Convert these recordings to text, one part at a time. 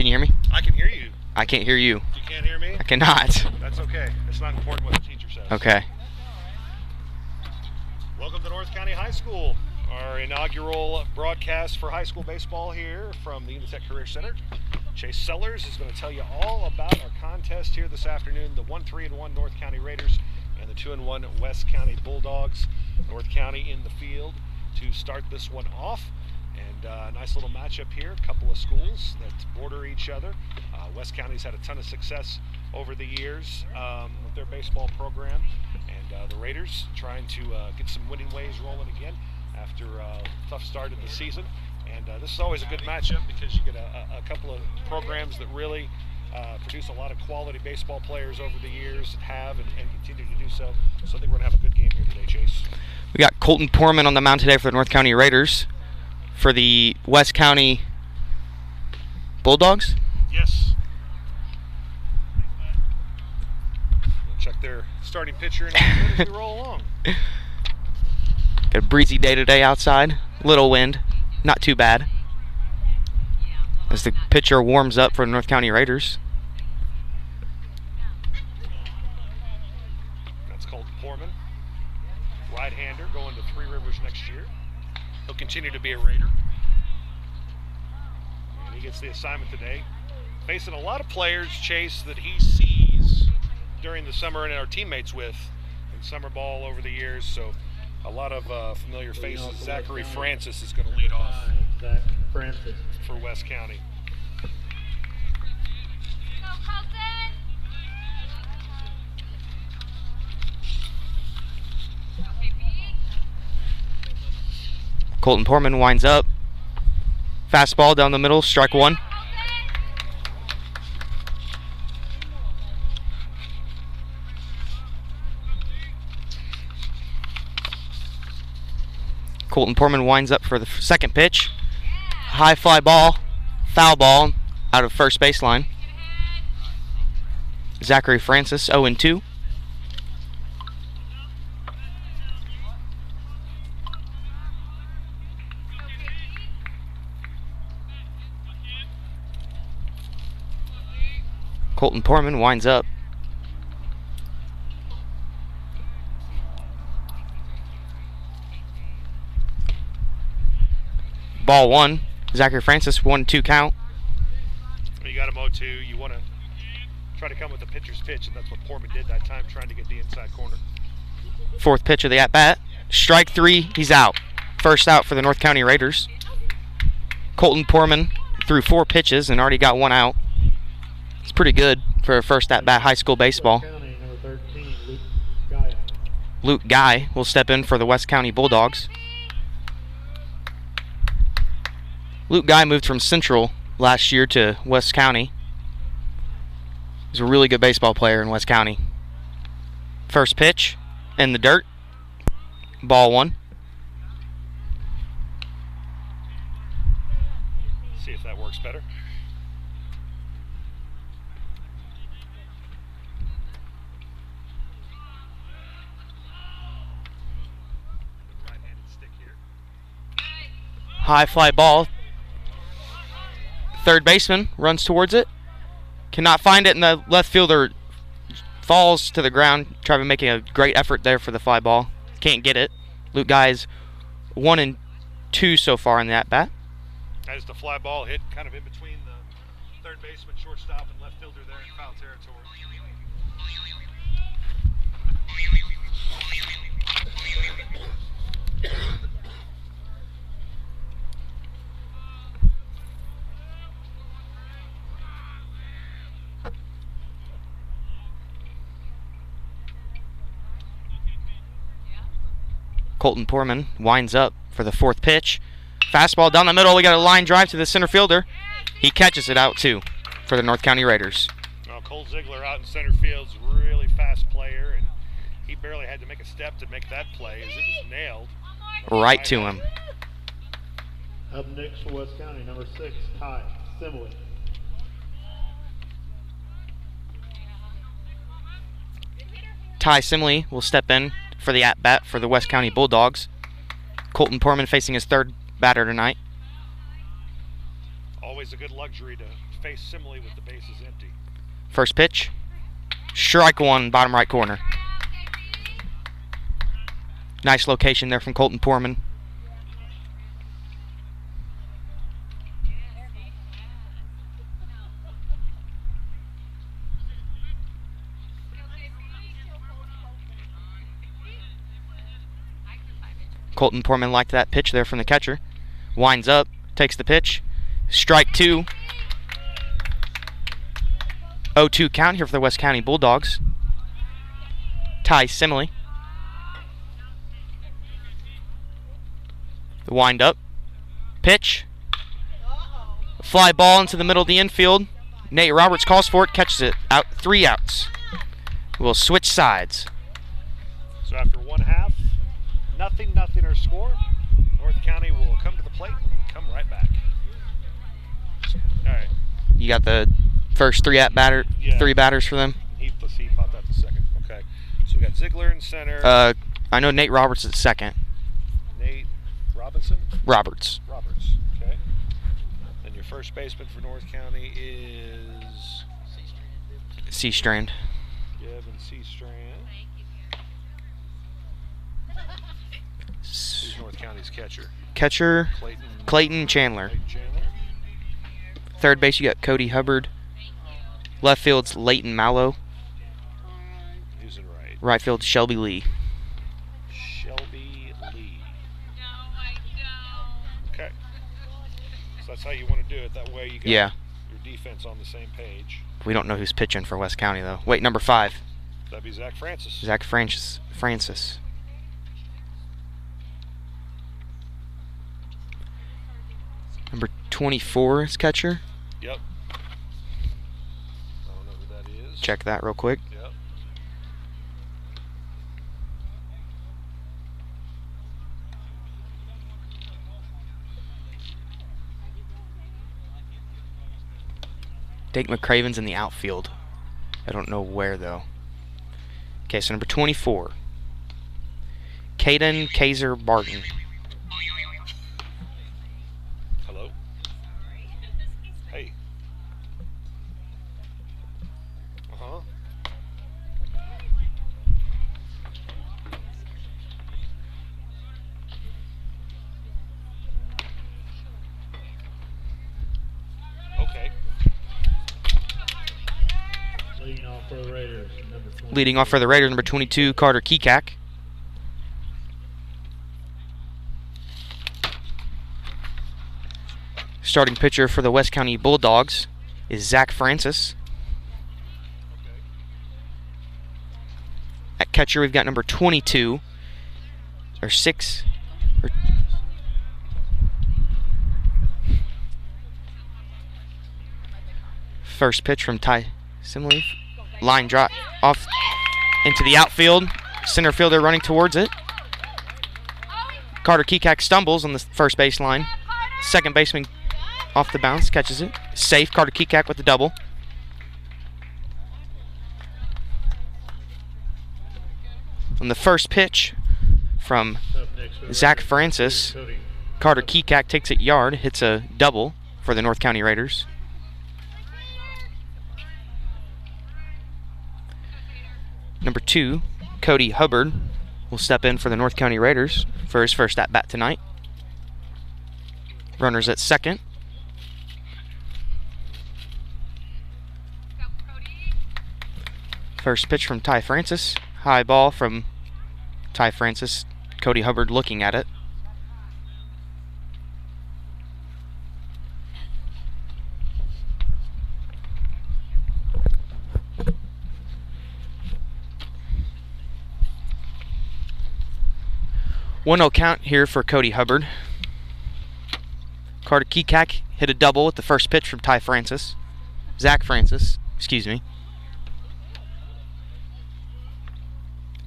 Can you hear me? I can hear you. I can't hear you. You can't hear me? I cannot. That's okay. It's not important what the teacher says. Okay. Welcome to North County High School. Our inaugural broadcast for high school baseball here from the UniTec Career Center. Chase Sellers is going to tell you all about our contest here this afternoon. The 1-3-1 North County Raiders and the 2-1 West County Bulldogs. North County in the field to start this one off. And a nice little matchup here. A couple of schools that border each other. West County's had a ton of success over the years with their baseball program. And the Raiders trying to get some winning ways rolling again after a tough start of the season. And this is always a good matchup because you get a couple of programs that really produce a lot of quality baseball players over the years, have and continue to do so. So I think we're going to have a good game here today, Chase. We got Colton Poorman on the mound today for the North County Raiders. For the West County Bulldogs? Yes. We'll check their starting pitcher in a minute as we roll along. Got a breezy day today outside. Little wind. Not too bad. As the pitcher warms up for the North County Raiders. That's Colton Poorman. Right-hander going to Three Rivers next year. He'll continue to be a Raider. And he gets the assignment today. Facing a lot of players, Chase, that he sees during the summer and our teammates with in summer ball over the years. So a lot of familiar faces. Zachary Francis is going to lead off for West County. Colton Poorman winds up. Fastball down the middle, strike one. Colton Poorman winds up for the second pitch. High fly ball, foul ball out of first baseline. Zachary Francis 0-2. Colton Poorman winds up. Ball one. Zachary Francis 1-2 count. You got him 0-2. You want to try to come with the pitcher's pitch, and that's what Poorman did that time, trying to get the inside corner. Fourth pitch of the at-bat. Strike three. He's out. First out for the North County Raiders. Colton Poorman threw 4 pitches and already got 1 out. It's pretty good for a first at-bat high school baseball. Luke Guy will step in for the West County Bulldogs. Luke Guy moved from Central last year to West County. He's a really good baseball player in West County. First pitch in the dirt. Ball one. See if that works better. High fly ball. Third baseman runs towards it. Cannot find it, and the left fielder falls to the ground. Trevor making a great effort there for the fly ball. Can't get it. Luke Guy's 1-2 so far in the at-bat. As the fly ball hit kind of in between the third baseman, shortstop, and left fielder there in foul territory. Colton Poorman winds up for the fourth pitch. Fastball down the middle. We got a line drive to the center fielder. He catches it out too for the North County Raiders. Well, Cole Ziegler out in center field's a really fast player, and he barely had to make a step to make that play as it was nailed. Right to him. Up next for West County, number 6, Ty Simley. Ty Simley will step in for the at-bat for the West County Bulldogs. Colton Poorman facing his third batter tonight. Always a good luxury to face Simile with the bases empty. First pitch. Strike one, bottom right corner. Nice location there from Colton Poorman. Colton Poorman liked that pitch there from the catcher. Winds up, takes the pitch. Strike two. 0-2 count here for the West County Bulldogs. Ty Simile. The wind up. Pitch. Fly ball into the middle of the infield. Nate Roberts calls for it, catches it. Out, 3 outs. We'll switch sides. So after one half, nothing our score. North County will come to the plate and come right back. All right. You got the first 3 three batters for them. He popped out the second. Okay. So we got Ziegler in center. I know Nate Roberts at second. Nate Robinson? Roberts. Okay. Then your first baseman for North County is C Strand. Devin C. Strand. Who's North County's catcher? Catcher Clayton Chandler. Third base you got Cody Hubbard. Left field's Leighton Mallow. Who's in right? Right field Shelby Lee. Okay. So that's how you want to do it. That way you got your defense on the same page. We don't know who's pitching for West County though. Wait, number 5. That'd be Zach Francis. Zach Francis. Number 24 is catcher. Yep. I don't know who that is. Check that real quick. Yep. Dake McCraven's in the outfield. I don't know where though. Okay, so number 24. Caden Kaiser Barton. Hello? Hey. Uh-huh. Okay. Leading off for the Raiders, Leading off for the Raiders, number 22, Carter Kekak. Starting pitcher for the West County Bulldogs is Zach Francis. At catcher, we've got number 22, or 6. First pitch from Ty Simile. Line drop off into the outfield. Center fielder running towards it. Carter Kekak stumbles on the first base line. Second baseman off the bounce, catches it. Safe, Carter Kekak with the double. On the first pitch from Zach Francis, Carter Kekak takes it yard, hits a double for the North County Raiders. Number 2, Cody Hubbard will step in for the North County Raiders for his first at-bat tonight. Runners at second. First pitch from Ty Francis. High ball from Ty Francis. Cody Hubbard looking at it. One-0 count here for Cody Hubbard. Carter Kekak hit a double with the first pitch from Ty Francis. Zach Francis, excuse me.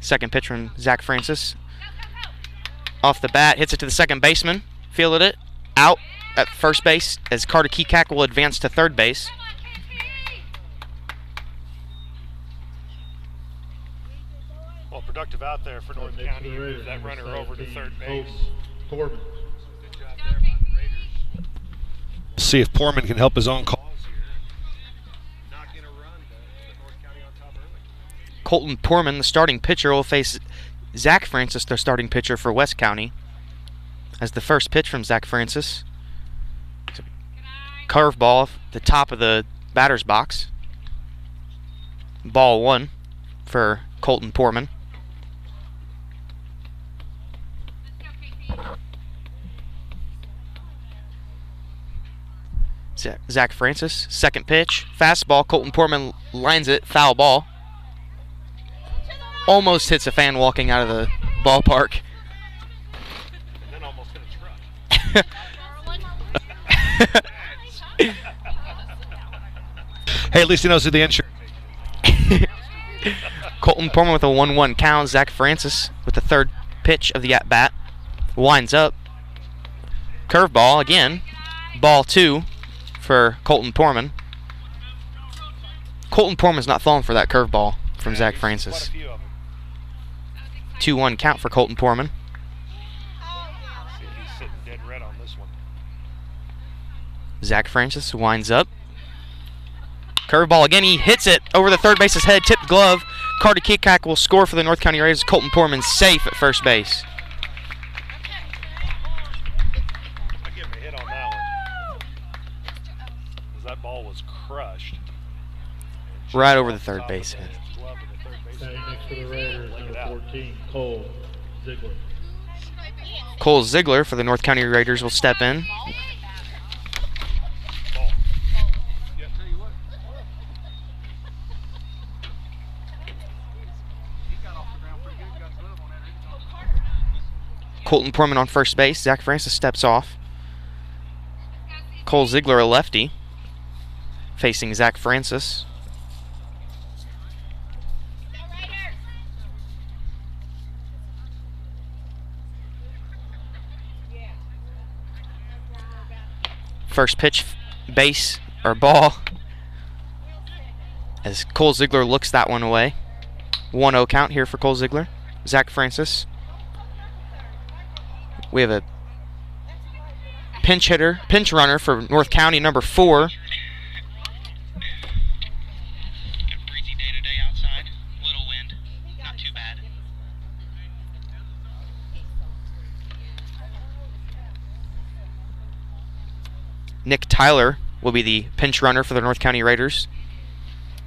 Second pitch from Zach Francis. Off the bat, hits it to the second baseman. Fielded it. Out at first base as Carter Kekak will advance to third base. Well, productive out there for North County. Move that runner over to third base. Corbin. Good job there by the Raiders. See if Poorman can help his own cause here. Not going to run, but North County on top early. Colton Poorman, the starting pitcher, will face Zach Francis, the starting pitcher for West County. As the first pitch from Zach Francis. Curveball off the top of the batter's box. Ball 1 for Colton Poorman. Zach Francis, second pitch, fastball. Colton Poorman lines it, foul ball. Almost hits a fan walking out of the ballpark. And then almost hit a truck. Hey, at least he knows who the insurance. Colton Poorman with a 1-1 count. Zach Francis with the third pitch of the at-bat. Winds up. Curveball again. Ball 2 for Colton Poorman. Colton Poorman's not falling for that curveball from Zach Francis. 2-1 count for Colton Poorman. See if he's sitting dead red on this one. Zach Francis winds up. Curveball again. He hits it over the third base's head. Tipped glove. Carter Kikak will score for the North County Raiders. Colton Poorman safe at first base. I give him a hit on that one. Because that ball was crushed. Right over the third base head. Standing next to the Raiders, number 14, Cole Ziegler. Cole Ziegler for the North County Raiders will step in. Colton Poorman on first base. Zach Francis steps off. Cole Ziegler, a lefty, facing Zach Francis. First pitch, base, or ball, as Cole Ziegler looks that one away. 1-0 count here for Cole Ziegler. Zach Francis. We have a pinch runner for North County, number 4. Breezy day today outside. Little wind, not too bad. Nick Tyler will be the pinch runner for the North County Raiders.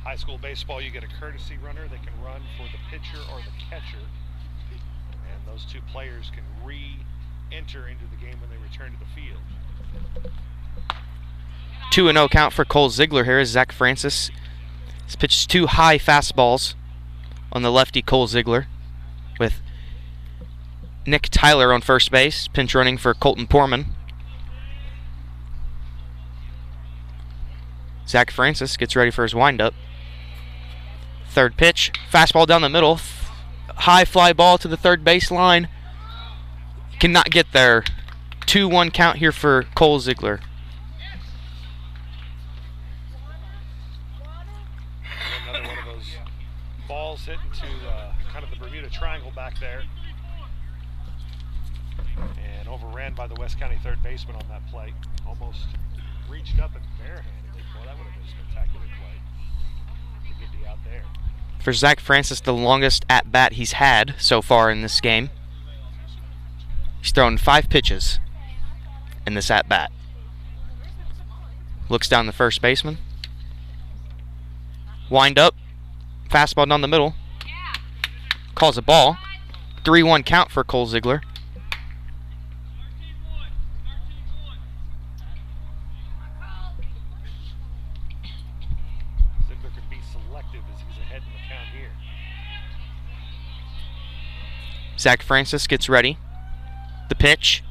High school baseball, you get a courtesy runner that can run for the pitcher or the catcher. And those two players can re-enter into the game when they return to the field. 2-0 count for Cole Ziegler here as Zach Francis has pitched 2 high fastballs on the lefty Cole Ziegler, with Nick Tyler on first base, pinch running for Colton Poorman. Zach Francis gets ready for his windup. Third pitch, fastball down the middle, high fly ball to the third base line. Cannot get there. 2-1 count here for Cole Ziegler. Another one of those balls hit into kind of the Bermuda Triangle back there. And overran by the West County third baseman on that play. Almost reached up and barehanded it. Well, that would have been a spectacular play to get the out there. For Zach Francis, the longest at-bat he's had so far in this game. He's thrown 5 pitches in this at-bat. Looks down the first baseman. Wind up. Fastball down the middle. Calls a ball. 3-1 count for Cole Ziegler. Ziegler can be selective as he's ahead in the count here. Zach Francis gets ready. The pitch.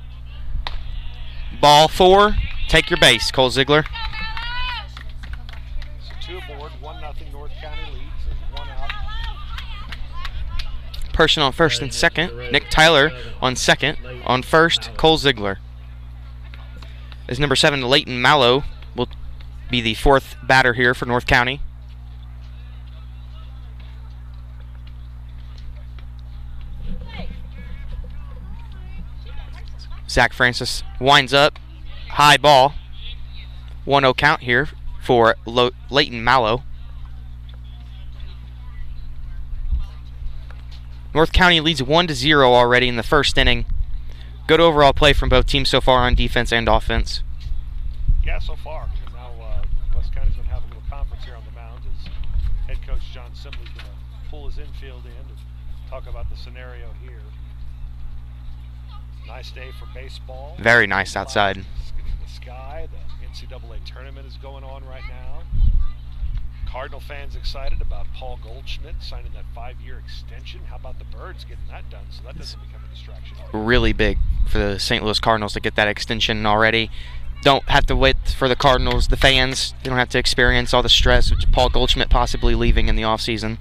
Ball 4. Take your base, Cole Ziegler. So 2 aboard, 1-0 North County leads. There's 1 out. Person on first and second. Nick Tyler on second. On first, Cole Ziegler. As number 7, Leighton Mallow will be the 4th batter here for North County. Zach Francis winds up. High ball. 1-0 count here for Leighton Mallow. North County leads 1-0 already in the first inning. Good overall play from both teams so far on defense and offense. Yeah, so far. And now West County's going to have a little conference here on the mound as head coach John Simley's going to pull his infield in and talk about the scenario here. Nice day for baseball. Very nice outside. In the sky. The NCAA tournament is going on right now. Cardinal fans excited about Paul Goldschmidt signing that 5-year extension. How about the Birds getting that done so that doesn't become a distraction? Really big for the St. Louis Cardinals to get that extension already. Don't have to wait for the Cardinals, the fans. They don't have to experience all the stress of Paul Goldschmidt possibly leaving in the offseason.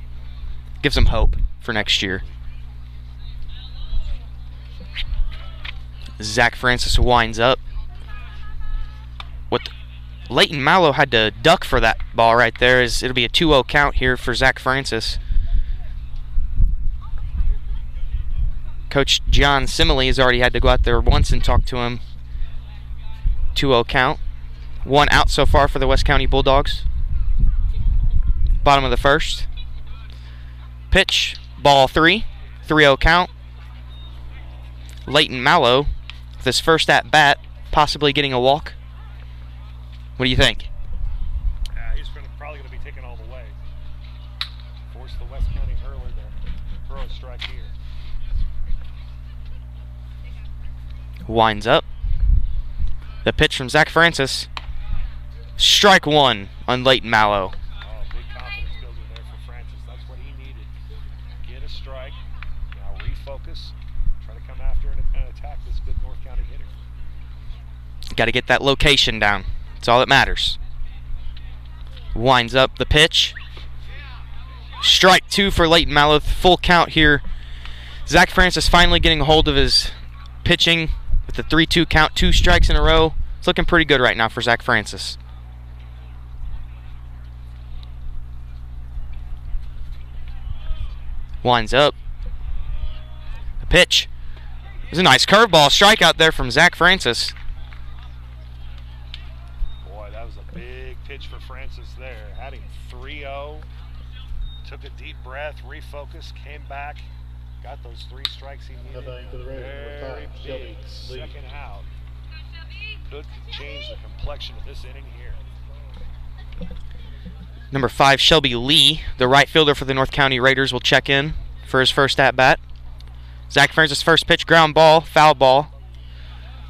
Gives them hope for next year. Zach Francis winds up. Leighton Mallow had to duck for that ball right there. It'll be a 2-0 count here for Zach Francis. Coach John Simile has already had to go out there once and talk to him. 2-0 count. 1 out so far for the West County Bulldogs. Bottom of the first. Pitch, ball 3. 3-0 count. Leighton Mallow with his first at bat, possibly getting a walk. What do you think? He's probably going to be taken all the way. Force the West County hurler to throw a strike here. Winds up. The pitch from Zach Francis. Strike 1 on Leighton Mallow. Oh, big confidence builder there for Francis. That's what he needed. Get a strike. Now refocus. Try to come after and attack this good North County hitter. Got to get that location down. That's all that matters. Winds up the pitch. Strike 2 for Leighton Mallow. Full count here. Zach Francis finally getting a hold of his pitching with the 3-2 count. 2 strikes in a row. It's looking pretty good right now for Zach Francis. Winds up. The pitch. There's a nice curveball strikeout there from Zach Francis. Pitch for Francis there. Had him 3-0. Took a deep breath, refocused, came back, got those 3 strikes he needed. Very big second out. Could change the complexion of this inning here. Number 5, Shelby Lee, the right fielder for the North County Raiders, will check in for his first at-bat. Zach Francis' first pitch, ground ball, foul ball.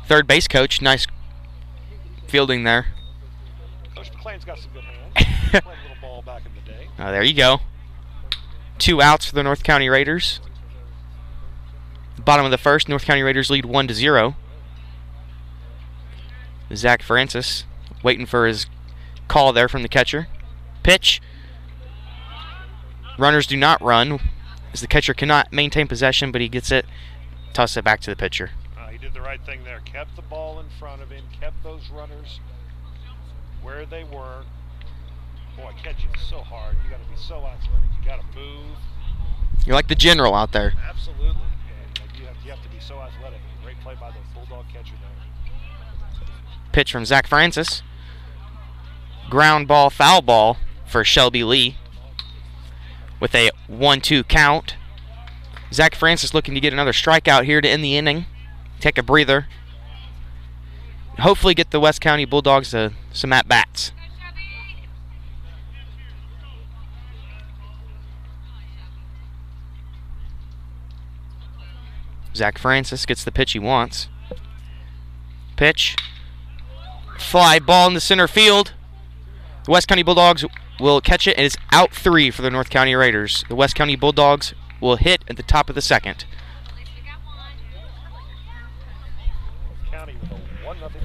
Third base coach, nice fielding there. Coach McLean's got some good hands. Played a little ball back in the day. Oh, there you go. 2 outs for the North County Raiders. Bottom of the first, North County Raiders lead 1-0. Zach Francis waiting for his call there from the catcher. Pitch. Runners do not run, as the catcher cannot maintain possession, but he gets it, tosses it back to the pitcher. He did the right thing there. Kept the ball in front of him, kept those runners where they were. Boy, catching so hard. You got to be so athletic. You got to move. You're like the general out there. Absolutely. And you have to be so athletic. Great play by the Bulldog catcher there. Pitch from Zach Francis. Ground ball, foul ball for Shelby Lee with a 1-2 count. Zach Francis looking to get another strikeout here to end the inning. Take a breather. Hopefully get the West County Bulldogs some at-bats. Zach Francis gets the pitch he wants. Pitch. Fly ball in the center field. The West County Bulldogs will catch it, and it's out 3 for the North County Raiders. The West County Bulldogs will hit at the top of the second. County with a 1-0 lead.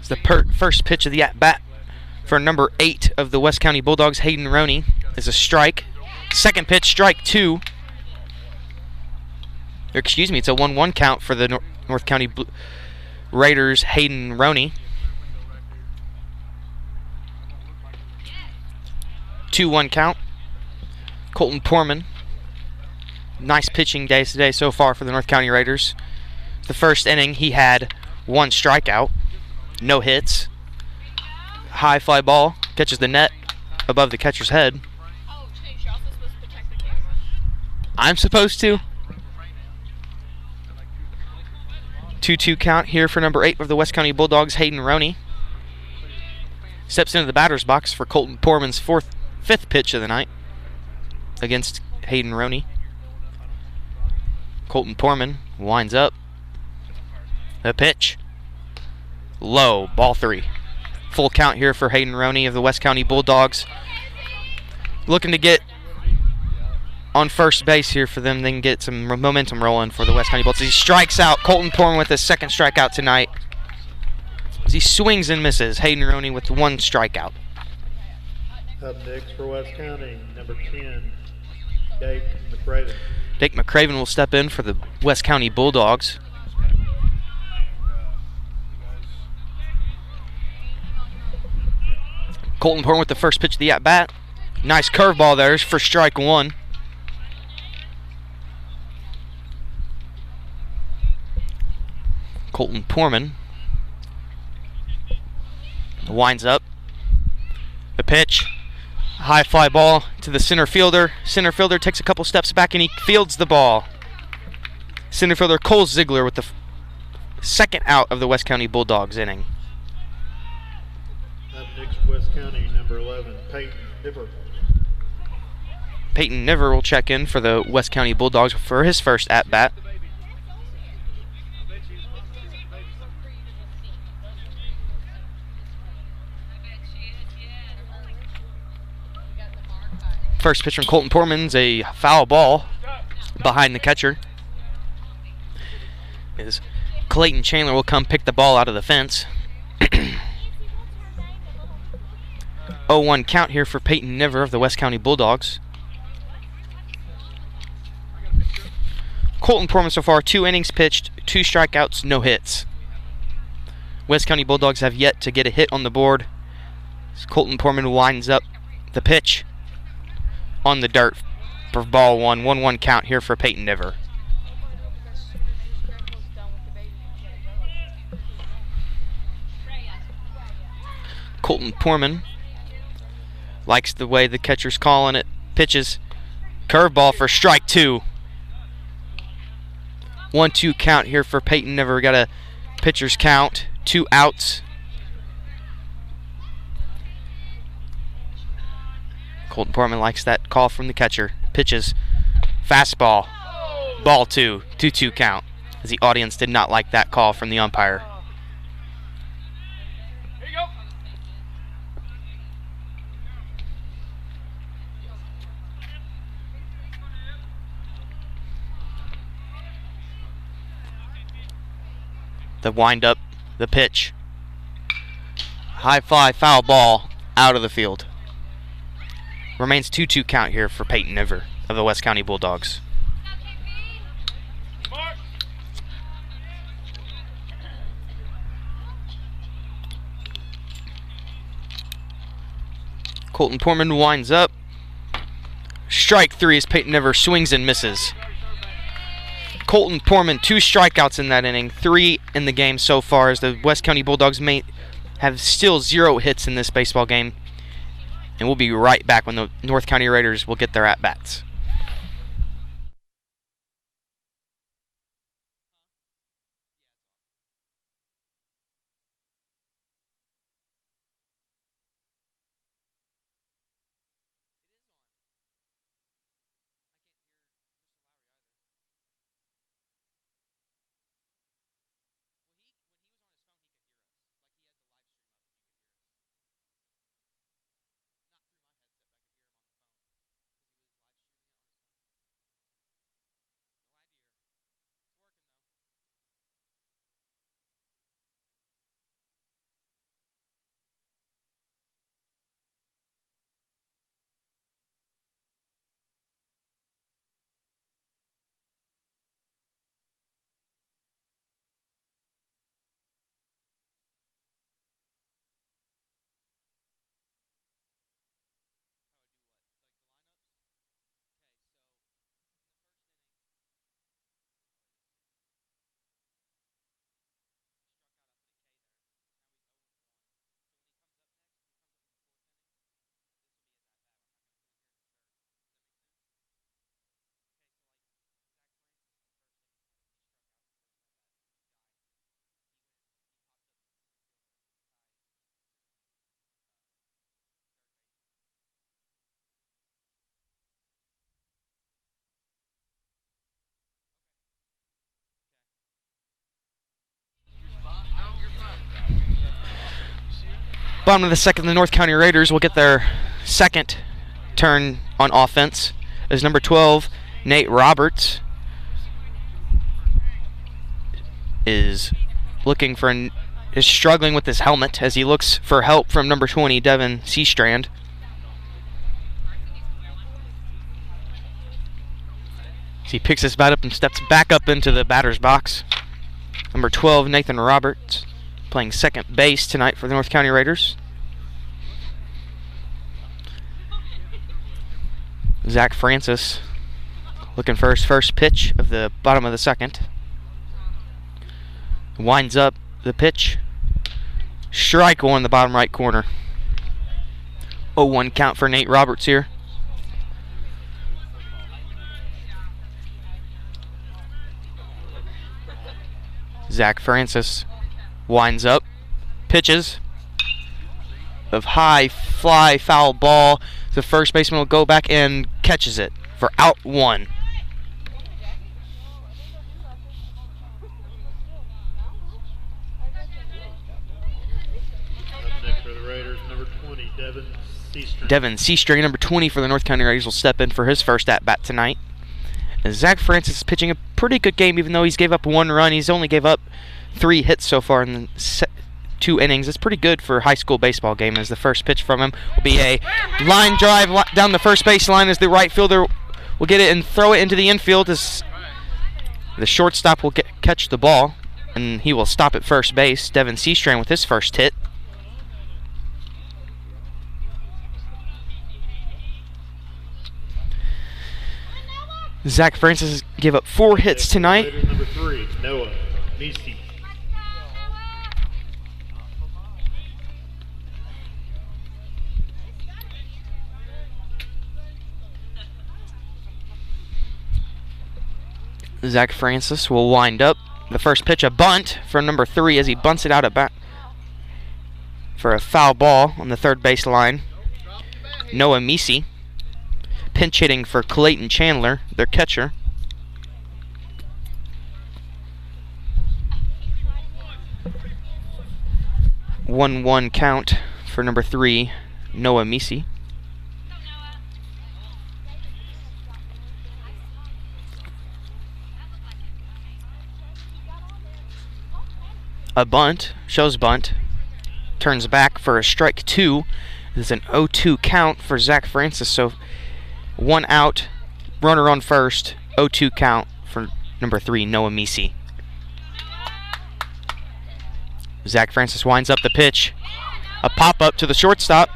It's the first pitch of the at-bat for number 8 of the West County Bulldogs, Hayden Roney, is a strike. Second pitch, strike 2. Or excuse me, it's a 1-1 count for the North County Raiders, Hayden Roney. 2-1 count. Colton Porman. Nice pitching day today so far for the North County Raiders. The first inning, he had 1 strikeout, no hits. High fly ball, catches the net above the catcher's head. Oh, Chase, you're also supposed to protect the camera. I'm supposed to. 2-2 count here for number 8 of the West County Bulldogs, Hayden Roney. Steps into the batter's box for Colton Porman's 5th pitch of the night against Hayden Roney. Colton Porman winds up. The pitch. Low, ball 3. Full count here for Hayden Roney of the West County Bulldogs. Looking to get on first base here for them, then get some momentum rolling for the West County Bulldogs. He strikes out Colton Porman with his 2nd strikeout tonight. As he swings and misses, Hayden Roney with 1 strikeout. Up next for West County, number 10, Dake McRaven. Dake McRaven will step in for the West County Bulldogs. Colton Porman with the first pitch of the at-bat. Nice curveball there for strike 1. Colton Porman winds up. The pitch. High fly ball to the center fielder. Center fielder takes a couple steps back and he fields the ball. Center fielder Cole Ziegler with the 2nd out of the West County Bulldogs inning. Up next, West County, number 11, Peyton Dipper. Peyton Niver will check in for the West County Bulldogs for his first at-bat. First pitch from Colton Porman's a foul ball behind the catcher. Is Clayton Chandler will come pick the ball out of the fence. 0-1 count here for Peyton Niver of the West County Bulldogs. Colton Porman so far, 2 innings pitched, 2 strikeouts, no hits. West County Bulldogs have yet to get a hit on the board. As Colton Porman winds up the pitch on the dirt for ball 1. 1-1 count here for Peyton Niver. Colton Porman likes the way the catcher's calling it. Pitches. Curveball for strike 2. 1-2 count here for Peyton Niver. Got a pitcher's count. 2 outs. Colton Porman likes that call from the catcher. Pitches. Fastball. Ball 2. 2-2 count. As the audience did not like that call from the umpire. The windup, the pitch. High fly, foul ball, out of the field. Remains 2-2 count here for Peyton Niver of the West County Bulldogs. Colton Porman winds up. Strike 3 as Peyton Niver swings and misses. Colton Porman, 2 strikeouts in that inning, 3 in the game so far, as the West County Bulldogs have still 0 hits in this baseball game. And we'll be right back when the North County Raiders will get their at-bats. Bottom of the second, the North County Raiders will get their second turn on offense as number 12, Nate Roberts, is struggling with his helmet as he looks for help from number 20, Devin Seastrand. As he picks his bat up and steps back up into the batter's box. Number 12, Nathan Roberts, playing second base tonight for the North County Raiders. Zach Francis looking for his first pitch of the bottom of the second. Winds up the pitch. Strike one in the bottom right corner. 0-1 count for Nate Roberts here. Zach Francis winds up, pitches. Of high fly foul ball. The first baseman will go back and catches it for out one. Up next for the Raiders, number 20, Devin Seastrand. Devin Seastrand, number 20 for the North County Raiders, will step in for his first at-bat tonight. And Zach Francis is pitching a pretty good game, even though he's gave up one run. He's only gave up 3 hits so far in the 2 innings. It's pretty good for a high school baseball game, as the first pitch from him will be a line drive down the first base line, as the right fielder will get it and throw it into the infield, as the shortstop will catch the ball, and he will stop at first base. Devin Seastrand with his first hit. Zach Francis gave up 4 hits tonight. Raiders, number 3, Noah Misi. Zach Francis will wind up. The first pitch, a bunt for number 3, as he bunts it out at bat for a foul ball on the third base line. Noah Misi pinch hitting for Clayton Chandler, their catcher. One count for number 3, Noah Misi. A bunt, shows bunt, turns back for a strike 2. This is an 0-2 count for Zach Francis, so 1 out, runner on first, 0-2 count for number 3, Noah Misi. Zach Francis winds up the pitch. A pop-up to the shortstop.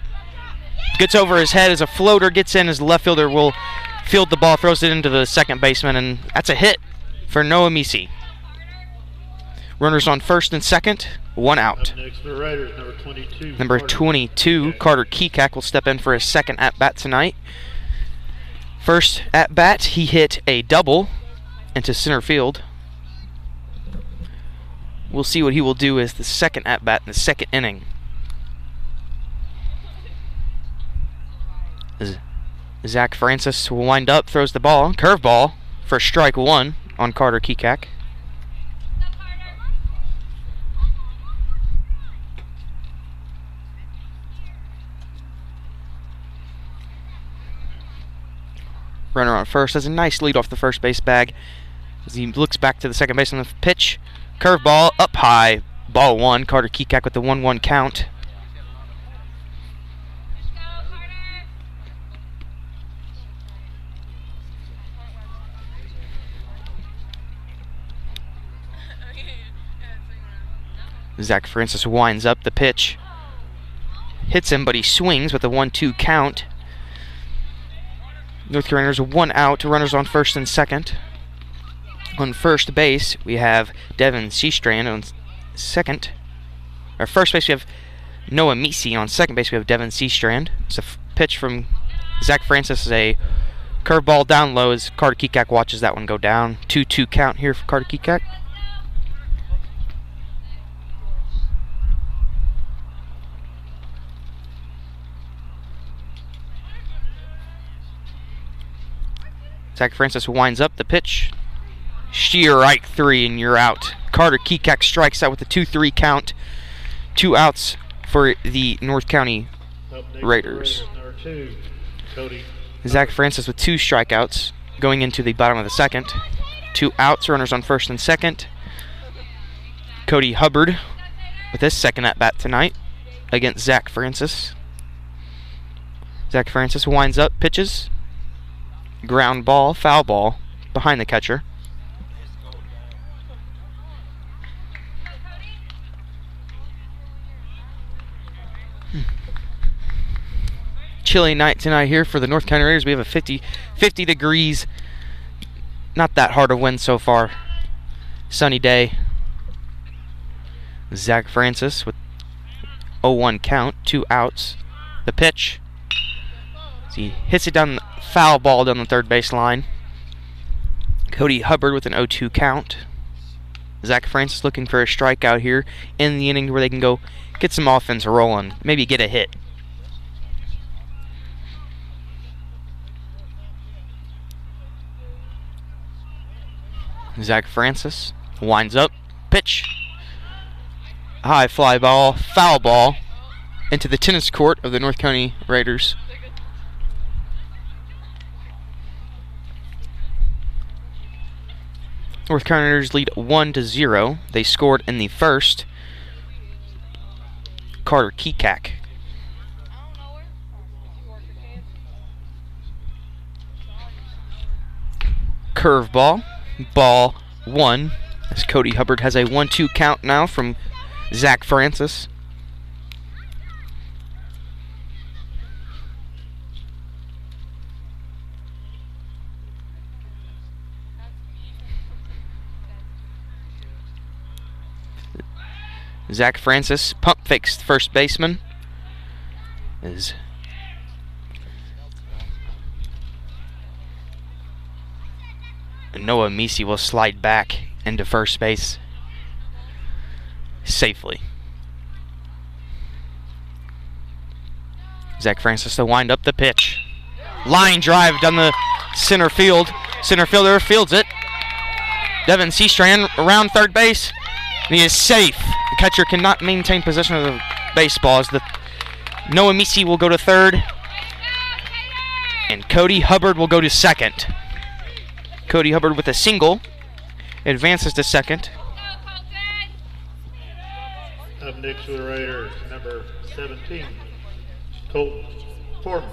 Gets over his head as a floater gets in, as the left fielder will field the ball, throws it into the second baseman, and that's a hit for Noah Misi. Runners on first and second, 1 out. Up next for the Raiders, number 22. Number 22, Carter Kekak, will step in for his second at-bat tonight. First at-bat, he hit a double into center field. We'll see what he will do as the second at-bat in the second inning. Zach Francis will wind up, throws the ball, curveball for strike 1 on Carter Kekak. Runner on first has a nice lead off the first base bag as he looks back to the second base on the pitch. Curveball up high, ball 1. Carter Kekak with the 1-1 count. Zach Francis winds up the pitch. Hits him, but he swings with a 1-2 count. North Carolina's 1 out, runners on first and second. On first base, we have Devin Seastrand. On second, or first base, we have Noah Misi. On second base, we have Devin Seastrand. It's a pitch from Zach Francis, is a curveball down low as Carter Kekak watches that one go down. 2-2 count here for Carter Kekak. Zach Francis winds up the pitch. Strike 3 and you're out. Carter Kekak strikes out with a 2-3 count. 2 outs for the North County Up next, Raiders. Number 2, Cody. Zach Francis with 2 strikeouts going into the bottom of the second. 2 outs, runners on first and second. Cody Hubbard with his second at-bat tonight against Zach Francis. Zach Francis winds up, pitches. Ground ball, foul ball, behind the catcher. Chilly night tonight here for the North County Raiders. We have a 50 degrees. Not that hard of wind so far. Sunny day. Zach Francis with 0-1 count, 2 outs. The pitch. He hits it down, foul ball down the third base line. Cody Hubbard with an 0-2 count. Zach Francis looking for a strikeout here in the inning where they can go get some offense rolling, maybe get a hit. Zach Francis winds up, pitch. High fly ball, foul ball into the tennis court of the North County Raiders. North County Raiders lead 1-0. They scored in the first. Carter Kekak. Curveball, ball 1. As Cody Hubbard has a 1-2 count now from Zach Francis. Zach Francis pump fakes the first baseman. Is Noah Misi will slide back into first base safely. Zach Francis to wind up the pitch. Line drive down the center field. Center fielder fields it. Devin Seastrand around third base. And he is safe. The catcher cannot maintain possession of the baseball as the Noah Misi will go to third. And Cody Hubbard will go to second. Cody Hubbard with a single advances to second. Up next for the Raiders, number 17, Colton Foreman.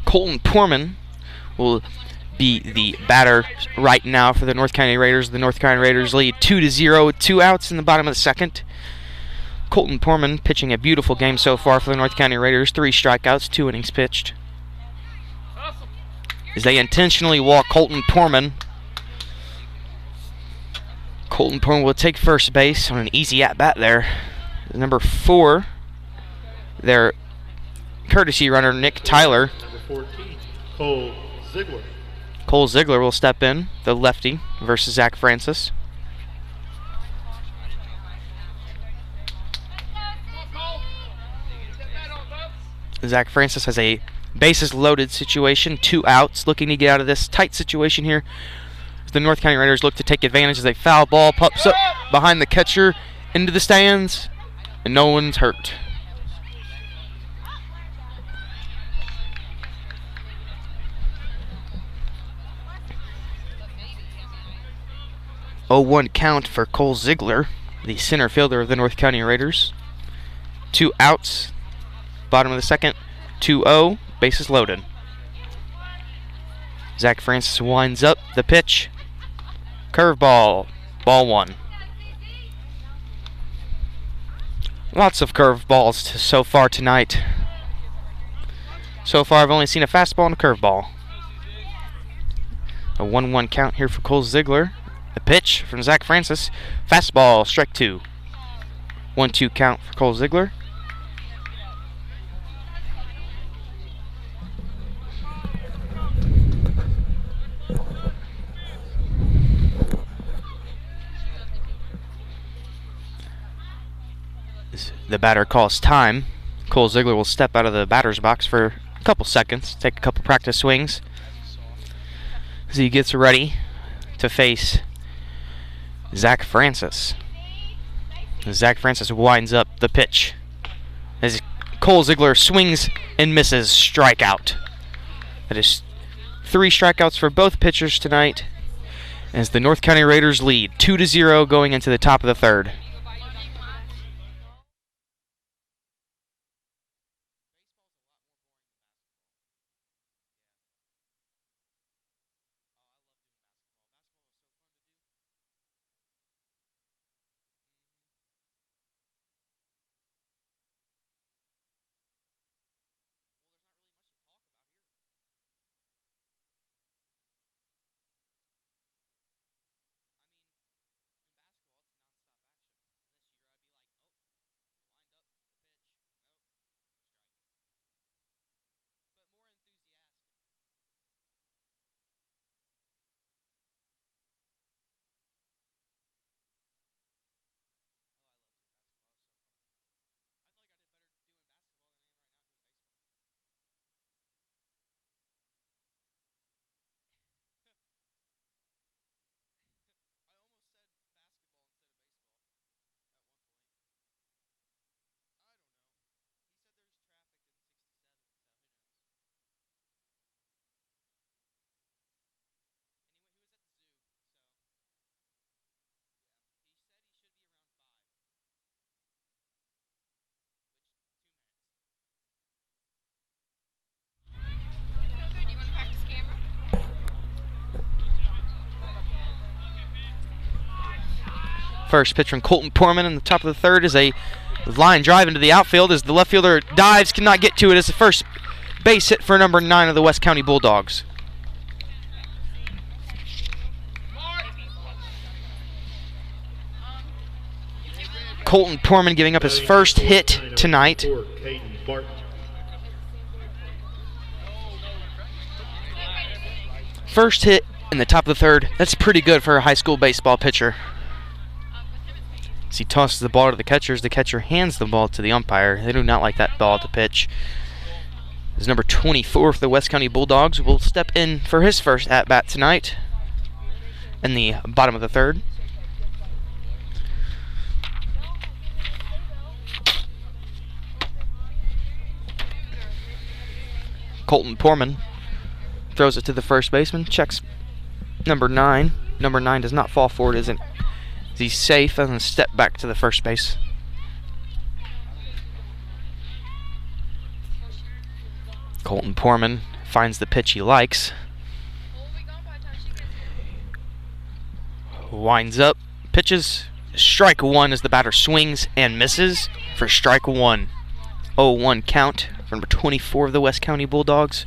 Colton Porman will be the batter right now for the North County Raiders. The North County Raiders lead 2-0 with 2 outs in the bottom of the second. Colton Porman pitching a beautiful game so far for the North County Raiders. 3 strikeouts, 2 innings pitched. As they intentionally walk Colton Porman. Colton Porman will take first base on an easy at-bat there. Number 4, their courtesy runner, Nick Tyler. Number 14, Cole Ziegler. Cole Ziegler will step in, the lefty, versus Zach Francis. Zach Francis has a bases loaded situation, 2 outs, looking to get out of this tight situation here. The North County Raiders look to take advantage as a foul ball pops up behind the catcher into the stands, and no one's hurt. Oh, 1 count for Cole Ziegler, the center fielder of the North County Raiders. 2 outs, bottom of the second, 2-0, bases loaded. Zach Francis winds up the pitch. Curveball, ball 1. Lots of curveballs so far tonight. So far, I've only seen a fastball and a curveball. A 1-1 count here for Cole Ziegler. The pitch from Zach Francis. Fastball, strike 2. 1-2 count for Cole Ziegler. The batter calls time. Cole Ziegler will step out of the batter's box for a couple seconds, take a couple practice swings as he gets ready. to face Zach Francis. Zach Francis winds up the pitch as Cole Ziegler swings and misses. Strikeout. That is 3 strikeouts for both pitchers tonight as the North County Raiders lead 2-0 going into the top of the third. First pitch from Colton Porman in the top of the third is a line drive into the outfield as the left fielder dives, cannot get to it. It's the first base hit for number 9 of the West County Bulldogs. Colton Porman giving up his first hit tonight. First hit in the top of the third. That's pretty good for a high school baseball pitcher. As he tosses the ball to the catcher hands the ball to the umpire. They do not like that ball to pitch. As number 24 for the West County Bulldogs will step in for his first at-bat tonight in the bottom of the third. Colton Porman throws it to the first baseman, checks number 9. Number 9 does not fall forward, he's safe and then step back to the first base. Colton Porman finds the pitch he likes. Winds up, pitches, strike 1 as the batter swings and misses for strike 1. 0-1 count for number 24 of the West County Bulldogs.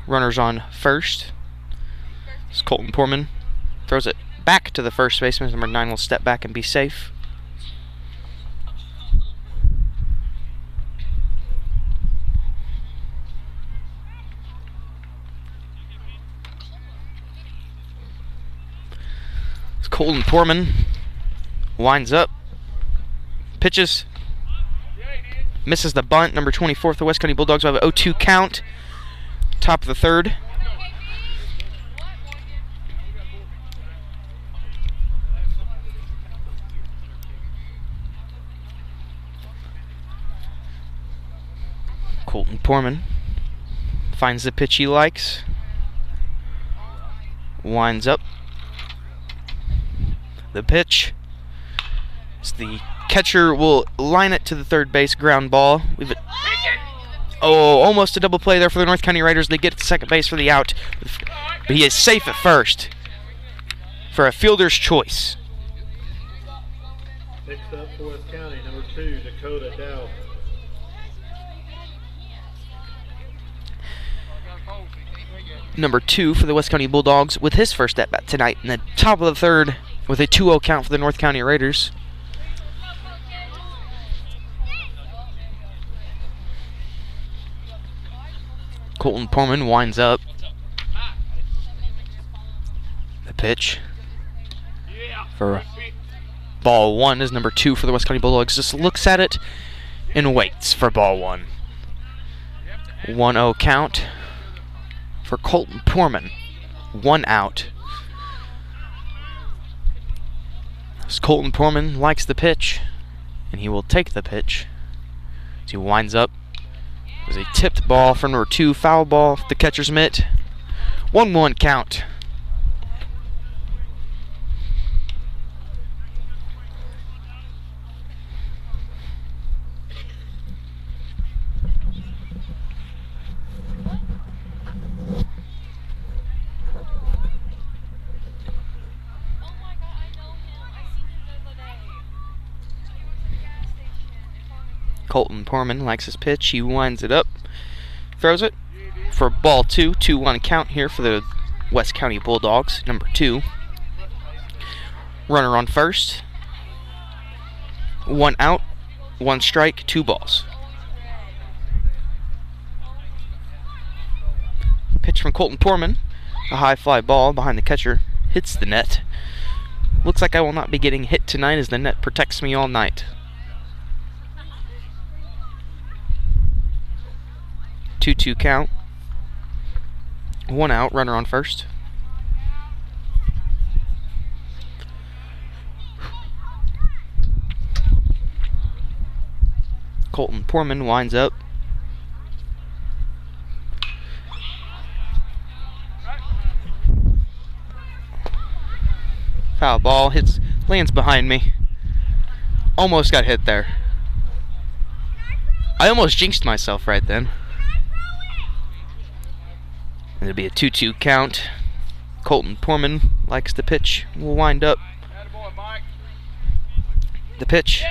Runners on first. As Colton Porman throws it back to the first baseman. Number 9 will step back and be safe. As Colton Porman winds up, pitches, misses the bunt. Number 24 the West County Bulldogs will have an 0-2 count. Top of the third. Colton Porman finds the pitch he likes. Winds up. The pitch. As the catcher will line it to the third base, ground ball. Oh, almost a double play there for the North County Raiders. They get to second base for the out, but he is safe at first for a fielder's choice. Next up for West County, number 2, Dakota Dow. Number 2 for the West County Bulldogs with his first at-bat tonight in the top of the third with a 2-0 count for the North County Raiders. Colton Porman winds up. The pitch for ball 1 is number 2 for the West County Bulldogs. Just looks at it and waits for ball 1. 1-0 count for Colton Porman. 1 out. As Colton Porman likes the pitch, and he will take the pitch. As he winds up. It was a tipped ball for number 2, foul ball off the catcher's mitt. 1-1 count. Colton Porman likes his pitch. He winds it up, throws it for ball 2. 2-1 count here for the West County Bulldogs. Number 2. Runner on first. 1 out, 1 strike, 2 balls. Pitch from Colton Porman. A high fly ball behind the catcher. Hits the net. Looks like I will not be getting hit tonight as the net protects me all night. 2-2 count. 1 out, runner on first. Colton Porman winds up. Foul ball, lands behind me. Almost got hit there. I almost jinxed myself right then. It'll be a 2-2 count. Colton Porman likes the pitch. Will wind up. The pitch.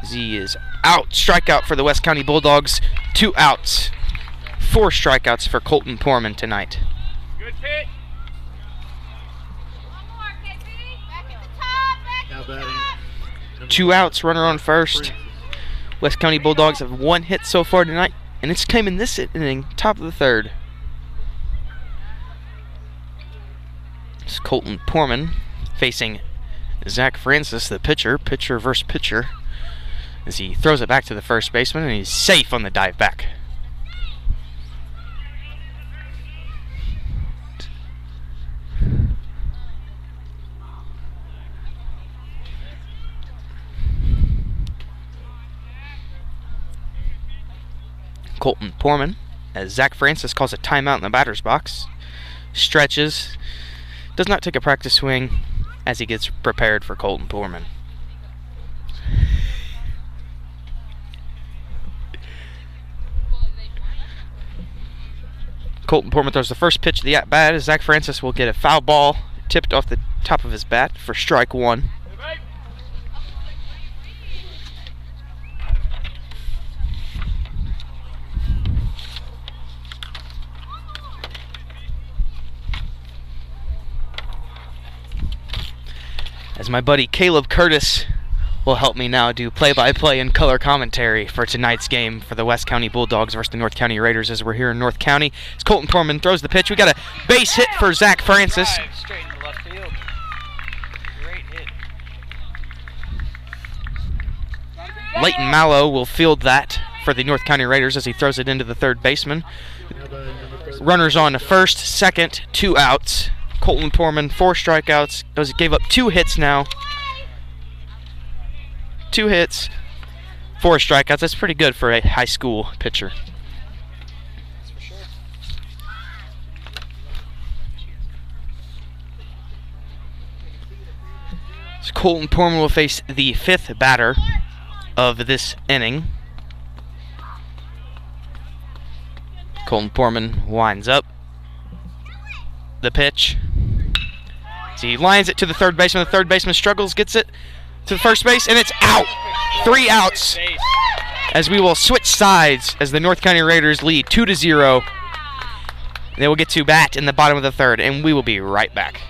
Z is out. Strikeout for the West County Bulldogs. 2 outs. 4 strikeouts for Colton Porman tonight. Good pitch. Now batting. Number 2 outs, runner on first. West County Bulldogs have 1 hit so far tonight, and it's came in this inning, top of the 3rd. It's Colton Porman facing Zach Francis, the pitcher. Pitcher versus pitcher. As he throws it back to the first baseman, and he's safe on the dive back. Colton Porman, as Zach Francis calls a timeout in the batter's box, stretches, does not take a practice swing as he gets prepared for Colton Porman. Colton Porman throws the first pitch of the at-bat as Zach Francis will get a foul ball tipped off the top of his bat for strike 1. As my buddy Caleb Curtis will help me now do play-by-play and color commentary for tonight's game for the West County Bulldogs versus the North County Raiders as we're here in North County. As Colton Porman throws the pitch, we got a base hit for Zach Francis. Drive straight into left field. Great hit. Leighton Mallow will field that for the North County Raiders as he throws it into the third baseman. Now batting number 13. Runners on to first, second, 2 outs. Colton Porman, 4 strikeouts. He gave up 2 hits now. 2 hits, 4 strikeouts. That's pretty good for a high school pitcher. That's for sure. So Colton Porman will face the 5th batter of this inning. Colton Porman winds up. The pitch. So he lines it to the third baseman. The third baseman struggles, gets it to the first base, and it's out. 3 outs Base. as we will switch sides as the North County Raiders lead 2-0. They will get to bat in the bottom of the 3rd, and we will be right back.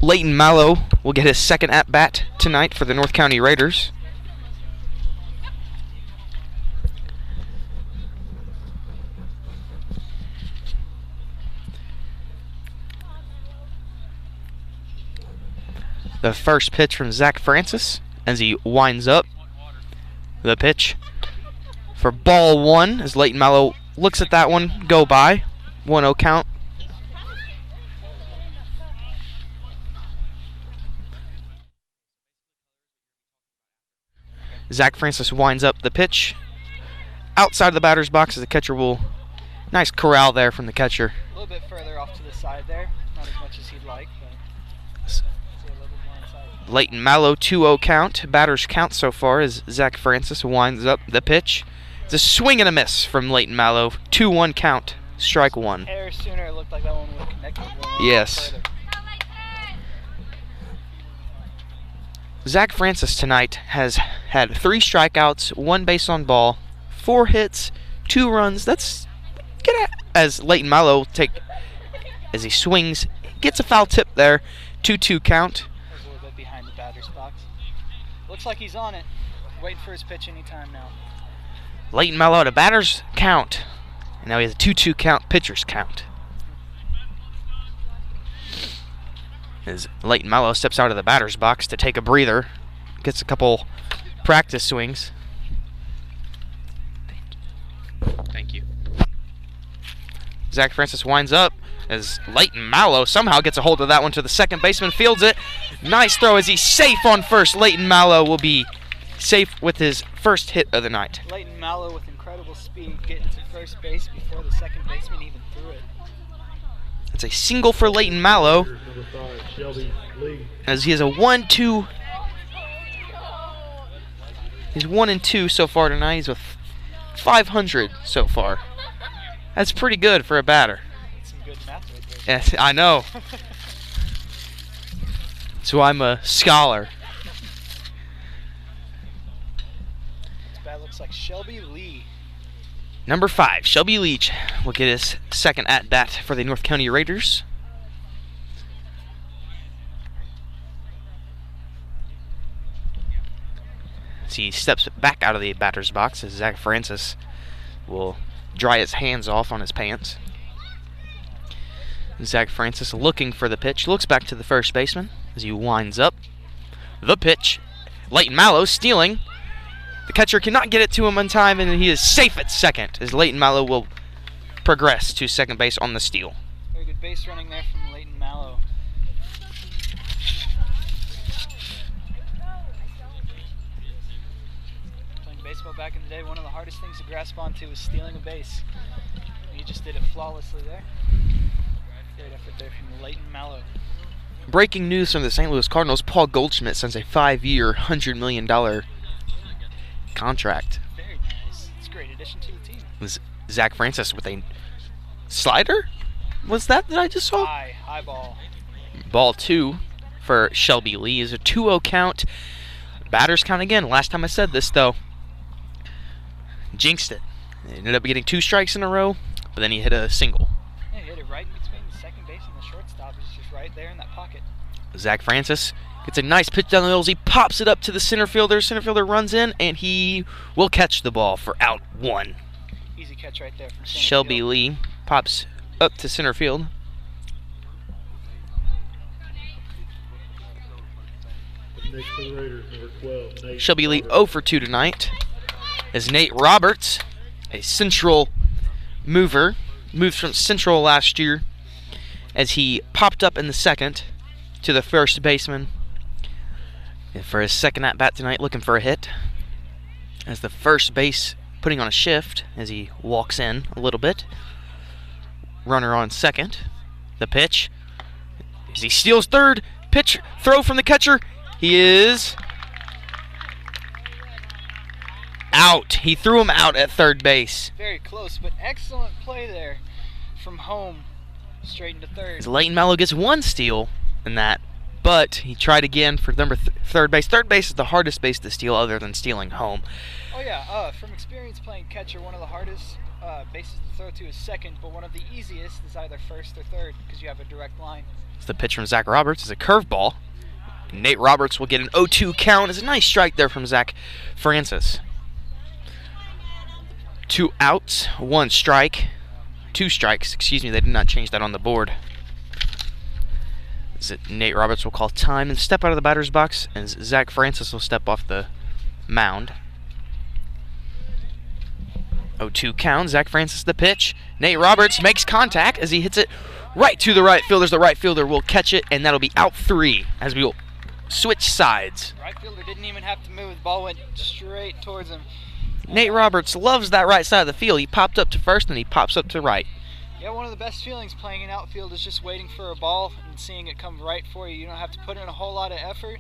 Leighton Mallow will get his second at-bat tonight for the North County Raiders. The first pitch from Zach Francis as he winds up the pitch for ball one as Leighton Mallow looks at that one go by. 1-0 count. Zach Francis winds up the pitch outside of the batter's box as the catcher will. Nice corral there from the catcher. A little bit further off to the side there. Not as much as he'd like, but a little bit more inside. Leighton Mallow 2-0 count. Batter's count so far as Zach Francis winds up the pitch. It's a swing and a miss from Leighton Mallow. 2-1 count. Strike one. Hair sooner it looked like that one would have connected. Yes. Further. Zach Francis tonight has had 3 strikeouts, 1 base on ball, 4 hits, 2 runs. That's get at as Leighton Mallow as he swings, gets a foul tip there. 2-2 count. There's a little bit behind the batter's box. Looks like he's on it. Waiting for his pitch anytime now. Leighton Mallow at a batter's count. And now he has a 2-2 count, pitcher's count. As Leighton Mallow steps out of the batter's box to take a breather, gets a couple practice swings. Thank you. Zach Francis winds up as Leighton Mallow somehow gets a hold of that one to the second baseman, fields it. Nice throw as he's safe on first. Leighton Mallow will be safe with his first hit of the night. Leighton Mallow with incredible speed getting to first base before the second baseman even threw it. It's a single for Leighton Mallow as he has a 1-2. He's 1-2 so far tonight. He's with 500 so far. That's pretty good for a batter. Some good math right there. Yes, I know. So I'm a scholar. This bat looks like Shelby Lee. Number 5, Shelby Leach will get his second at-bat for the North County Raiders. As he steps back out of the batter's box as Zach Francis will dry his hands off on his pants. Zach Francis looking for the pitch, looks back to the first baseman as he winds up the pitch. Leighton Mallow stealing. The catcher cannot get it to him in time, and he is safe at second as Leighton Mallow will progress to second base on the steal. Very good base running there from Leighton Mallow. Playing baseball back in the day, one of the hardest things to grasp onto was stealing a base. He just did it flawlessly there. Great effort there from Leighton Mallow. Breaking news from the St. Louis Cardinals, Paul Goldschmidt signs a 5-year, $100 million contract. Very nice. It's a great addition to the team. Was Zach Francis with a slider? Was that I just saw? High ball. Ball 2 for Shelby Lee is a 2-0 count. Batters count again. Last time I said this, though, jinxed it. He ended up getting 2 strikes in a row, but then he hit a single. Yeah, he hit it right in between the second base and the shortstop. It's just right there in that pocket. Zach Francis gets a nice pitch down the middle. He pops it up to the center fielder. Center fielder runs in, and he will catch the ball for out 1. Easy catch right there from center Shelby field. Lee pops up to center field. Next for the Raiders, number 12, Nate Shelby Lee Roberts. 0 for 2 tonight. As Nate Roberts, a Central mover, moved from Central last year, as he popped up in the second to the first baseman. And for his second at-bat tonight, looking for a hit. As the first base putting on a shift as he walks in a little bit. Runner on second. The pitch. As he steals third. Pitch, throw from the catcher. He is out. He threw him out at third base. Very close, but excellent play there from home straight into third. As Leighton Mallow gets 1 steal in that but he tried again for third base. Third base is the hardest base to steal other than stealing home. Oh yeah, from experience playing catcher, one of the hardest bases to throw to is second, but one of the easiest is either first or third because you have a direct line. The pitch from Zach Roberts is a curveball. Nate Roberts will get an 0-2 count. It's a nice strike there from Zach Francis. 2 outs, 1 strike. 2 strikes, excuse me, they did not change that on the board. Nate Roberts will call time and step out of the batter's box, and Zach Francis will step off the mound. 0-2 count, Zach Francis the pitch. Nate Roberts makes contact as he hits it right to the right fielder. The right fielder will catch it, and that'll be out 3 as we will switch sides. Right fielder didn't even have to move. The ball went straight towards him. Nate Roberts loves that right side of the field. He popped up to first, and he pops up to right. Yeah, one of the best feelings playing in outfield is just waiting for a ball and seeing it come right for you. You don't have to put in a whole lot of effort.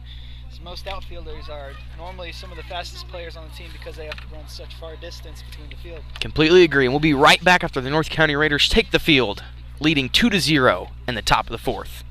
Most outfielders are normally some of the fastest players on the team because they have to run such far distance between the field. Completely agree, and we'll be right back after the North County Raiders take the field, leading 2-0 in the top of the 4th.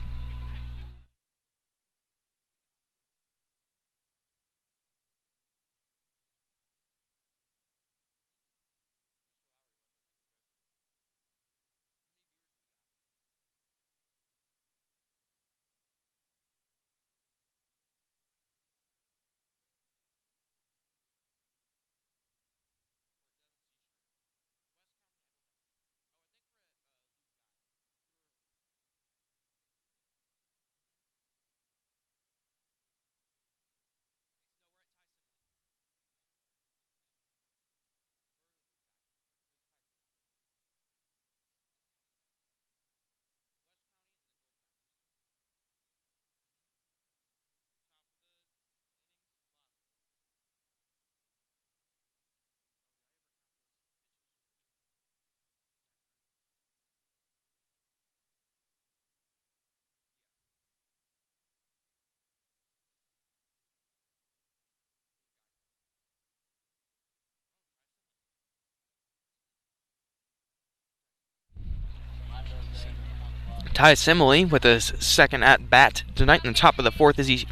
Ty Simile with his second at-bat tonight in the top of the 4th as he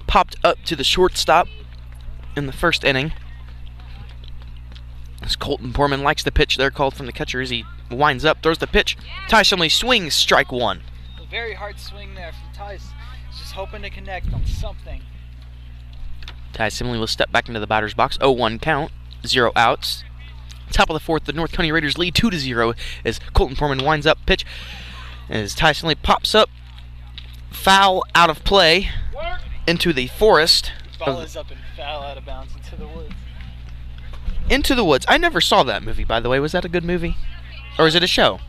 popped up to the shortstop in the first inning. As Colton Porman likes the pitch there called from the catcher as he winds up, throws the pitch. Ty Simile swings, strike 1. A very hard swing there from Ty's. He's just hoping to connect on something. Ty Simile will step back into the batter's box. 0-1 count, 0 outs. Top of the 4th, the North County Raiders lead 2-0 as Colton Porman winds up pitch. As Ty Simile pops up, foul out of play into the forest. Ball is up and foul out of bounds into the woods. Into the Woods. I never saw that movie, by the way. Was that a good movie? Or is it a show?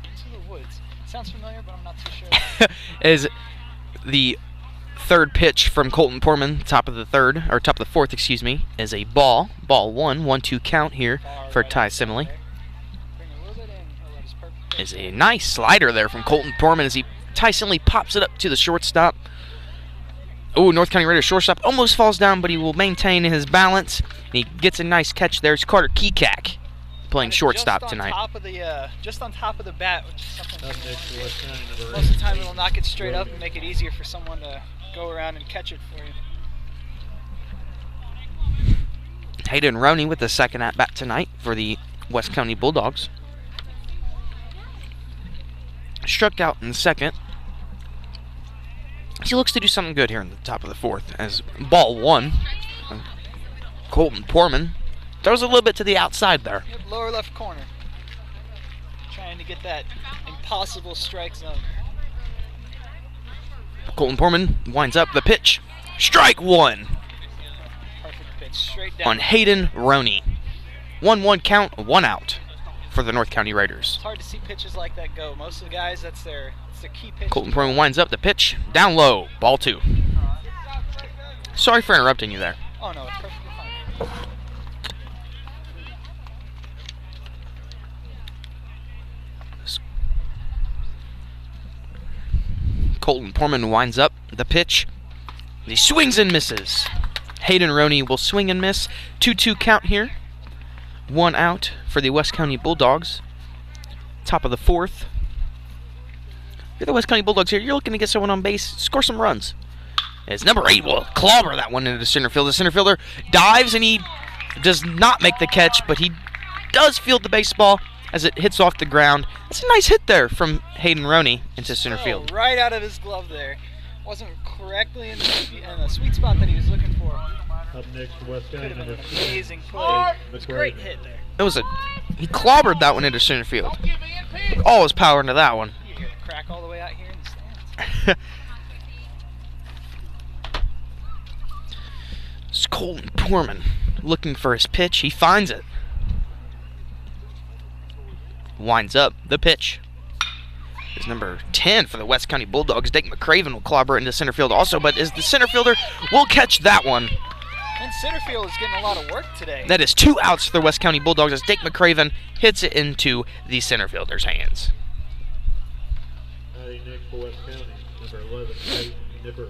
Into the Woods. Sounds familiar, but I'm not too sure. Is the third pitch from Colton Porman, top of the 4th, excuse me, is a ball. Ball 1-2 count here for Ty Simile. Is a nice slider there from Colton Porman as Ty Simile pops it up to the shortstop. Oh, North County Raiders shortstop almost falls down, but he will maintain his balance. And he gets a nice catch there. It's Carter Kekak playing shortstop tonight. Just on top of the bat, which is something Most most of the time it'll knock it straight up and make it easier for someone to go around and catch it for you. Hayden Roney with the second at-bat tonight for the West County Bulldogs. Struck out in the second. He looks to do something good here in the top of the 4th as ball 1. Colton Porman throws a little bit to the outside there. Yep, lower left corner. Trying to get that impossible strike zone. Colton Porman winds up the pitch. Strike 1 Perfect pitch, straight down. on Hayden Roney. 1-1 count, 1 out for the North County Raiders. It's hard to see pitches like that go. Most of the guys, that's their key pitch. Colton Porman winds up the pitch. Down low, ball 2. Sorry for interrupting you there. Oh no, it's perfectly fine. Colton Porman winds up the pitch. He swings and misses. Hayden Roney will swing and miss. 2-2 count here. 1 out for the West County Bulldogs. Top of the 4th. you're the West County Bulldogs here. You're looking to get someone on base, score some runs. As number 8 will clobber that one into the center field. The center fielder dives and he does not make the catch, but he does field the baseball as it hits off the ground. That's a nice hit there from Hayden Roney into center field. Right out of his glove there. Wasn't correctly in the sweet spot that he was looking for. Up next, West County, Could have been number an 3. amazing play. It was a great hit there. He clobbered that one into center field. All his power into that one. You hear the crack all the way out here in the stands. It's Colton Poorman looking for his pitch. He finds it. Winds up the pitch. Is number 10 for the West County Bulldogs. Dake McCraven will clobber into center field also, but as the center fielder will catch that one. And center field is getting a lot of work today. That is 2 outs for the West County Bulldogs as Dake McCraven hits it into the center fielder's hands. Batting next for West County, number 11, Peyton Nipper.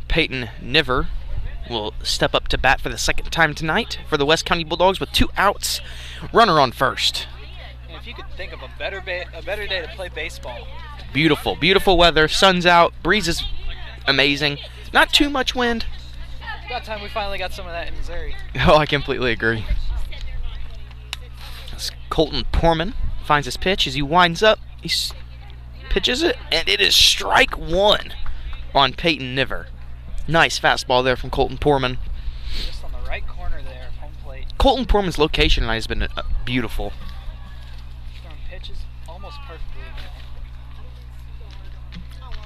Peyton Niver will step up to bat for the second time tonight for the West County Bulldogs with 2 outs. Runner on first. And if you could think of a better day to play baseball. Beautiful, beautiful weather. Sun's out. Breeze is amazing. Not too much wind. It's about time we finally got some of that in Missouri. Oh, I completely agree. As Colton Poorman finds his pitch as he winds up. He pitches it, and it is strike 1 on Peyton Niver. Nice fastball there from Colton Poorman. Just on the right corner there of home plate. Colton Poorman's location tonight has been beautiful. Throwing pitches almost perfectly.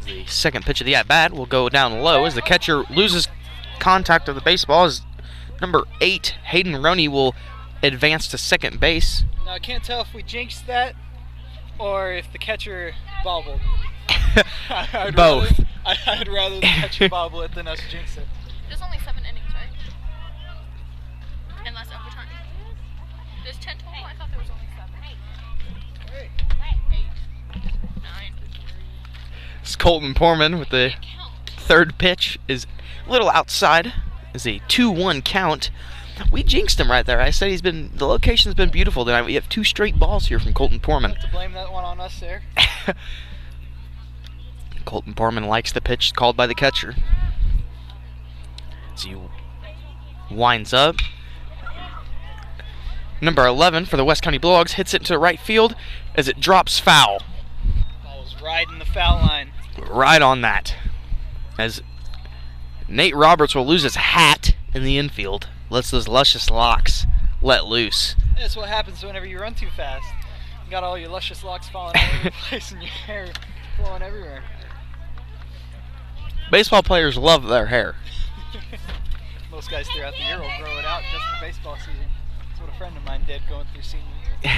The second pitch of the at-bat will go down low as the catcher loses contact of the baseball as number 8, Hayden Roney, will advance to second base. Now, I can't tell if we jinxed that or if the catcher bobbled. Both. I'd rather the catcher bobble it than us jinx it. There's only 7 innings, right? Unless overtime. There's 10 total? I thought there was only 7. 8, 9. It's Colton Poorman with the third pitch is a little outside. Is a 2-1 count. We jinxed him right there. I said the location's been beautiful tonight. We have 2 straight balls here from Colton Poorman. Have to blame that one on us there. Colton Poorman likes the pitch called by the catcher. As he winds up. Number 11 for the West County Bulldogs hits it to right field as it drops foul. Ball was right in the foul line. Right on that. As Nate Roberts will lose his hat in the infield. Lets those luscious locks let loose. That's what happens whenever you run too fast. You got all your luscious locks falling all over the place and your hair flowing everywhere. Baseball players love their hair. Most guys throughout the year will grow it out just for baseball season. That's what a friend of mine did going through senior year.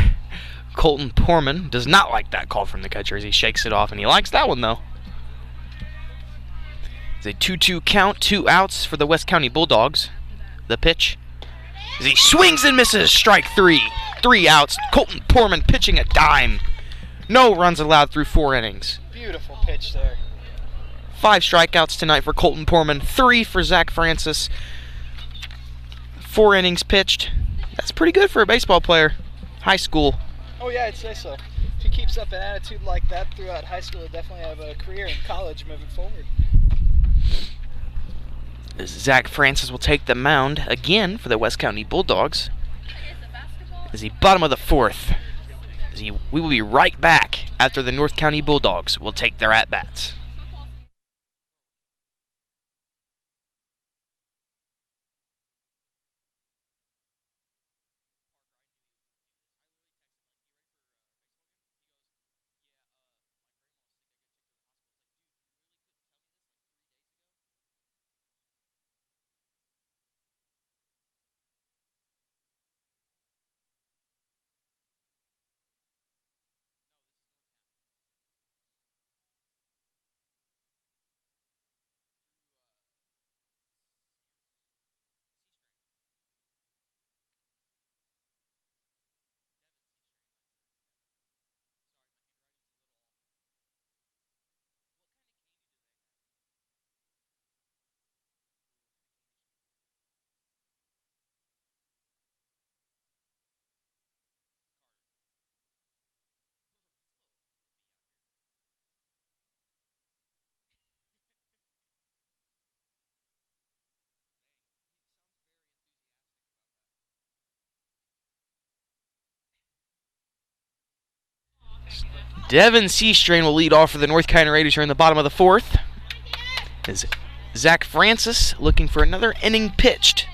Colton Poorman does not like that call from the catcher as he shakes it off, and he likes that one though. It's a 2-2 count, 2 outs for the West County Bulldogs. The pitch as he swings and misses, strike 3. 3 outs. Colton Poorman pitching a dime. No runs allowed through 4 innings. Beautiful pitch there. 5 strikeouts tonight for Colton Poorman, 3 for Zach Francis. 4 innings pitched. That's pretty good for a baseball player. High school. Oh yeah, I'd say so. If he keeps up an attitude like that throughout high school, he'll definitely have a career in college moving forward. As Zach Francis will take the mound again for the West County Bulldogs. As the bottom of the 4th. We will be right back after the North County Bulldogs will take their at-bats. Devin Seastrain will lead off for the North County Raiders here in the bottom of the fourth. As Zach Francis looking for another inning pitched.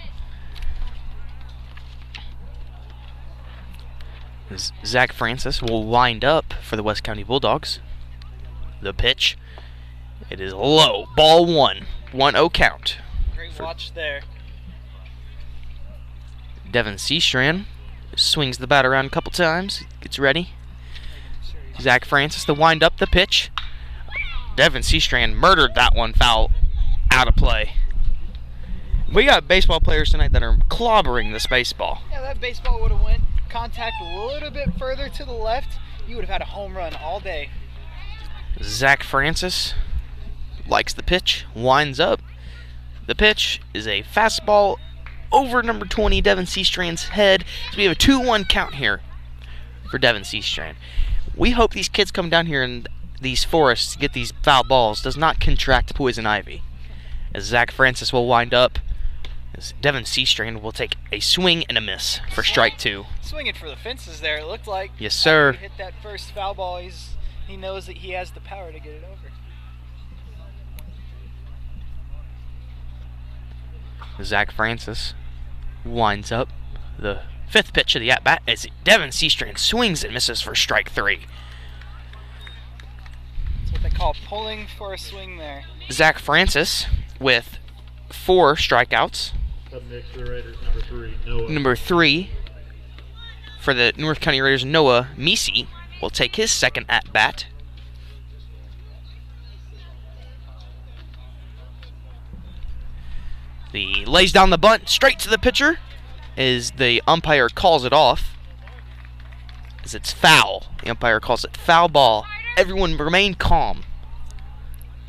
As Zach Francis will wind up for the West County Bulldogs. The pitch. It is low. Ball one. 1-0 count. Great watch there. Devin Seastrain swings the bat around a couple times. Gets ready. Zach Francis to wind up the pitch. Devin Seastrain murdered that one, foul, out of play. We got baseball players tonight that are clobbering this baseball. Yeah, that baseball would have went contact a little bit further to the left. You would have had a home run all day. Zach Francis likes the pitch, winds up. The pitch is a fastball over number 20, Devin Seastrain's head. So we have a 2-1 count here for Devin Seastrain. We hope these kids come down here in these forests to get these foul balls does not contract poison ivy. As Zach Francis will wind up, as Devin Seastrain will take a swing and a miss for strike 2. Swinging for the fences there, it looked like. Yes, sir. After he hit that first foul ball, he knows that he has the power to get it over. Zach Francis winds up the 5th pitch of the at-bat as Devin Seastrain swings and misses for strike 3. That's what they call pulling for a swing there. Zach Francis with 4 strikeouts. Up next for the Raiders, number 3, Noah. Number 3 for the North County Raiders, Noah Misi will take his second at-bat. He lays down the bunt straight to the pitcher as the umpire calls it off. As it's foul. The umpire calls it foul ball. Everyone remain calm.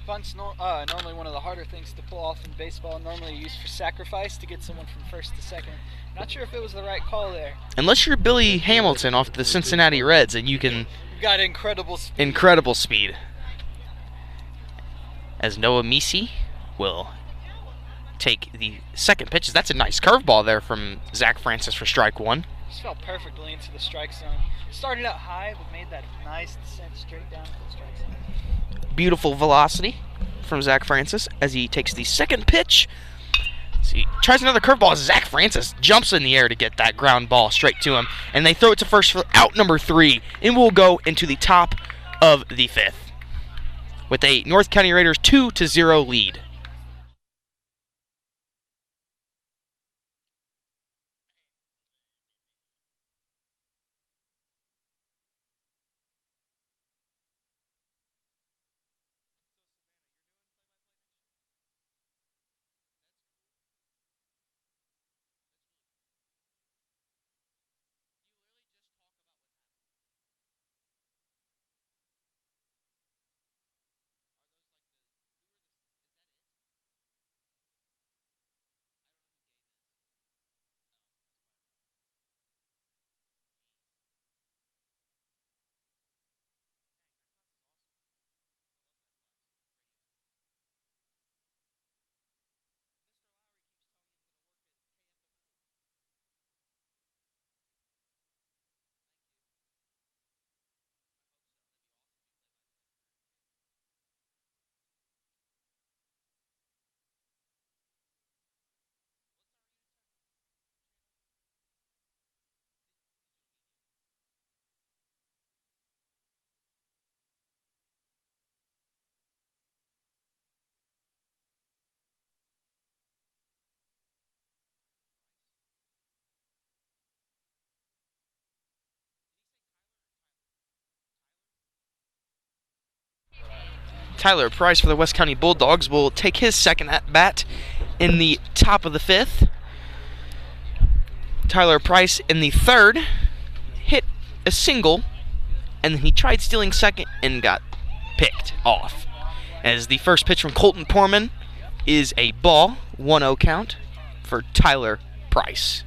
Bunt's normally one of the harder things to pull off in baseball. Normally used for sacrifice to get someone from first to second. Not sure if it was the right call there. Unless you're Billy Hamilton off the Cincinnati Reds and you can... You've got incredible speed. Incredible speed. As Noah Misi will take the second pitch. That's a nice curveball there from Zach Francis for strike 1. Just fell perfectly into the strike zone. Started out high, but made that nice descent straight down to the strike zone. Beautiful velocity from Zach Francis as he takes the second pitch. So he tries another curveball as Zach Francis jumps in the air to get that ground ball straight to him. And they throw it to first for out number 3. And we'll go into the top of the 5th with a North County Raiders 2-0 lead. Tyler Price for the West County Bulldogs will take his second at-bat in the top of the 5th. Tyler Price in the 3rd hit a single, and then he tried stealing second and got picked off. As the first pitch from Colton Porman is a ball, 1-0 count for Tyler Price.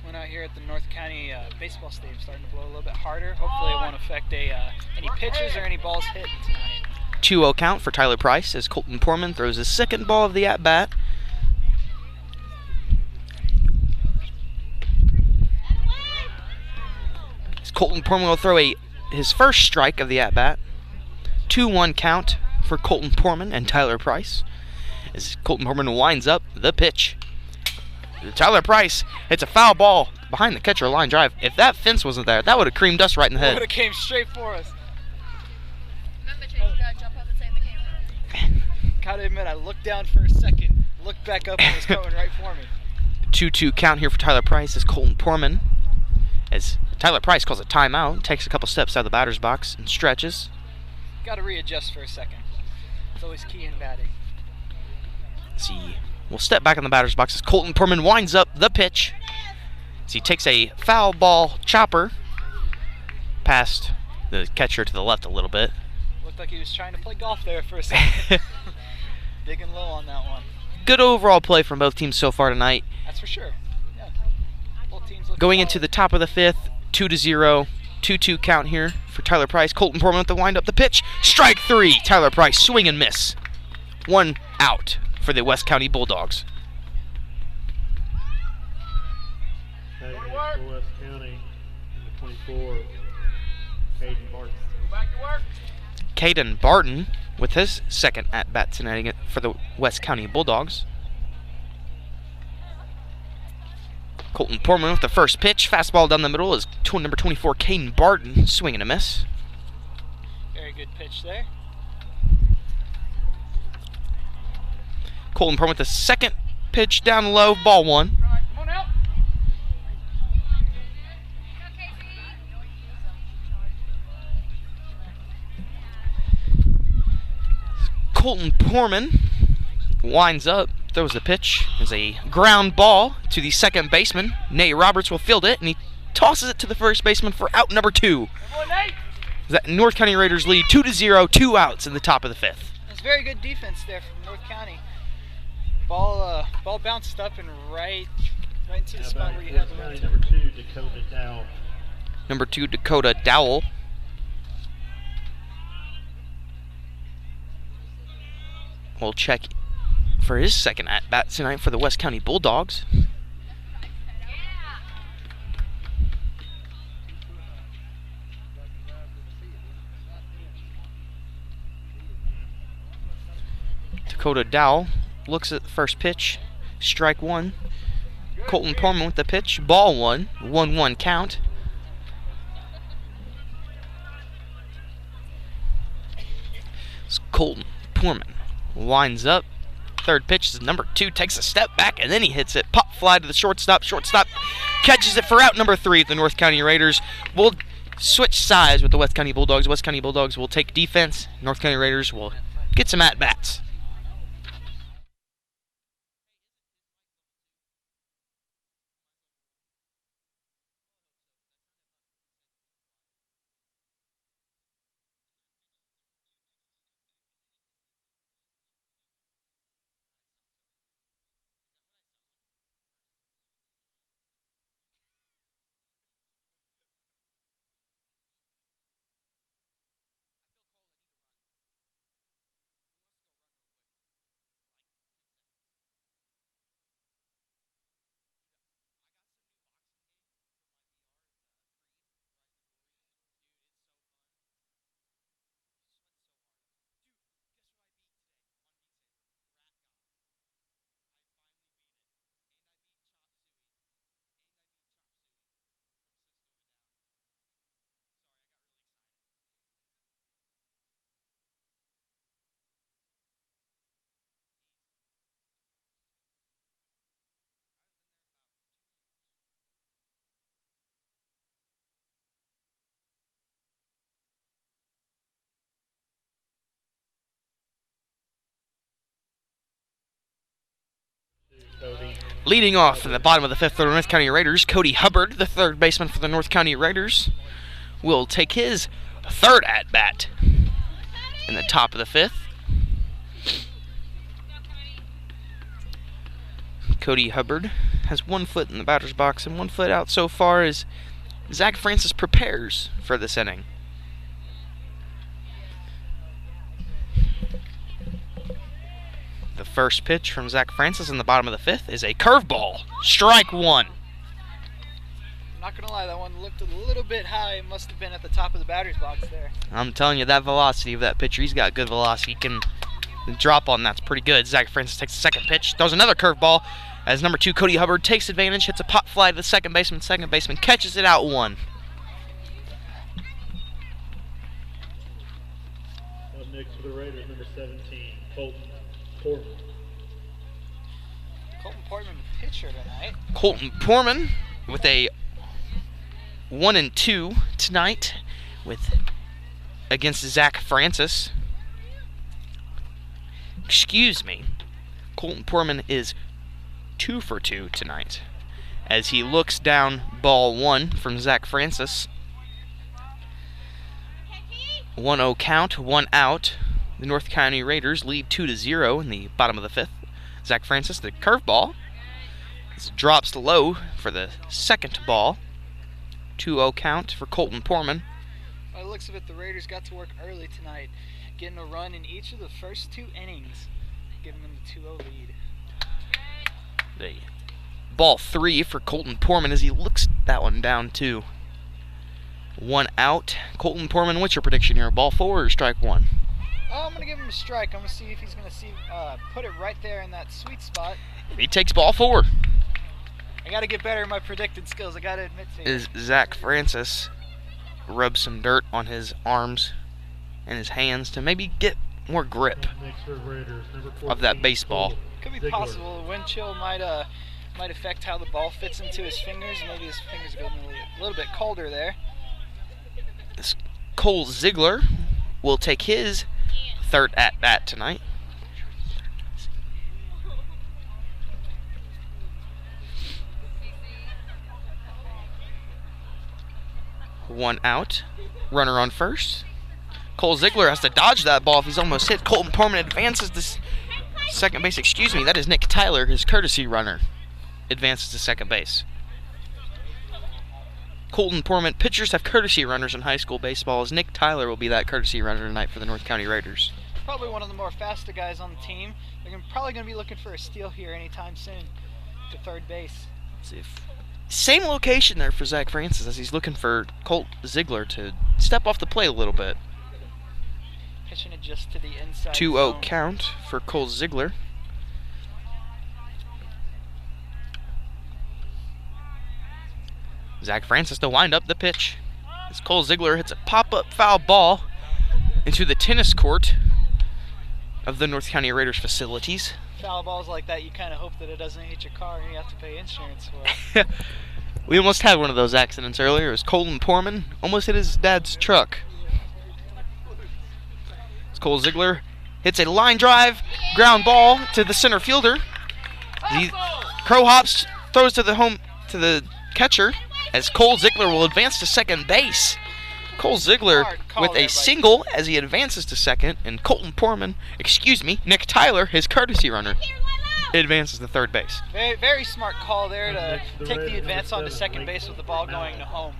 One out here at the North County baseball stadium starting to blow a little bit harder. Hopefully it won't affect any pitches or any balls hit tonight. 2-0 count for Tyler Price as Colton Porman throws his second ball of the at-bat. Colton Porman will throw a his first strike of the at-bat. 2-1 count for Colton Porman and Tyler Price. As Colton Porman winds up the pitch. Tyler Price hits a foul ball behind the catcher line drive. If that fence wasn't there, that would have creamed us right in the head. Would have came straight for us. Remember, Chase, you gotta jump up and say in the camera. Gotta admit, I looked down for a second, looked back up, and it was coming right for me. 2-2 count here for Tyler Price as Colton Porman. As Tyler Price calls a timeout, takes a couple steps out of the batter's box and stretches. Gotta readjust for a second. It's always key in batting. We'll step back in the batter's box as Colton Porman winds up the pitch. As he takes a foul ball chopper past the catcher to the left a little bit. Looked like he was trying to play golf there for a second. Digging low on that one. Good overall play from both teams so far tonight. That's for sure. Yeah. Both teams looking Going solid. into the top of the fifth, 2-0, 2-2 count here for Tyler Price. Colton Porman with the wind up the pitch. Strike 3. Tyler Price swing and miss. 1 out for the West County Bulldogs. Batting next for West County, number 24, Caden Barton. Caden Barton with his second at-bat tonight for the West County Bulldogs. Colton Porman with the first pitch. Fastball down the middle is number 24, Caden Barton, swing and a miss. Very good pitch there. Colton Porman with the second pitch down low, ball 1. Come on out. Colton Porman winds up, throws the pitch. There's a ground ball to the second baseman. Nate Roberts will field it, and he tosses it to the first baseman for out number 2. That North County Raiders lead 2-0, 2 outs in the top of the fifth. It's very good defense there from North County. Ball bounced up and right into the spot where you have the County, run. number 2, Dakota Dow. Number 2, Dakota Dowell. We'll check for his second at-bat tonight for the West County Bulldogs. Dakota Dowell looks at the first pitch. Strike 1. Colton Porman with the pitch. Ball 1. 1-1 count. It's Colton Porman winds up. Third pitch is number 2. Takes a step back and then he hits it. Pop fly to the shortstop. Shortstop catches it for out number 3. The North County Raiders will switch sides with the West County Bulldogs. West County Bulldogs will take defense. North County Raiders will get some at-bats. Leading off in the bottom of the fifth for the North County Raiders, Cody Hubbard, the third baseman for the North County Raiders, will take his third at-bat in the top of the fifth. Cody Hubbard has 1 foot in the batter's box and 1 foot out so far as Zach Francis prepares for this inning. The first pitch from Zach Francis in the bottom of the fifth is a curveball. Strike 1. I'm not gonna lie, that one looked a little bit high. It must have been at the top of the batter's box there. I'm telling you, that velocity of that pitcher, he's got good velocity. He can drop on that's pretty good. Zach Francis takes the second pitch, throws another curveball as number 2 Cody Hubbard takes advantage, hits a pop fly to the second baseman. Second baseman catches it out 1. Up next for the Raiders, number 17, Colton Portman. Colton Portman, the pitcher tonight. Colton Portman with a 1-2 tonight against Zach Francis. Excuse me. Colton Portman is 2 for 2 tonight as he looks down ball 1 from Zach Francis. 1-0 count, 1 out. The North County Raiders lead 2-0 in the bottom of the 5th. Zach Francis, the curveball, drops low for the second ball. 2-0 count for Colton Portman. By the looks of it, the Raiders got to work early tonight, getting a run in each of the first 2 innings, giving them the 2-0 lead. The ball 3 for Colton Portman as he looks that one down too. 1 out. Colton Portman, what's your prediction here? Ball 4 or strike 1? I'm going to give him a strike. I'm going to see if he's going to put it right there in that sweet spot. He takes ball 4. I got to get better in my predicted skills. I got to admit to Is Zach Francis rubs some dirt on his arms and his hands to maybe get more grip Up next for the Raiders, number 14, of that baseball. Could be Ziegler. possible. The wind chill might affect how the ball fits into his fingers. Maybe his fingers are getting a little bit colder there. Cole Ziegler will take his 3rd at-bat tonight. One out. Runner on first. Cole Ziegler has to dodge that ball if he's almost hit. Colton Portman advances to second base. Excuse me, that is Nick Tyler, his courtesy runner. Advances to second base. Colton Portman, pitchers have courtesy runners in high school baseball, as Nick Tyler will be that courtesy runner tonight for the North County Raiders. Probably one of the more faster guys on the team. They're probably going to be looking for a steal here anytime soon to third base. Same location there for Zach Francis as he's looking for Colt Ziegler to step off the plate a little bit. Pitching it just to the inside 2-0 zone. count for Cole Ziegler. Zach Francis to wind up the pitch as Cole Ziegler hits a pop-up foul ball into the tennis court of the North County Raiders facilities. Foul balls like that, you kind of hope that it doesn't hit your car and you have to pay insurance for it. We almost had one of those accidents earlier. It was Colton Portman almost hit his dad's truck. As Cole Ziegler hits a line drive, ground ball to the center fielder. The crow hops, throws to the catcher as Cole Ziegler will advance to second base. Cole Ziegler with a single as he advances to second, and Colton Portman, Nick Tyler, his courtesy runner, advances to third base. Very, very smart call there to take the advance onto second base with the ball going to home.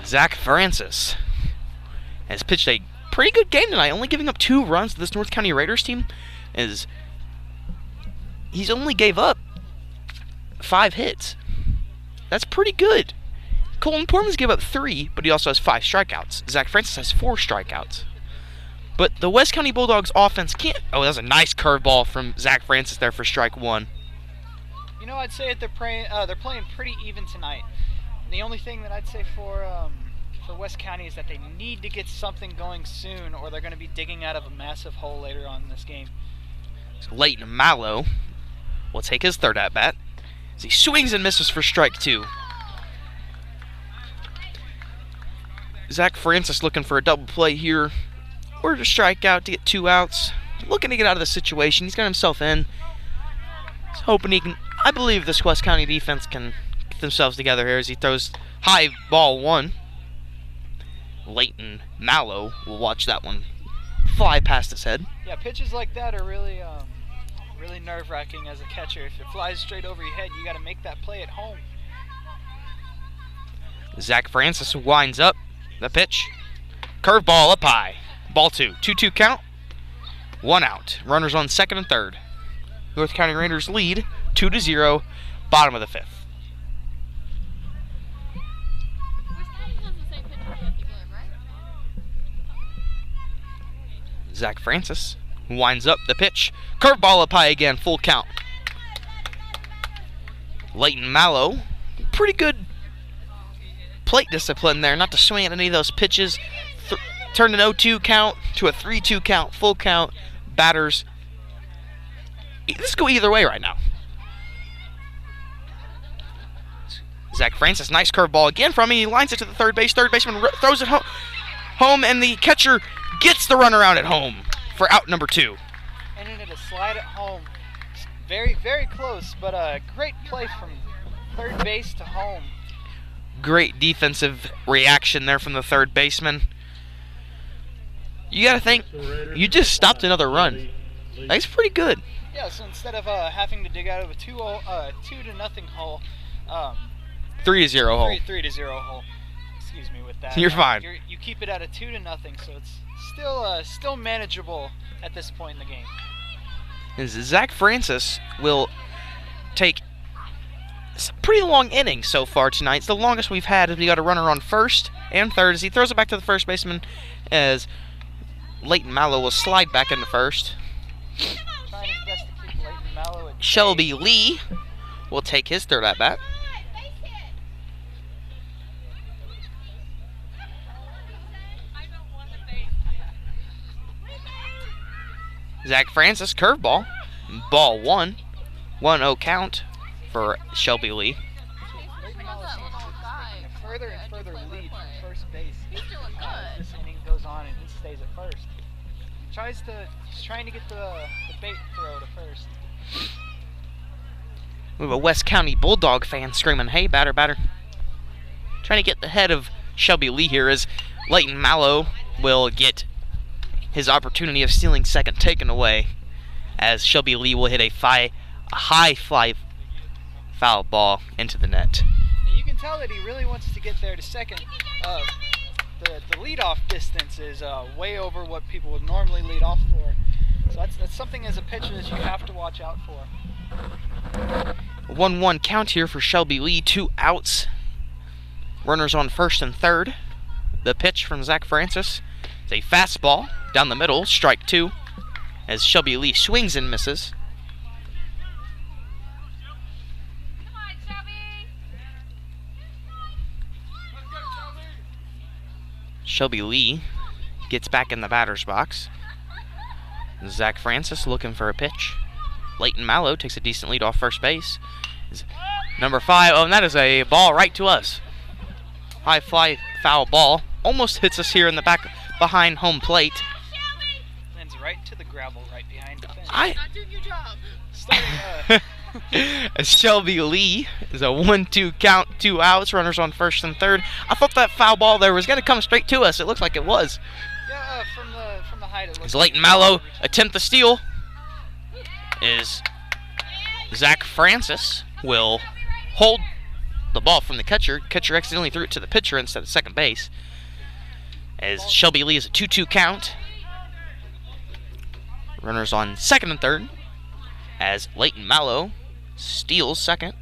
Zach Francis has pitched a pretty good game tonight, only giving up 2 runs to this North County Raiders team, as he's only gave up 5 hits. That's pretty good. Colton Portman's gave up 3, but he also has 5 strikeouts. Zach Francis has 4 strikeouts. But the West County Bulldogs offense can't... Oh, that was a nice curveball from Zach Francis there for strike 1. You know, I'd say that they're playing pretty even tonight. The only thing that I'd say for West County is that they need to get something going soon, or they're going to be digging out of a massive hole later on in this game. So Leighton Mallow will take his 3rd at-bat as he swings and misses for strike 2. Zach Francis looking for a double play here, or to strike out to get 2 outs. Looking to get out of the situation. He's got himself in. He's hoping he can... I believe this West County defense can get themselves together here as he throws high ball 1. Leighton Mallow will watch that one fly past his head. Yeah, pitches like that are really nerve-wracking as a catcher. If it flies straight over your head, you got to make that play at home. Zach Francis winds up the pitch. Curveball up high. Ball 2. 2-2 count. 1 out. Runners on second and third. North County Raiders lead 2-0, bottom of the 5th. Zach Francis winds up the pitch. Curveball up high again, full count. Leighton Mallow, pretty good plate discipline there, not to swing at any of those pitches. Turned an 0-2 count to a 3-2 count, full count. Batters, this could go either way right now. Zach Francis, nice curveball again from him. He lines it to the third base. Third baseman throws it home, and the catcher gets the runner out at home for out number 2. And it a slide at home. Very, very close, but a great play from third base to home. Great defensive reaction there from the third baseman. You got to think, you just stopped another run. That's pretty good. Yeah, so instead of having to dig out of a 2-0 hole, 3-0 hole. 3-0 hole. Excuse me with that. You're fine. You keep it at a 2-0, so it's still manageable at this point in the game. And Zach Francis will take a pretty long inning so far tonight. It's the longest we've had as we got a runner on first and third as he throws it back to the first baseman as Leighton Mallow will slide back into first. Trying his best to keep Leighton Mallow at Shelby Lee will take his third at bat. Zach Francis, curveball. Ball 1. 1-0 count for Shelby Lee. Leighton Mallow seems to be taking a further and further lead from first base. This inning goes on and he stays at first. He's trying to get the bait throw to first. We have a West County Bulldog fan screaming, "Hey, batter, batter." Trying to get the head of Shelby Lee here as Leighton Mallow will get his opportunity of stealing second taken away as Shelby Lee will hit a high fly foul ball into the net. And you can tell that he really wants to get there to second. The leadoff distance is way over what people would normally lead off for. So that's something as a pitcher that you have to watch out for. 1-1 count here for Shelby Lee, 2 outs. Runners on first and third. The pitch from Zach Francis is a fastball down the middle, strike 2, as Shelby Lee swings and misses. Shelby Lee gets back in the batter's box. Zach Francis looking for a pitch. Leighton Mallow takes a decent lead off first base. Number 5, and that is a ball right to us. High fly foul ball. Almost hits us here in the back behind home plate. Lands right into the gravel right behind the fence. Not doing your job. Shelby Lee is a 1-2 count, 2 outs, runners on first and third. I thought that foul ball there was going to come straight to us. It looks like it was. Yeah, from the height it looks As Leighton Mallow attempt the steal, is Zach Francis will hold the ball from the catcher. Catcher accidentally threw it to the pitcher instead of second base. As Shelby Lee is a 2-2 count. Runners on second and third. As Leighton Mallow steals second.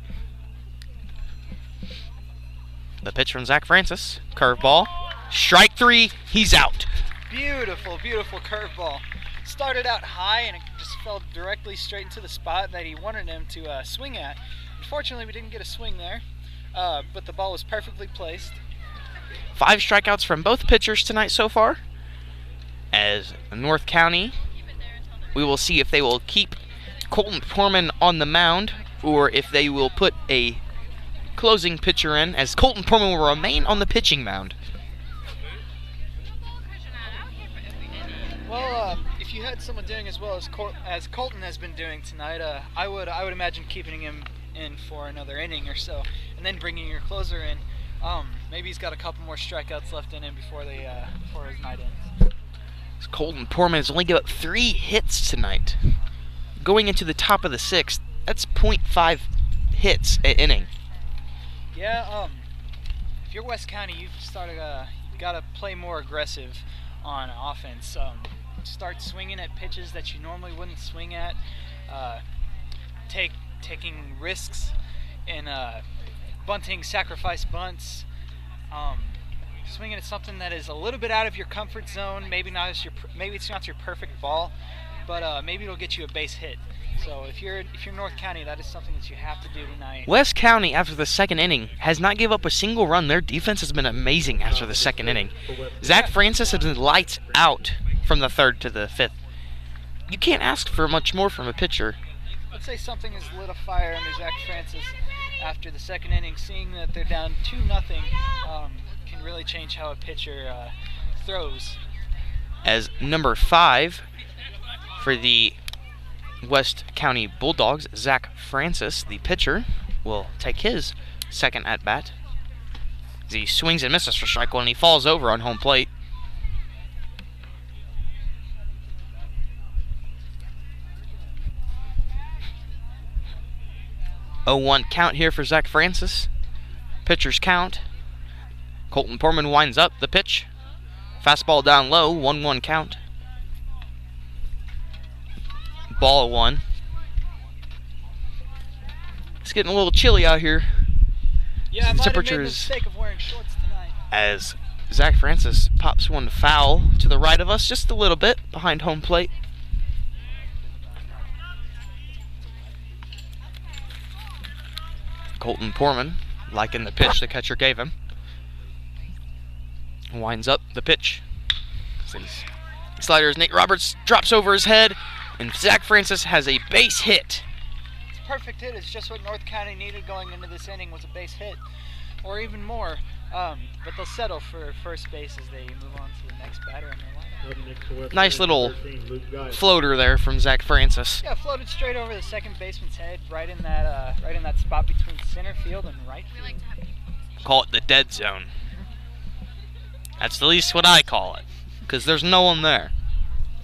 The pitch from Zach Francis. Curveball. Strike 3. He's out. Beautiful, beautiful curveball. Started out high and it just fell directly straight into the spot that he wanted him to swing at. Unfortunately, we didn't get a swing there, but the ball was perfectly placed. 5 strikeouts from both pitchers tonight so far. As North County, we will see if they will keep Colton Porman on the mound or if they will put a closing pitcher in, as Colton Porman will remain on the pitching mound. Well, if you had someone doing as well as Colton has been doing tonight, I would imagine keeping him in for another inning or so, and then bringing your closer in. Maybe he's got a couple more strikeouts left in him before his night ends. Colton Porman has only given up 3 hits tonight. Going into the top of the 6th, that's 0.5 hits an inning. Yeah, if you're West County, you've got to play more aggressive on offense. Start swinging at pitches that you normally wouldn't swing at. taking risks in bunting, sacrifice bunts, swinging at something that is a little bit out of your comfort zone. Maybe it's not your perfect ball, but maybe it'll get you a base hit. So if you're North County, that is something that you have to do tonight. West County, after the second inning, has not given up a single run. Their defense has been amazing after the second inning. Zach Francis has been lights out from the third to the fifth. You can't ask for much more from a pitcher. Let's say something has lit a fire under Zach Francis after the second inning. Seeing that they're down 2-0 can really change how a pitcher throws. As number 5 for the West County Bulldogs, Zach Francis, the pitcher, will take his second at-bat. As he swings and misses for strike 1, and he falls over on home plate. Oh, 1 count here for Zach Francis. Pitcher's count. Colton Portman winds up the pitch. Fastball down low, 1-1 count. Ball 1. It's getting a little chilly out here. Yeah, I might have made the Temperatures mistake of wearing shorts tonight. as Zach Francis pops one foul to the right of us, just a little bit behind home plate. Colton Portman liking the pitch the catcher gave him. Winds up the pitch. Sliders, Nate Roberts drops over his head, and Zach Francis has a base hit. It's a perfect hit. It's just what North County needed going into this inning, was a base hit, or even more. But they'll settle for first base as they move on to the next batter in their lineup. Nice little floater there from Zach Francis. Yeah, floated straight over the second baseman's head, right in that spot between center field and right field. Call it the dead zone. That's at least what I call it, because there's no one there.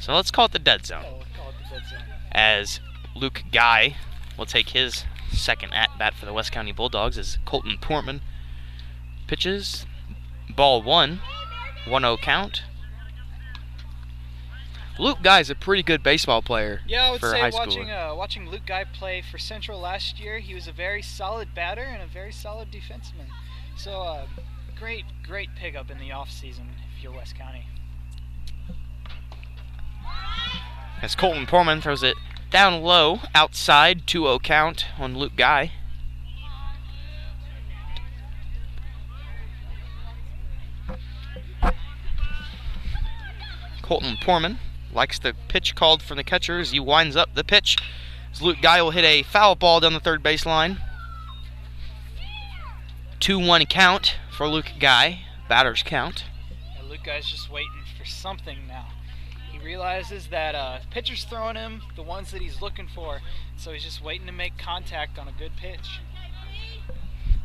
So let's call it the dead zone. Oh, we'll call it the dead zone. As Luke Guy will take his second at-bat for the West County Bulldogs as Colton Portman pitches. Ball 1, 1-0 count. Luke Guy's a pretty good baseball player. Yeah, I would for say a high schooler. watching Luke Guy play for Central last year, he was a very solid batter and a very solid defenseman. So great pickup in the off season if you're West County. As Colton Portman throws it down low, outside, 2-0 count on Luke Guy. Colton Portman likes the pitch called from the catcher as he winds up the pitch. As Luke Guy will hit a foul ball down the third baseline. 2-1 count for Luke Guy, batter's count. And Luke Guy's just waiting for something now. He realizes that pitcher's throwing him the ones that he's looking for, so he's just waiting to make contact on a good pitch.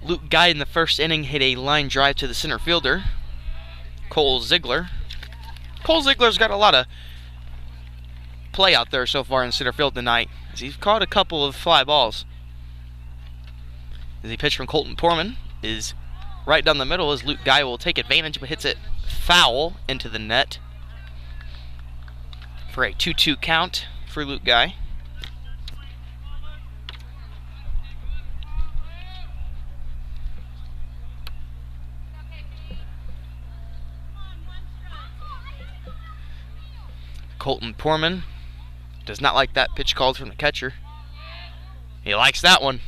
Luke Guy in the first inning hit a line drive to the center fielder, Cole Ziegler. Cole Ziegler's got a lot of play out there so far in center field tonight, as he's caught a couple of fly balls. As he pitched from Colton Portman is right down the middle, as Luke Guy will take advantage but hits it foul into the net for a 2-2 count for Luke Guy. Colton Portman does not like that pitch called from the catcher. He likes that one,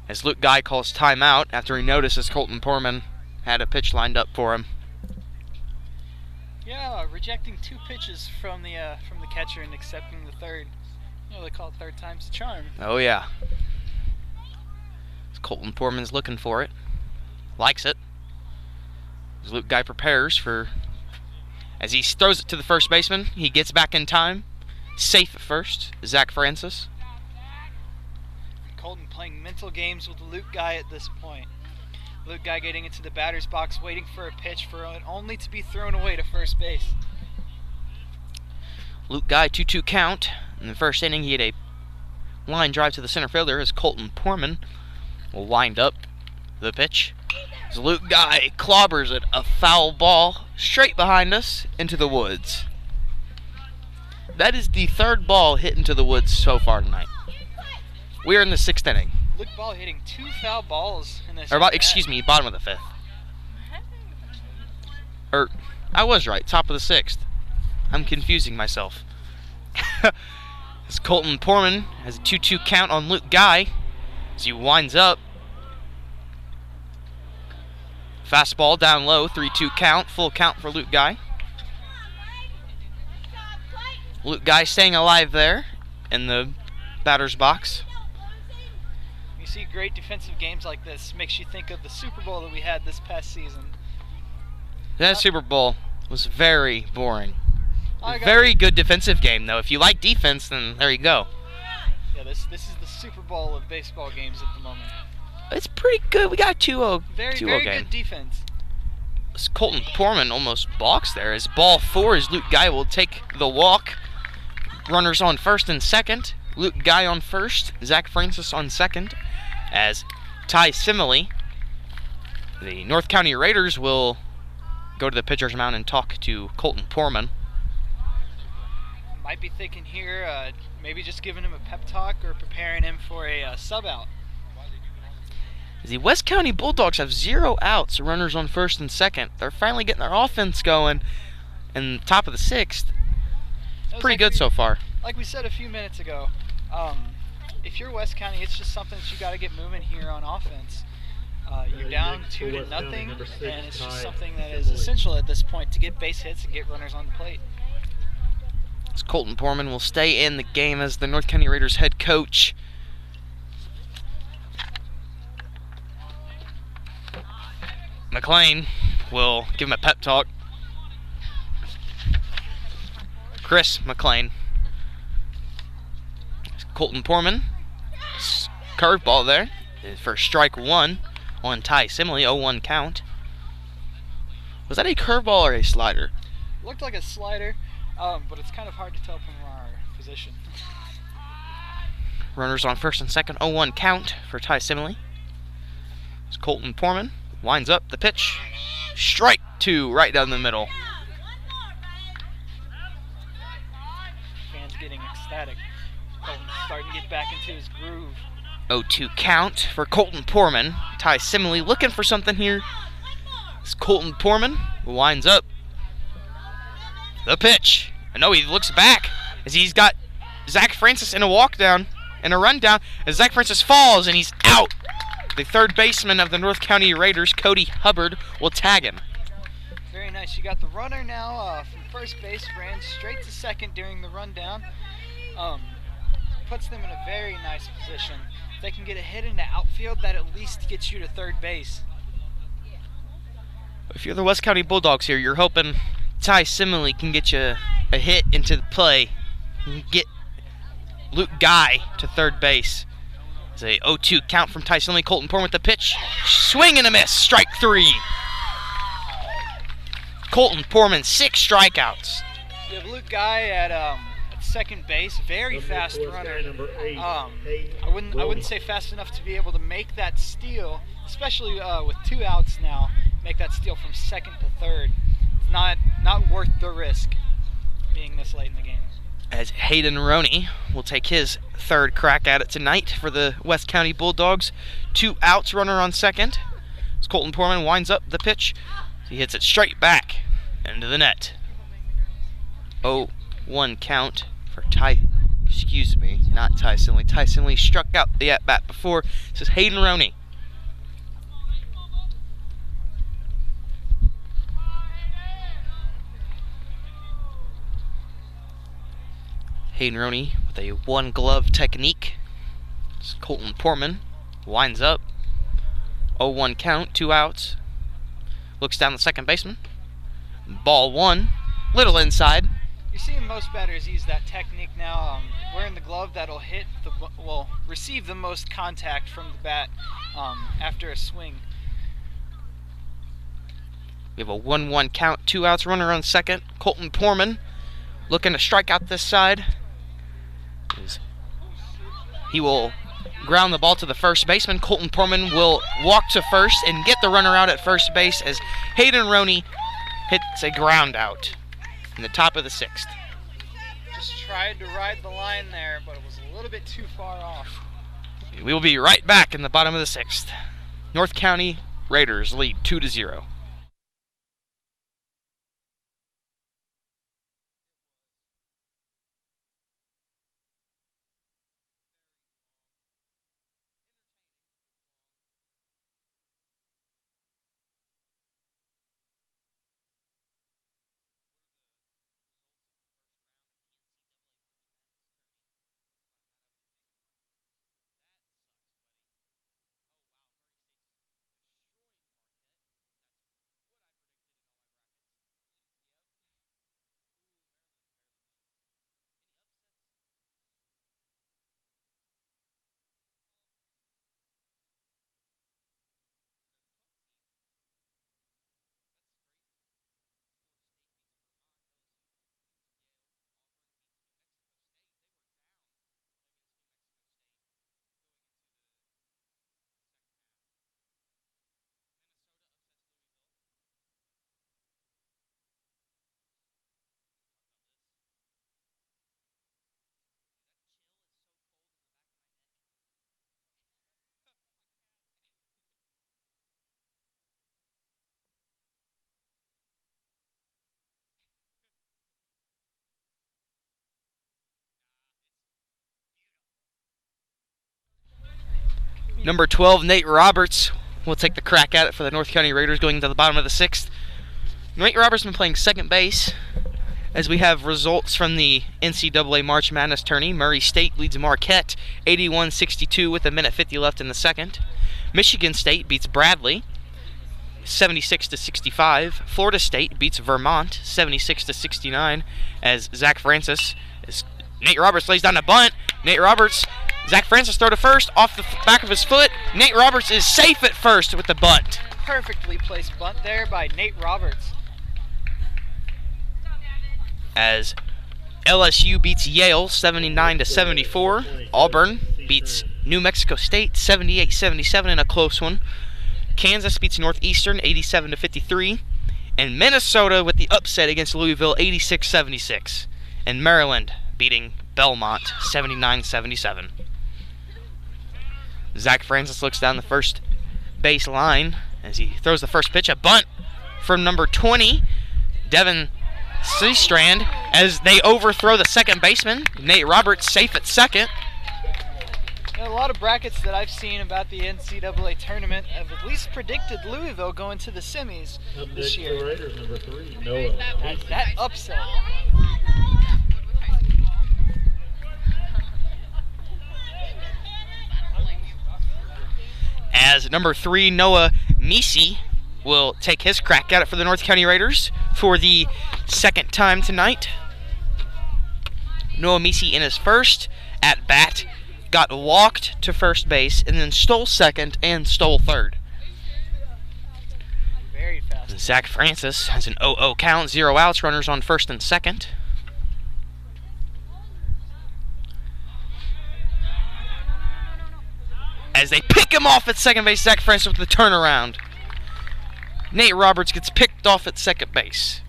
as Luke Guy calls timeout after he notices Colton Portman had a pitch lined up for him. Yeah, rejecting 2 pitches from the catcher and accepting the third. You know, they call it third time's a charm. Oh yeah. As Colton Portman's looking for it. Likes it. As Luke Guy prepares for... As he throws it to the first baseman, he gets back in time. Safe at first, Zach Francis. Colton playing mental games with Luke Guy at this point. Luke Guy getting into the batter's box, waiting for a pitch for it only to be thrown away to first base. Luke Guy, 2-2 count. In the first inning, he had a line drive to the center fielder as Colton Portman will wind up the pitch. As Luke Guy clobbers it, a foul ball straight behind us into the woods. That is the third ball hit into the woods so far tonight. We are in the 6th inning. Luke Ball hitting 2 foul balls in this. Or excuse me, bottom of the 5th. Or I was right, top of the 6th. I'm confusing myself. As Colton Porman has a 2-2 count on Luke Guy as he winds up. Fastball down low, 3-2 count, full count for Luke Guy. Luke Guy staying alive there in the batter's box. You see great defensive games like this, makes you think of the Super Bowl that we had this past season. That Super Bowl was very boring. Very good defensive game, though. If you like defense, then there you go. Yeah, this is the Super Bowl of baseball games at the moment. It's pretty good. We got a 2-0 Very game. good defense. Colton Porman almost balks there. As ball 4 as Luke Guy will take the walk. Runners on first and second. Luke Guy on first. Zach Francis on second. As Ty Simile, the North County Raiders, will go to the pitcher's mound and talk to Colton Porman. Might be thinking here, maybe just giving him a pep talk or preparing him for a sub out. The West County Bulldogs have 0 outs, runners on first and second. They're finally getting their offense going in the top of the 6th. It's pretty good so far. Like we said a few minutes ago, if you're West County, it's just something that you got to get moving here on offense. You're down 2-0, and it's just something that is essential at this point to get base hits and get runners on the plate. As Colton Porman will stay in the game as the North County Raiders head coach. McLean will give him a pep talk. Chris McLean. Colton Porman. Curveball there for strike 1 on Ty Simile, 0-1 count. Was that a curveball or a slider? Looked like a slider, but it's kind of hard to tell from our position. Runners on first and second, 0-1 count for Ty Simile. It's Colton Porman. Winds up the pitch. Strike 2 right down the middle. Fans getting ecstatic. Colton's starting to get back into his groove. 0-2 count for Colton Porman. Ty Simile looking for something here. It's Colton Porman winds up the pitch. I know he looks back as he's got Zach Francis in a walk down and a run down as Zach Francis falls and he's out. The third baseman of the North County Raiders, Cody Hubbard, will tag him. Very nice. You got the runner now from first base, ran straight to second during the rundown. Puts them in a very nice position. If they can get a hit in the outfield, that at least gets you to third base. If you're the West County Bulldogs here, you're hoping Ty Simile can get you a hit into the play and get Luke Guy to third base. It's a 0-2 count from Ty Simile. Colton Porman with the pitch. Swing and a miss. Strike 3. Colton Porman, 6 strikeouts. You have Luke Guy at second base. Very fast runner. I wouldn't say fast enough to be able to make that steal, especially with 2 outs now. Make that steal from second to third. It's not worth the risk being this late in the game. As Hayden Roney will take his third crack at it tonight for the West County Bulldogs. 2 outs, runner on second. As Colton Porman winds up the pitch, he hits it straight back into the net. 0-1 count for not Ty Simile. Ty Simile struck out the at-bat before. This is Hayden Roney. Hayden Roney with a 1-glove technique. It's Colton Porman winds up. 0-1 count, 2 outs. Looks down the second baseman. Ball 1, little inside. You're seeing most batters use that technique now. Wearing the glove that'll receive the most contact from the bat after a swing. We have a 1-1 count, 2 outs, runner on second. Colton Porman looking to strike out this side. He will ground the ball to the first baseman. Colton Porman will walk to first and get the runner out at first base as Hayden Roney hits a ground out in the top of the 6th. Just tried to ride the line there, but it was a little bit too far off. We will be right back in the bottom of the 6th. North County Raiders lead 2-0. Number 12, Nate Roberts will take the crack at it for the North County Raiders going into the bottom of the 6th. Nate Roberts has been playing second base as we have results from the NCAA March Madness tourney. Murray State leads Marquette 81-62 with a minute 50 left in the second. Michigan State beats Bradley 76-65. Florida State beats Vermont 76-69 as Zach Francis Nate Roberts lays down a bunt. Zach Francis throw to first off the back of his foot. Nate Roberts is safe at first with the bunt. Perfectly placed bunt there by Nate Roberts. As LSU beats Yale 79-74. Auburn beats New Mexico State 78-77 in a close one. Kansas beats Northeastern 87-53. And Minnesota with the upset against Louisville 86-76. And Maryland beating Belmont 79-77. Zach Francis looks down the first base line as he throws the first pitch. A bunt from number 20, Devin Seastrand, as they overthrow the second baseman. Nate Roberts safe at second. A lot of brackets that I've seen about the NCAA tournament have at least predicted Louisville going to the semis this year. Raiders, number 3, Noah. That upset. As number 3, Noah Misi will take his crack at it for the North County Raiders for the second time tonight. Noah Misi in his first at bat got walked to first base and then stole second and stole third. Very fast. Zach Francis has an 0-0 count, 0 outs, runners on first and second. As they pick him off at second base, Zach Francis with the turnaround. Nate Roberts gets picked off at second base.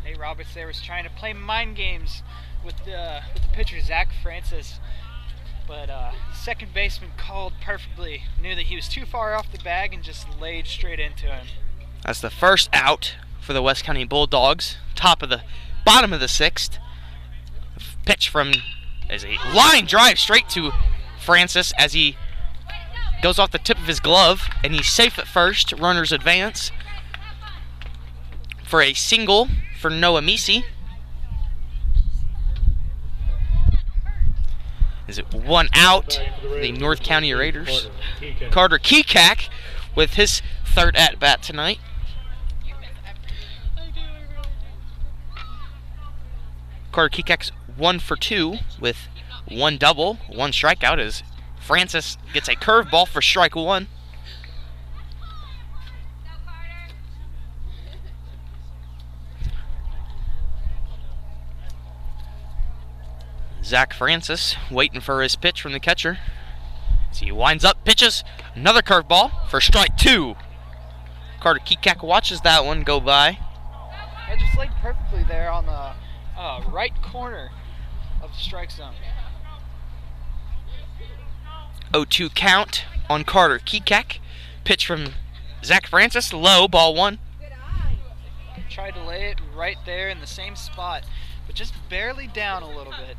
Nate Roberts there was trying to play mind games with the pitcher Zach Francis, but second baseman called perfectly, knew that he was too far off the bag and just laid straight into him. That's the first out for the West County Bulldogs. Bottom of the 6th. Pitch from as a line drive straight to Francis as he goes off the tip of his glove, and he's safe at first. Runners advance for a single for Noah Misi. Is it 1 out for the North County Raiders? Carter Kekak with his third at-bat tonight. Carter Kekak's 1 for 2 with 1 double, 1 strikeout as Francis gets a curveball for strike 1. Zach Francis waiting for his pitch from the catcher. As he winds up, pitches another curveball for strike 2. Carter Kekak watches that one go by. I just laid perfectly there on the right corner of the strike zone. 0-2 count on Carter Kekak. Pitch from Zach Francis, low, ball 1. Tried to lay it right there in the same spot, but just barely down a little bit.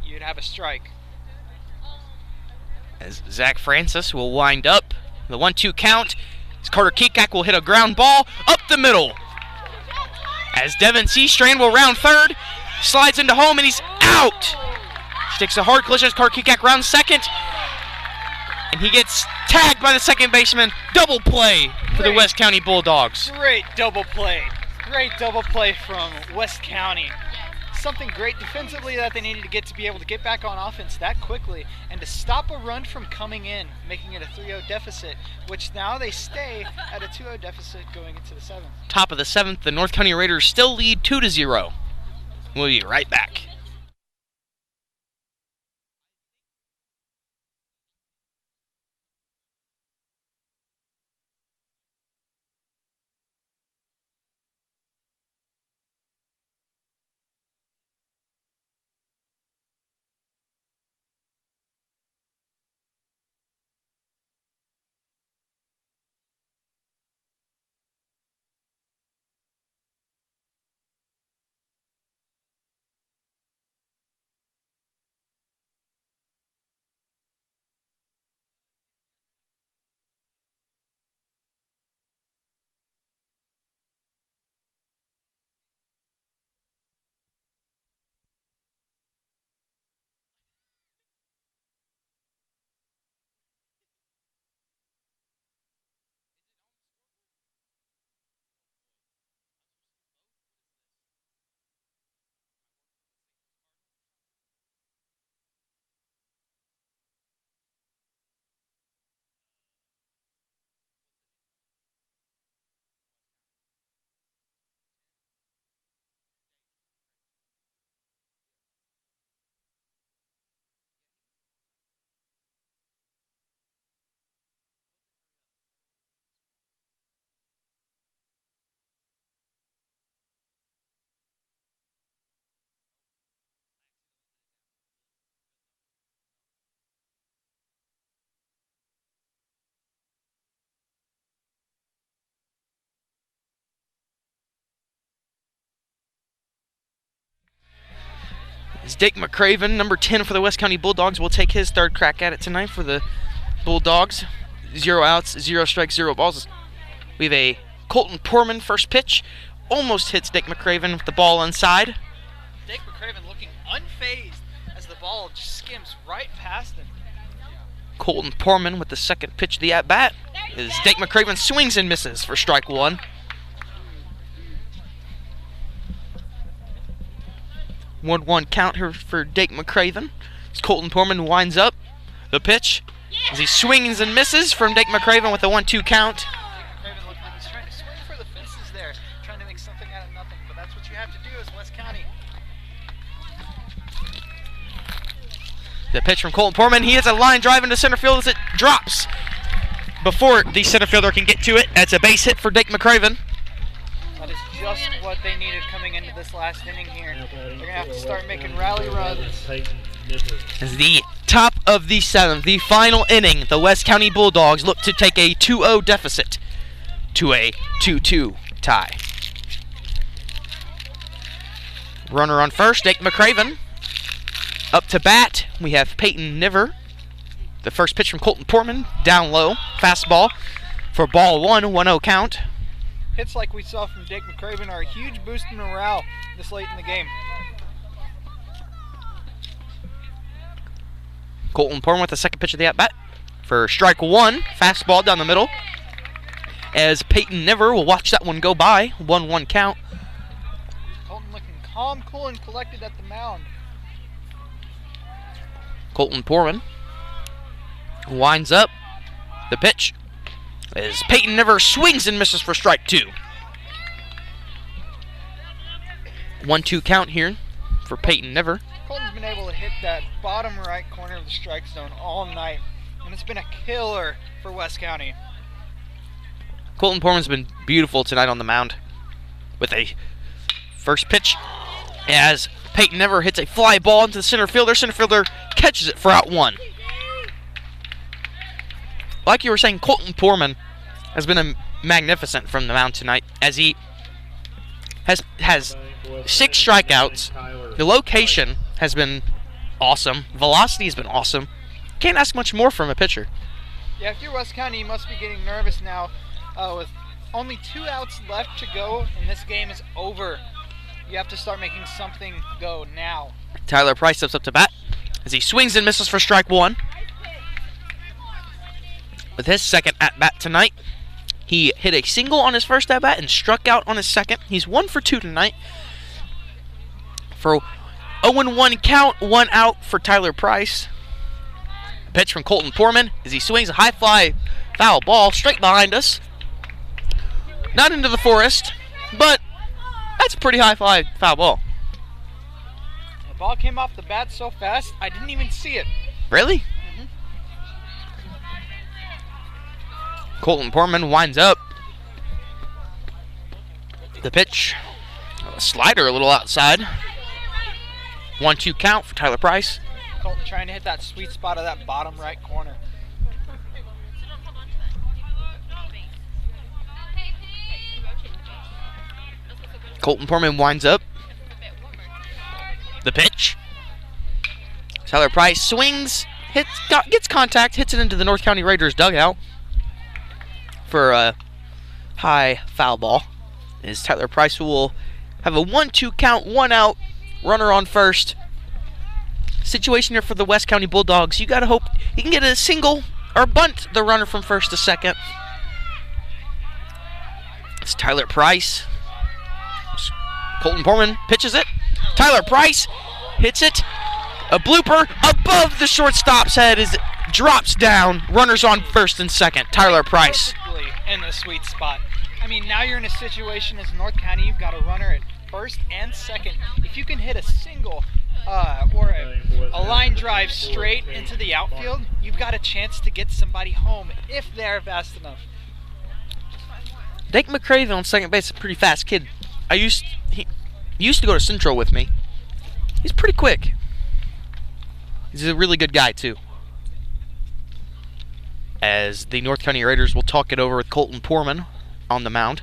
You'd have a strike. As Zach Francis will wind up the 1-2 count, as Carter Kekak will hit a ground ball up the middle. As Devin Seastrand will round third, slides into home, and he's out. Takes a hard collision as Carter Kekak rounds second, and he gets tagged by the second baseman. Double play for the West County Bulldogs. Great double play. Great double play from West County. Something great defensively that they needed to get to be able to get back on offense that quickly and to stop a run from coming in, making it a 3-0 deficit, which now they stay at a 2-0 deficit going into the 7th. Top of the 7th, the North County Raiders still lead 2-0. We'll be right back. As Dick McCraven, number 10 for the West County Bulldogs, will take his third crack at it tonight for the Bulldogs. 0 outs, 0 strikes, 0 balls. We have a Colton Poorman first pitch. Almost hits Dick McCraven with the ball inside. Dick McCraven looking unfazed as the ball just skims right past him. Colton Poorman with the second pitch of the at-bat. As Dick McCraven swings and misses for strike 1. 1-1 count here for Dick McCraven. As Colton Poorman winds up the pitch as he swings and misses from Dick McCraven with a 1-2 count. McCraven looked like he's trying to swing for the fences there, trying to make something out of nothing, but that's what you have to do as West County. The pitch from Colton Poorman. He hits a line drive into center field as it drops before the center fielder can get to it. That's a base hit for Dick McCraven. That is just what they needed coming into this last inning here. They're going to have to start making rally runs. As the top of the 7th, the final inning, the West County Bulldogs look to take a 2-0 deficit to a 2-2 tie. Runner on first, Dick McCraven. Up to bat, we have Peyton Niver. The first pitch from Colton Poorman, down low, fastball for ball 1, 1-0 count. Hits like we saw from Dick McCraven are a huge boost in morale this late in the game. Colton Poorman with the second pitch of the at-bat for strike 1, fastball down the middle. As Peyton Niver will watch that one go by, 1-1 count. Colton looking calm, cool, and collected at the mound. Colton Poorman winds up the pitch as Peyton Niver swings and misses for strike 2. 1-2 count here for Peyton Niver. Colton's been able to hit that bottom right corner of the strike zone all night, and it's been a killer for West County. Colton Poorman's been beautiful tonight on the mound with a first pitch as Peyton Never hits a fly ball into the center fielder. Center fielder catches it for out 1. Like you were saying, Colton Poorman has been magnificent from the mound tonight, as he has 6 strikeouts. The location has been awesome. Velocity has been awesome. Can't ask much more from a pitcher. Yeah, if you're West County, you must be getting nervous now. With only 2 outs left to go, and this game is over. You have to start making something go now. Tyler Price steps up to bat as he swings and misses for strike 1. With his second at-bat tonight, he hit a single on his first at-bat and struck out on his second. He's 1 for 2 tonight. For 0-1 count, 1 out for Tyler Price. Pitch from Colton Poorman as he swings a high fly foul ball straight behind us. Not into the forest, but that's a pretty high fly foul ball. The ball came off the bat so fast, I didn't even see it. Really? Colton Poorman winds up. The pitch, a slider a little outside. 1-2 count for Tyler Price. Colton trying to hit that sweet spot of that bottom right corner. Colton Poorman winds up. The pitch. Tyler Price swings, gets contact, hits it into the North County Raiders dugout for a high foul ball. As Tyler Price will have a 1-2 count, 1 out, runner on first. Situation here for the West County Bulldogs. You got to hope you can get a single or bunt the runner from first to second. It's Tyler Price. Colton Poorman pitches it. Tyler Price hits it. A blooper above the shortstop's head as it drops down. Runners on first and second. Tyler Price. Perfectly in the sweet spot. I mean, now you're in a situation as North County, you've got a runner at first and second. If you can hit a single or a line drive straight into the outfield, you've got a chance to get somebody home if they're fast enough. Dake McCraven on second base is a pretty fast kid. He used to go to Central with me. He's pretty quick. He's a really good guy, too. As the North County Raiders will talk it over with Colton Poorman on the mound.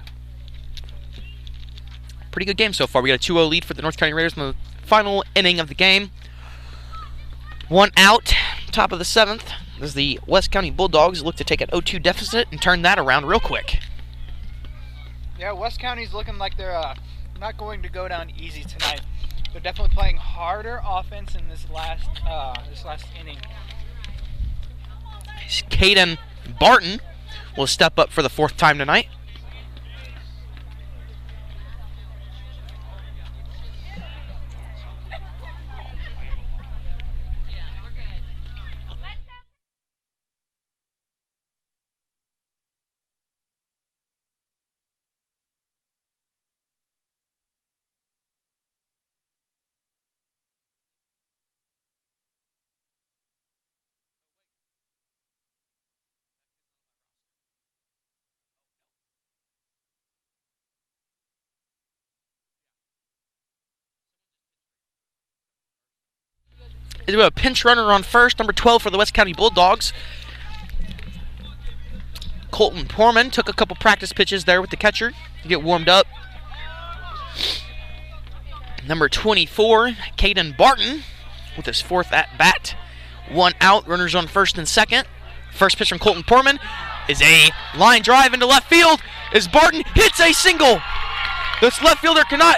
Pretty good game so far. We got a 2-0 lead for the North County Raiders in the final inning of the game. 1 out, top of the 7th, as the West County Bulldogs look to take an 0-2 deficit and turn that around real quick. Yeah, West County's looking like they're not going to go down easy tonight. They're definitely playing harder offense in this last inning. Caden Barton will step up for the 4th time tonight. We have a pinch runner on first, number 12 for the West County Bulldogs. Colton Poorman took a couple practice pitches there with the catcher to get warmed up. Number 24, Caden Barton, with his 4th at-bat. 1 out, runners on first and second. First pitch from Colton Poorman is a line drive into left field as Barton hits a single. This left fielder cannot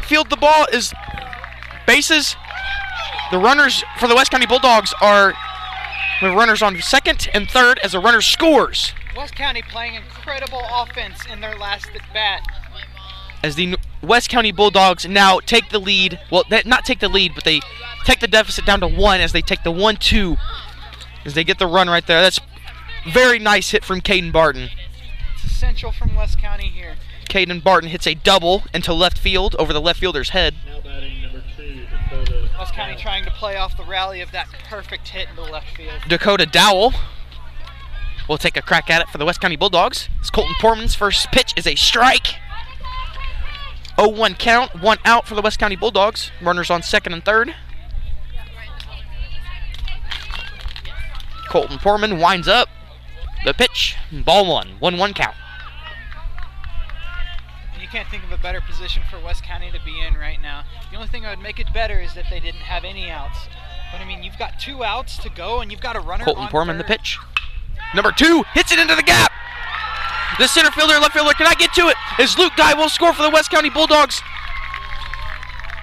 field the ball as bases. The runners for the West County Bulldogs are with runners on second and third as the runner scores. West County playing incredible offense in their last at bat. As the West County Bulldogs now take the lead, well, not take the lead, but they take the deficit down to 1 as they take the 1-2 as they get the run right there. That's very nice hit from Caden Barton. It's essential from West County here. Caden Barton hits a double into left field over the left fielder's head. Now batting number 2, Dakota. West County trying to play off the rally of that perfect hit into left field. Dakota Dowell will take a crack at it for the West County Bulldogs. As Colton Poorman's first pitch is a strike. 0-1 count, 1 out for the West County Bulldogs. Runners on second and third. Colton Portman winds up the pitch. Ball 1, 1-1 count. You can't think of a better position for West County to be in right now. The only thing that would make it better is if they didn't have any outs. But I mean, you've got 2 outs to go and you've got a runner Colton on Portman third. the pitch. Number 2 hits it into the gap. The center fielder, left fielder cannot get to it. As Luke Guy will score for the West County Bulldogs.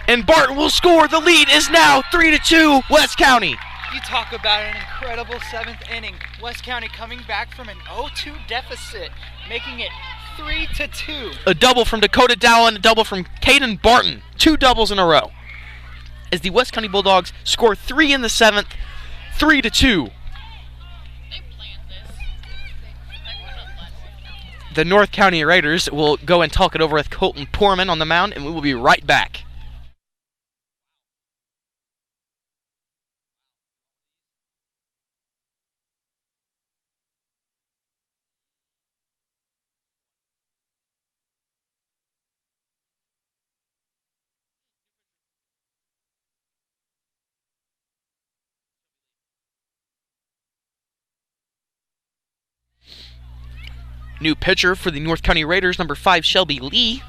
And Barton will score. The lead is now 3-2 West County. You talk about an incredible 7th inning. West County coming back from an 0-2 deficit, making it 3-2. A double from Dakota Dowell and a double from Caden Barton. 2 doubles in a row. As the West County Bulldogs score 3 in the 7th, 3-2. The North County Raiders will go and talk it over with Colton Portman on the mound, and we will be right back. New pitcher for the North County Raiders, number 5, Shelby Lee.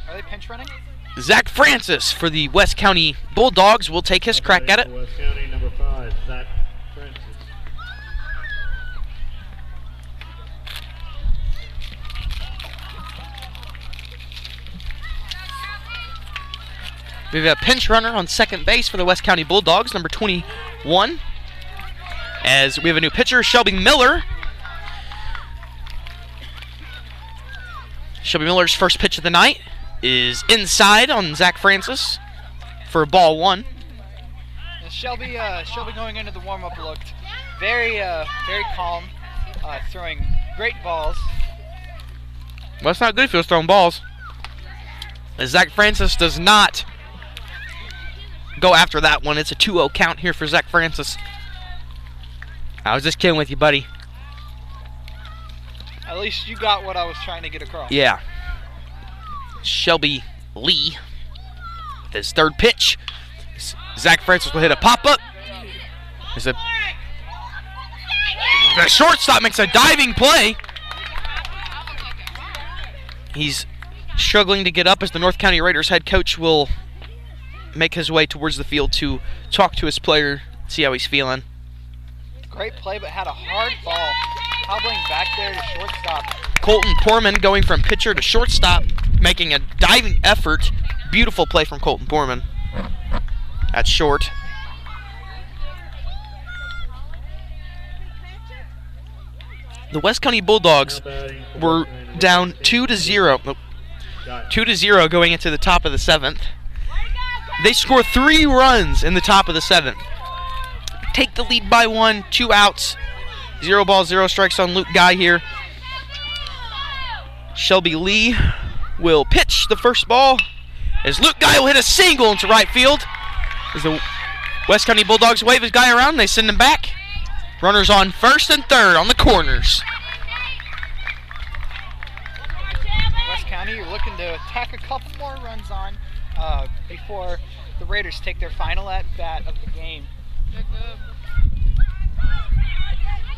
Are they pinch running? Zach Francis for the West County Bulldogs will take his crack at it. West County, number 5, Zach Francis. We have a pinch runner on second base for the West County Bulldogs, number 21. As we have a new pitcher, Shelby Miller. Shelby Miller's first pitch of the night is inside on Zach Francis for ball 1. Shelby going into the warm-up looked very calm, throwing great balls. Well, it's not good if he was throwing balls. As Zach Francis does not go after that one. It's a 2-0 count here for Zach Francis. I was just kidding with you, buddy. At least you got what I was trying to get across. Yeah. Shelby Lee with his third pitch. Zach Francis will hit a pop-up. The shortstop makes a diving play. He's struggling to get up as the North County Raiders head coach will make his way towards the field to talk to his player, see how he's feeling. Great play, but had a hard ball. Hobbling back there to shortstop. Colton Portman going from pitcher to shortstop, making a diving effort. Beautiful play from Colton Portman. That's short. The West County Bulldogs were down 2-0. 2-0 going into the top of the 7th. They score 3 runs in the top of the 7th. Take the lead by 1, 2 outs. 0 balls, 0 strikes on Luke Guy here. Shelby Lee will pitch the first ball as Luke Guy will hit a single into right field. As the West County Bulldogs wave his guy around, they send him back. Runners on first and third on the corners. County. You're looking to tack a couple more runs on before the Raiders take their final at-bat of the game.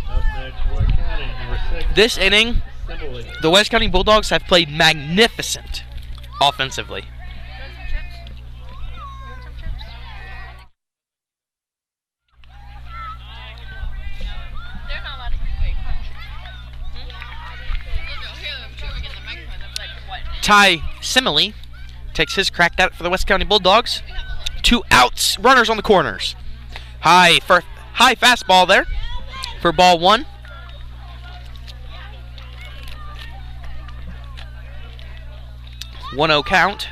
Up next, West County, number 6. This inning, Assembly. the West County Bulldogs have played magnificent offensively. They're not allowed to wait, You'll hear them chewing in the microphone. They're like, what? Ty Simile takes his crack at it for the West County Bulldogs. 2 outs, runners on the corners. High fastball there for ball 1. 1-0 count.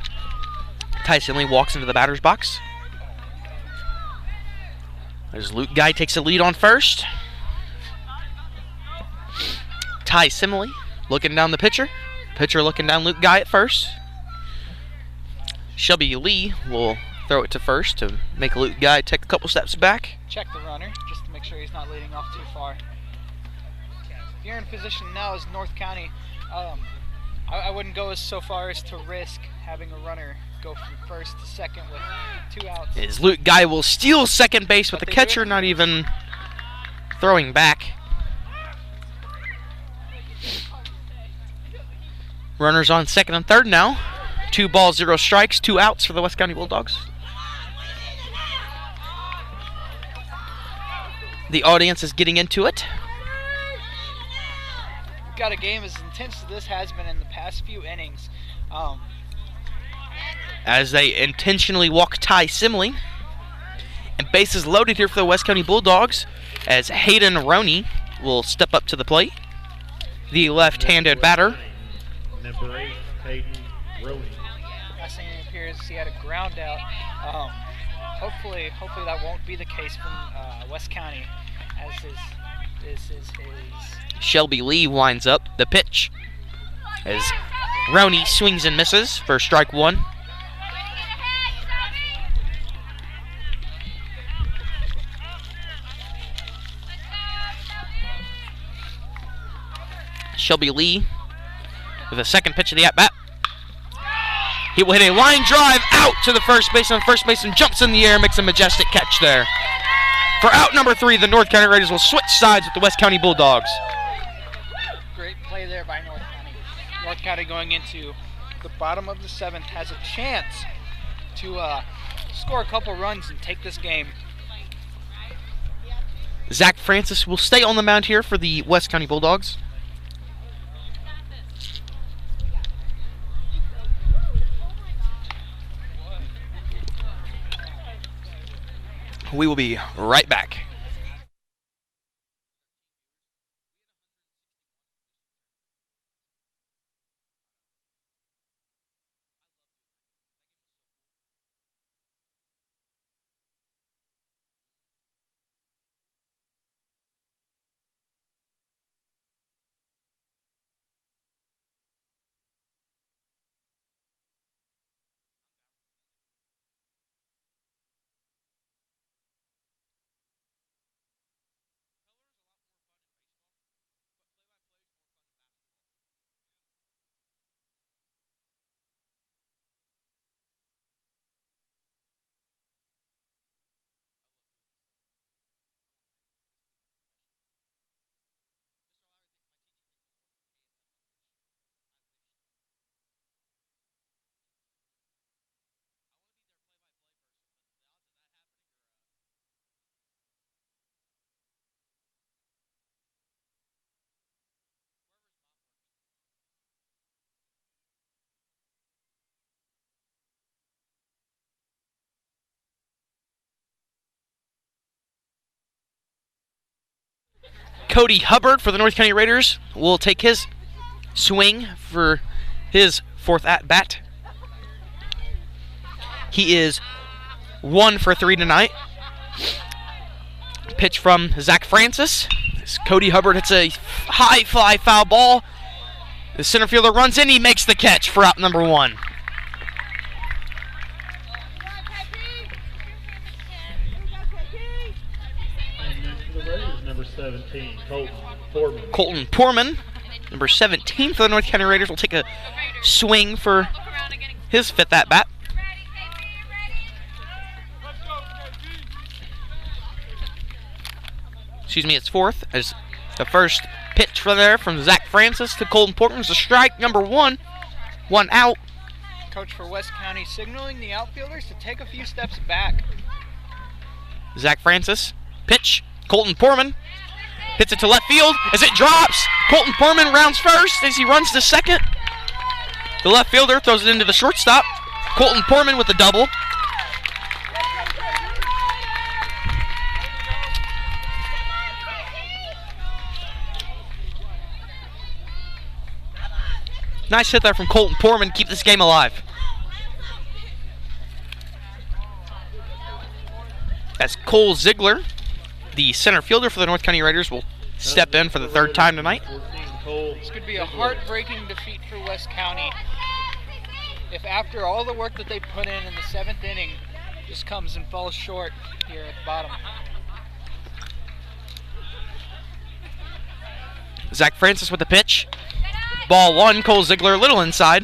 Ty Simile walks into the batter's box. There's Luke Guy takes the lead on first. Ty Simile looking down the pitcher. Pitcher looking down Luke Guy at first. Shelby Lee will throw it to first to make Luke Guy take a couple steps back. Check the runner just to make sure he's not leading off too far. If you're in position now as North County, I wouldn't go so far as to risk having a runner go from first to second with 2 outs. As Luke Guy will steal second base with the catcher not even throwing back. Runners on second and third now. 2 balls, 0 strikes, 2 outs for the West County Bulldogs. The audience is getting into it. We've got a game as intense as this has been in the past few innings. As they intentionally walk Ty Simile. And bases loaded here for the West County Bulldogs as Hayden Roney will step up to the plate. The left-handed batter. Number 8, Hayden Roney. Last thing it appears he had a ground out. Hopefully that won't be the case from West County, as this is his. Shelby Lee winds up the pitch as Roney swings and misses for strike 1. Shelby Lee with a second pitch of the at-bat. He will hit a line drive out to the first baseman. First baseman jumps in the air, makes a majestic catch there. For out number 3, the North County Raiders will switch sides with the West County Bulldogs. Great play there by North County. North County going into the bottom of the 7th has a chance to score a couple runs and take this game. Zach Francis will stay on the mound here for the West County Bulldogs. We will be right back. Cody Hubbard for the North County Raiders will take his swing for his 4th at-bat. He is 1 for 3 tonight. Pitch from Zach Francis. As Cody Hubbard hits a high fly foul ball. The center fielder runs in, he makes the catch for out number 1. And then for the Raiders, number 17, Colton Foreman. Colton Poorman Number 17 for the North County Raiders will take a swing for his 5th at-bat. Excuse me, it's 4th as the first pitch for there from Zach Francis to Colton Portman is a strike, number 1. 1 out. Coach for West County signaling the outfielders to take a few steps back. Zach Francis, pitch, Colton Portman hits it to left field as it drops. Colton Portman rounds first as he runs to second. The left fielder throws it into the shortstop. Colton Portman with a double. Nice hit there from Colton Portman, keep this game alive. As Cole Ziegler, the center fielder for the North County Raiders, will step in for the 3rd time tonight. This could be a heartbreaking defeat for West County. If after all the work that they put in the 7th inning, just comes and falls short here at the bottom. Zach Francis with the pitch. Ball 1, Cole Ziegler a little inside.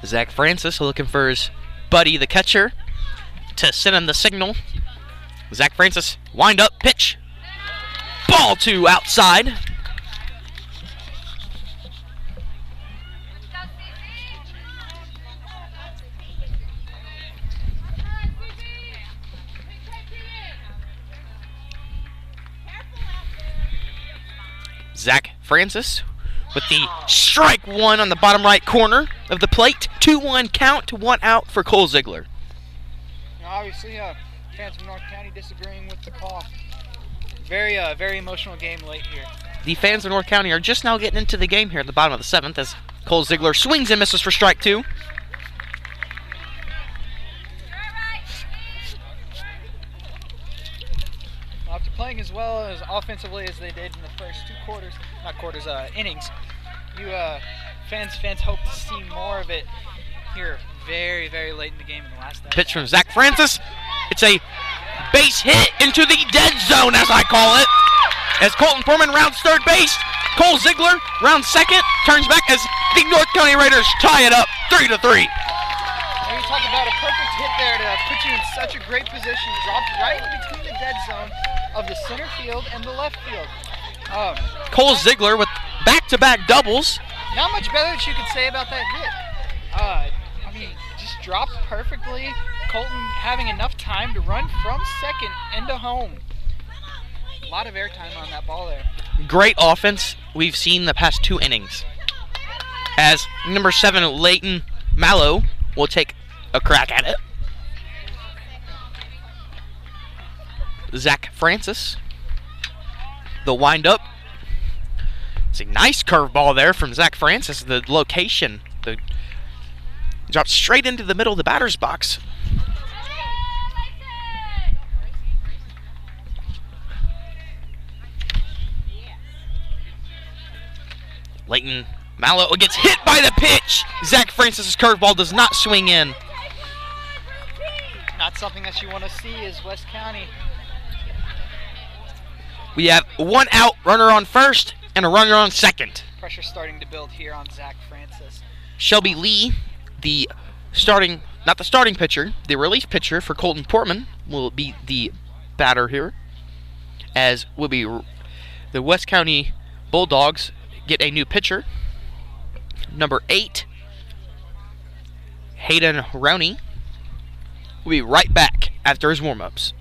Zach Francis looking for his buddy, the catcher, to send him the signal. Zach Francis, wind up, pitch. Ball 2 outside. Zach Francis with the strike 1 on the bottom right corner of the plate. 2-1 count, 1 out for Cole Ziegler. Now obviously, fans from North County disagreeing with the call. Very emotional game late here. The fans of North County are just now getting into the game here at the bottom of the 7th as Cole Ziegler swings and misses for strike 2. After playing as well as offensively as they did in the first 2 innings, you fans hope to see more of it here very late in the game in the last pitch from Zach Francis. It's a base hit into the dead zone, as I call it. As Colton Portman rounds 3rd base, Cole Ziegler rounds 2nd, turns back as the North County Raiders tie it up 3-3. And you talk about a perfect hit there to put you in such a great position, dropped right in between the dead zone of the center field and the left field. Cole Ziegler with back-to-back doubles. Not much better that you could say about that hit. I mean, just dropped perfectly. Colton having enough time to run from second into home. A lot of airtime on that ball there. Great offense we've seen the past 2 innings. As number 7, Leighton Mallow, will take a crack at it. Zach Francis, the windup. It's a nice curveball there from Zach Francis. The location, dropped straight into the middle of the batter's box. Leighton Mallow gets hit by the pitch. Zach Francis' curveball does not swing in. Not something that you want to see is West County. We have 1 out, runner on 1st, and a runner on 2nd. Pressure starting to build here on Zach Francis. Shelby Lee, the not the starting pitcher, the relief pitcher for Colton Portman, will be the batter here. As will be the West County Bulldogs get a new pitcher. Number 8, Hayden Rowney, will be right back after his warm-ups.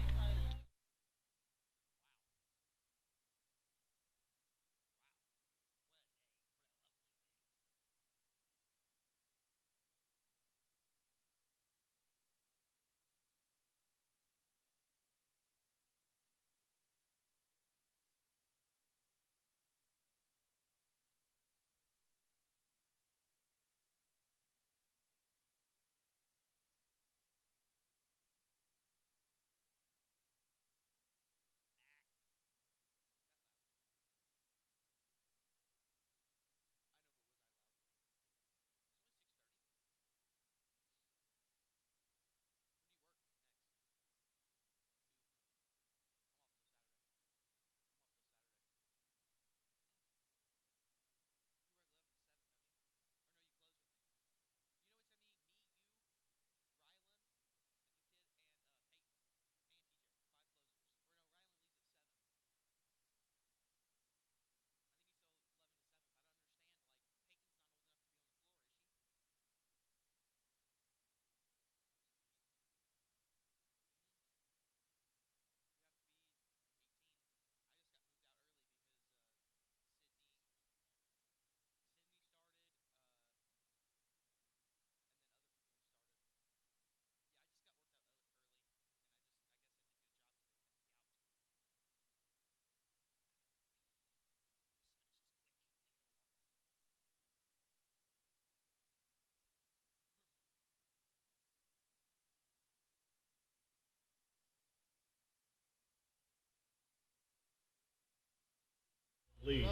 Lee.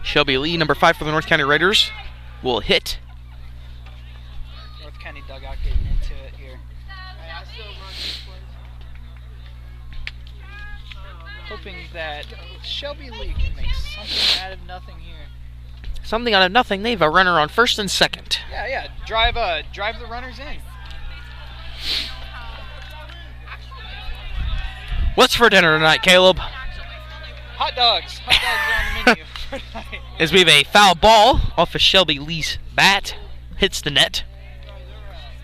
Shelby Lee, number 5 for the North County Raiders, will hit. North County dugout getting into it here. Hoping that Shelby Lee can make something out of nothing here. Something out of nothing. They have a runner on first and second. Yeah. Drive the runners in. What's for dinner tonight, Caleb? Hot dogs. Hot dogs are on the menu for tonight. As we have a foul ball off of Shelby Lee's bat. Hits the net.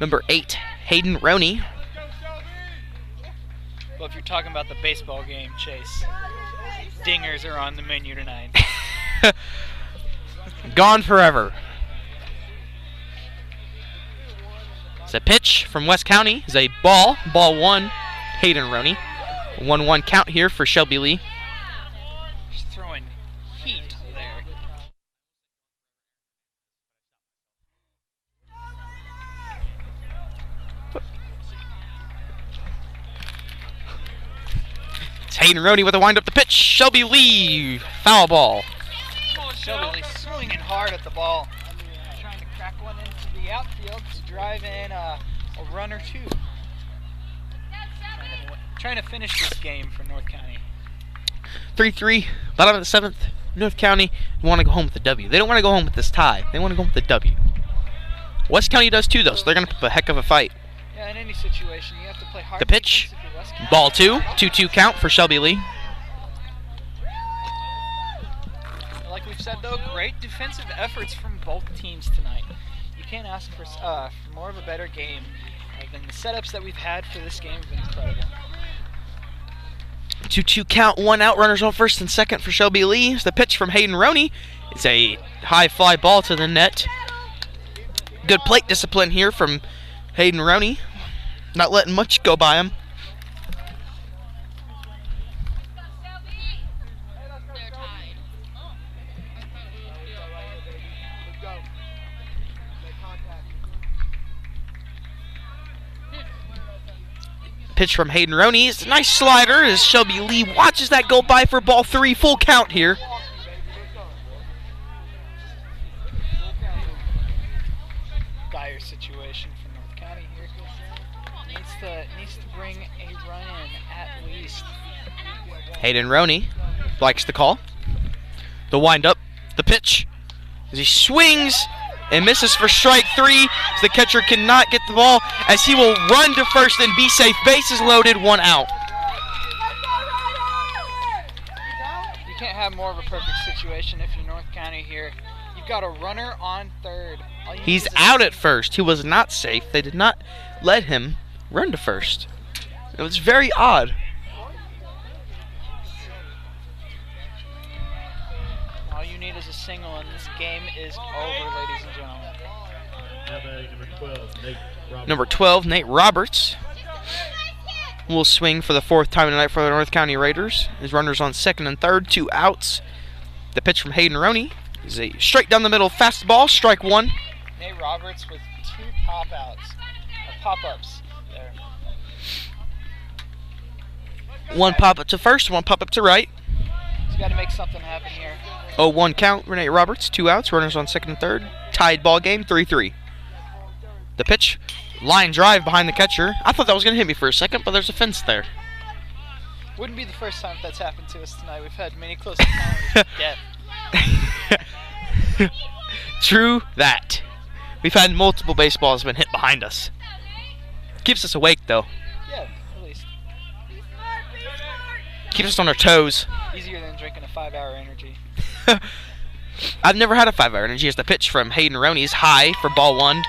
Number 8, Hayden Roney. Well, if you're talking about the baseball game, Chase, dingers are on the menu tonight. Gone forever. It's a pitch from West County. It's a ball. Ball 1, Hayden Roney. 1-1 count here for Shelby Lee. Just throwing heat there. It's Hayden Roney with a wind up the pitch. Shelby Lee, foul ball. Shelby Lee swinging hard at the ball, trying to crack one into the outfield to drive in a run or two. Trying to finish this game for North County. 3-3, bottom of the 7th. North County want to go home with the W. They don't want to go home with this tie. They want to go home with the W. West County does too, though, so they're going to put up a heck of a fight. Yeah, in any situation, you have to play hard. The pitch, defense if you're West County. ball 2, 2-2 count for Shelby Lee. Like we've said, though, great defensive efforts from both teams tonight. You can't ask for more of a better game than the setups that we've had for this game have been incredible. 2-2 count, 1 out, runners on first and second for Shelby Lee. The pitch from Hayden Roney. It's a high fly ball to the net. Good plate discipline here from Hayden Roney. Not letting much go by him. They're tied. Pitch from Hayden Roney. It's a nice slider as Shelby Lee watches that go by for ball 3. Full count here. Dire situation for North County here. Needs to bring a run in at least. Hayden Roney likes the call. The wind up, the pitch. As he swings and misses for strike 3. As the catcher cannot get the ball as he will run to first and be safe. Bases loaded, 1 out. You can't have more of a perfect situation if you're North County here. You've got a runner on third. All you need He's is a out at first. He was not safe. They did not let him run to first. It was very odd. All you need is a single, and this game is over, ladies and gentlemen. Now batting number 12, Nate Roberts. Number 12, Nate Roberts, will swing for the 4th time tonight for the North County Raiders. His runners on second and third, 2 outs. The pitch from Hayden Roney is a straight down the middle fastball, strike 1. Nate Roberts with 2 pop-ups there. 1 pop up to first, 1 pop up to right. He's got to make something happen here. 0-1 count, Nate Roberts, 2 outs, runners on second and third. Tied ball game, 3-3. The pitch, line drive behind the catcher. I thought that was going to hit me for a second, but there's a fence there. Wouldn't be the first time that's happened to us tonight. We've had many close encounters with death. True that. We've had multiple baseballs been hit behind us. Keeps us awake, though. Yeah, at least. Keeps us on our toes. Easier than drinking a 5-hour energy. I've never had a 5-hour energy as the pitch from Hayden Roney is high for ball 1.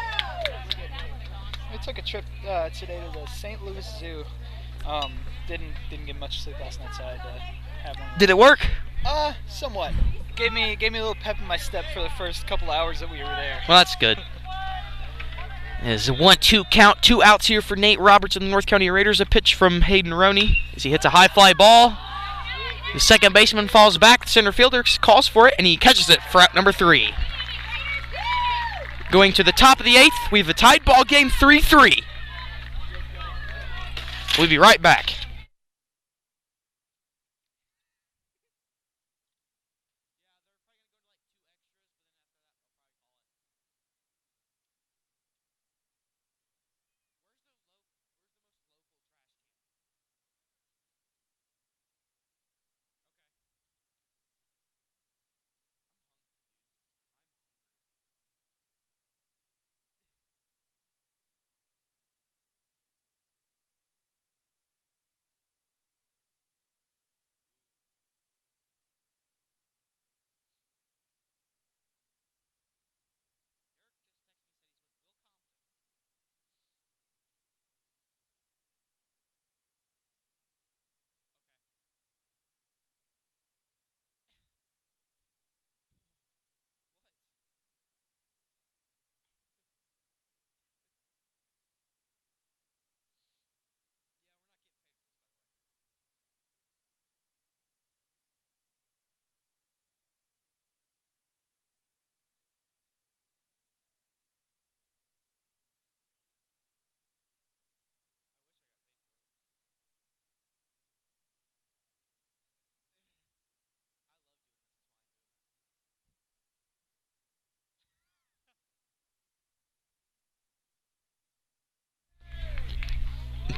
We took a trip today to the St. Louis Zoo. Didn't get much sleep last night, so I had to have one. Did it work? Somewhat. Gave me a little pep in my step for the first couple hours that we were there. Well, that's good. It's a 1-2 count, 2 outs here for Nate Roberts and the North County Raiders. A pitch from Hayden Roney as he hits a high fly ball. The second baseman falls back. The center fielder calls for it, and he catches it for out number 3. Going to the top of the 8th, we have a tied ball game, 3-3. We'll be right back.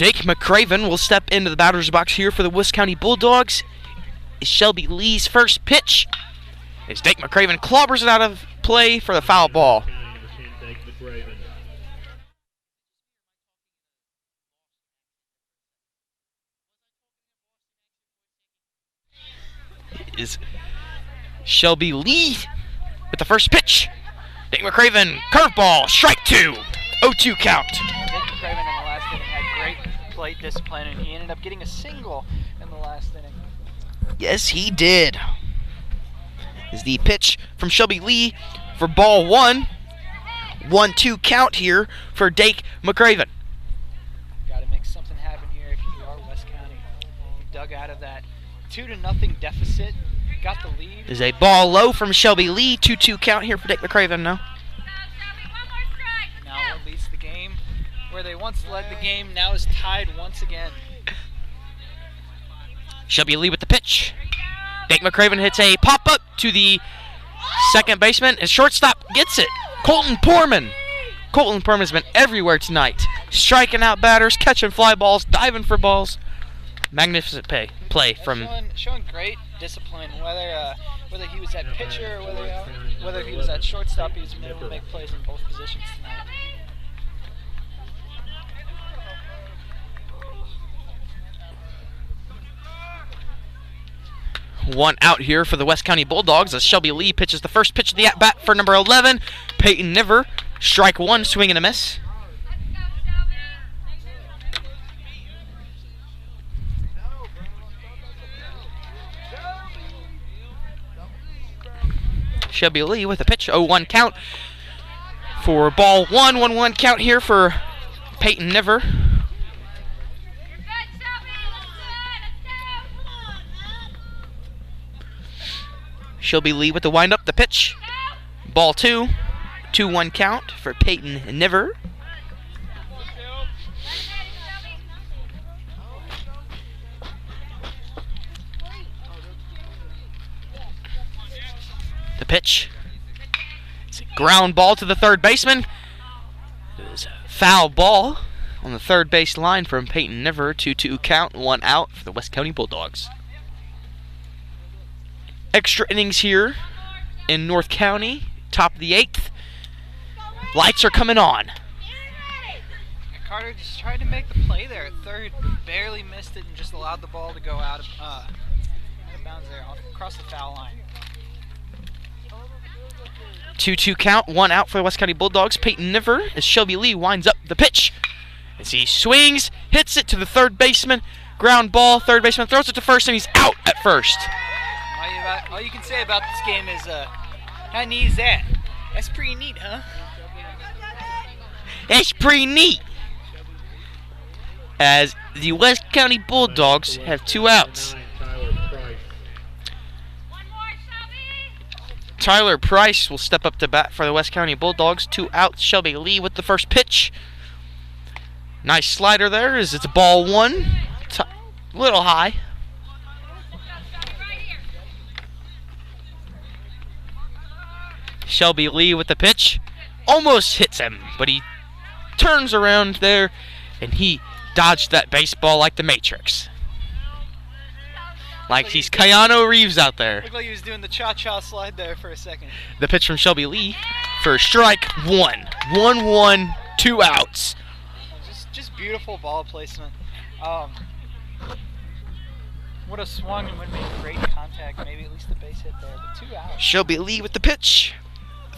Dake McCraven will step into the batter's box here for the West County Bulldogs. It's Shelby Lee's first pitch. As Dake McCraven clobbers it out of play for the foul ball. Is Shelby Lee with the first pitch. Dake McCraven, curveball, strike 2. 0-2 count. Dake McCraven in the last inning had great plate discipline, and he ended up getting a single in the last inning. Yes, he did. Is the pitch from Shelby Lee for ball 1. 1-2 count here for Dake McCraven. Got to make something happen here if you are West County. You dug out of that 2-0 deficit, got the lead. Is a ball low from Shelby Lee. 2-2 count here for Dake McCraven now. Now what leads the game, where they once led the game, now is tied once again. Shelby Lee with the pitch. Dake McCraven hits a pop-up to the second baseman, and shortstop gets it. Colton Porman. Colton Porman's been everywhere tonight. Striking out batters, catching fly balls, diving for balls. Magnificent play from... Showing great discipline, whether he was at pitcher or whether he was at shortstop, he was able to make plays in both positions tonight. One out here for the West County Bulldogs as Shelby Lee pitches the first pitch of the at-bat for number 11, Peyton Niver. Strike 1, swing and a miss. Shelby Lee with a pitch, 0-1 count for ball 1. 1-1 count here for Peyton Niver. Shelby Lee with the windup, the pitch. Ball 2. 2-1 count for Peyton Niver. The pitch. It's a ground ball to the third baseman. It is a foul ball on the third base line from Peyton Niver. 2-2 count, 1 out for the West County Bulldogs. Extra innings here in North County, top of the 8th. Lights are coming on. Carter just tried to make the play there at third, barely missed it and just allowed the ball to go out of bounds there, across the foul line. 2-2 count, 1 out for the West County Bulldogs. Peyton Niver as Shelby Lee winds up the pitch. As he swings, hits it to the third baseman. Ground ball, third baseman throws it to first, and he's out at first. All you can say about this game is, how neat is that? That's pretty neat, huh? That's pretty neat. As the West County Bulldogs have 2 outs. Tyler Price will step up to bat for the West County Bulldogs. 2 outs. Shelby Lee with the first pitch. Nice slider there as it's ball 1. Little high. Shelby Lee with the pitch. Almost hits him, but he turns around there and he dodged that baseball like the Matrix. Like he's Keanu Reeves out there. Looked like he was doing the cha-cha slide there for a second. The pitch from Shelby Lee for strike 1. 1-1, 2 outs. Just beautiful ball placement. Would have swung and would have made great contact. Maybe at least the base hit there, but 2 outs. Shelby Lee with the pitch.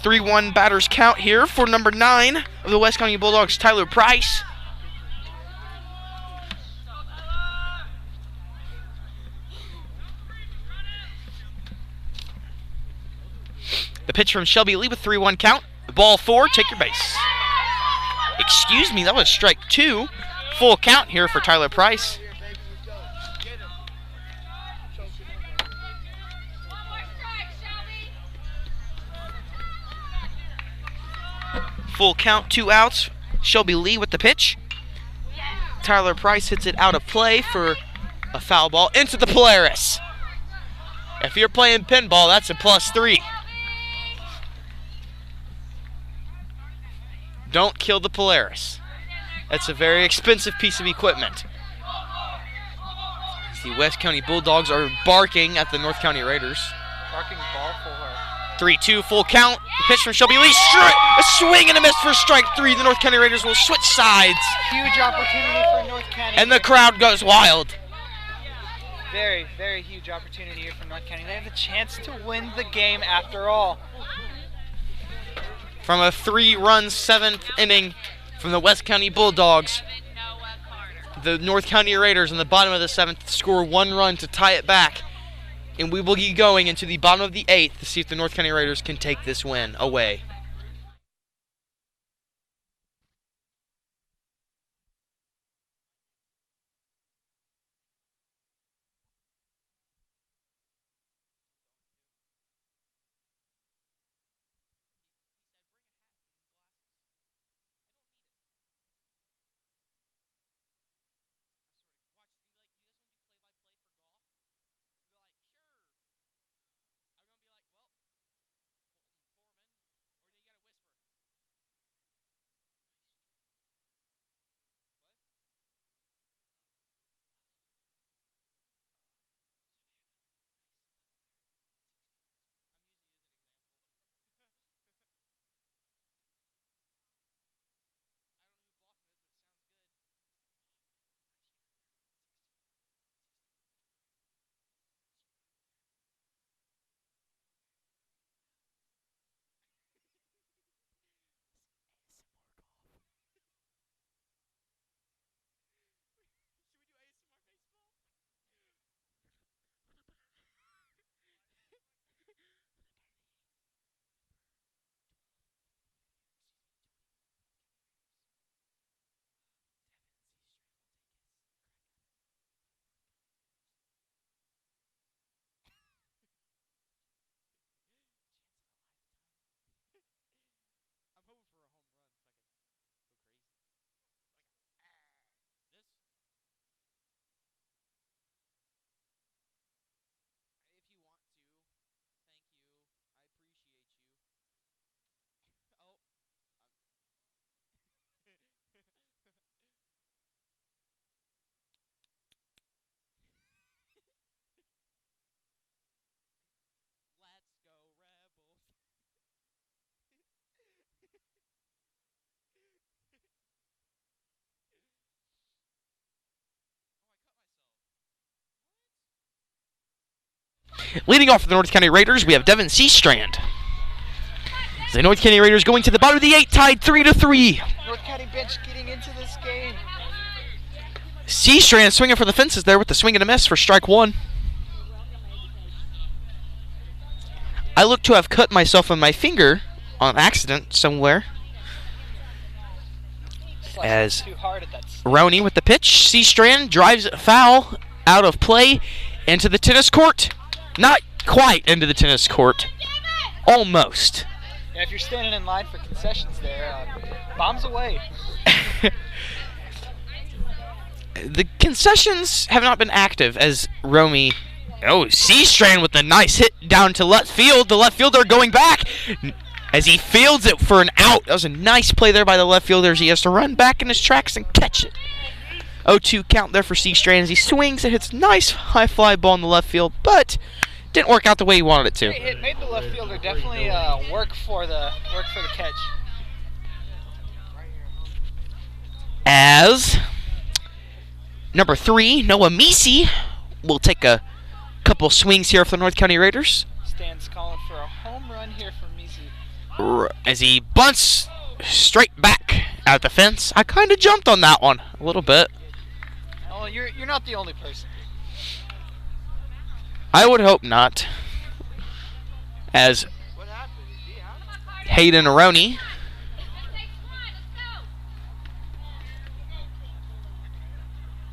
3-1 batters count here for number 9 of the West County Bulldogs, Tyler Price. The pitch from Shelby Lee with 3-1 count. Ball 4, take your base. Excuse me, that was strike 2. Full count here for Tyler Price. Full count, 2 outs. Shelby Lee with the pitch. Tyler Price hits it out of play for a foul ball into the Polaris. If you're playing pinball, that's a +3. Don't kill the Polaris. That's a very expensive piece of equipment. The West County Bulldogs are barking at the North County Raiders. Barking ball for 3-2 full count. The pitch from Shelby Lee. A swing and a miss for strike 3. The North County Raiders will switch sides. huge opportunity for North County. And the crowd goes wild. Very, very huge opportunity here for North County. They have the chance to win the game after all. From a 3-run 7th inning from the West County Bulldogs, the North County Raiders in the bottom of the 7th score 1 run to tie it back. And we will be going into the bottom of the 8th to see if the North County Raiders can take this win away. Leading off for the North County Raiders, we have Devin Seastrand. The North County Raiders going to the bottom of the 8th, tied 3-3. North County bench getting into this game. Seastrand swinging for the fences there with the swing and a miss for strike 1. I look to have cut myself on my finger on accident somewhere. As too hard at that Roney with the pitch. Seastrand drives it foul out of play into the tennis court. Not quite into the tennis court. Almost. Yeah, if you're standing in line for concessions there, bombs away. The concessions have not been active as Romy. Oh, Seastrand with a nice hit down to left field. The left fielder going back as he fields it for an out. That was a nice play there by the left fielder as he has to run back in his tracks and catch it. 0-2 count there for Seastrand as he swings and hits a nice high fly ball in the left field, but didn't work out the way he wanted it to. It made the left fielder definitely work for the catch. As number 3, Noah Meesey, will take a couple swings here for the North County Raiders. Stan's calling for a home run here for Meesey. As he bunts straight back at the fence. I kind of jumped on that one a little bit. Oh, you're not the only person. I would hope not. As Hayden Aroney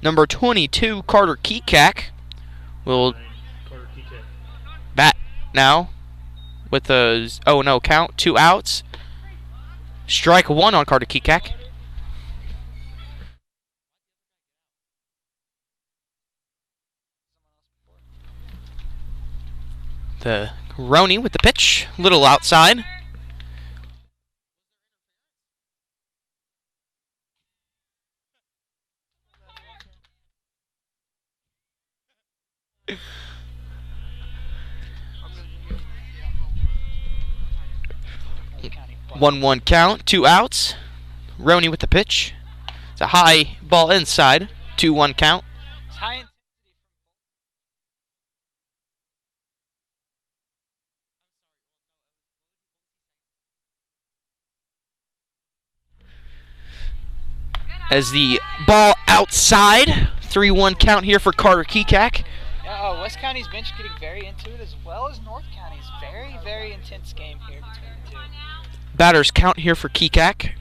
number 22, Carter Kekak, will bat now with a 0-0 count, 2 outs. Strike 1 on Carter Kekak. The Roney with the pitch, little outside. 1-1 count, 2 outs. Roney with the pitch. It's a high ball inside, 2-1 count. It's high in- As the ball outside, 3-1 count here for Carter Kekak. West County's bench getting very into it, as well as North County's. Very, very intense game here between the two. Batters count here for Kekak.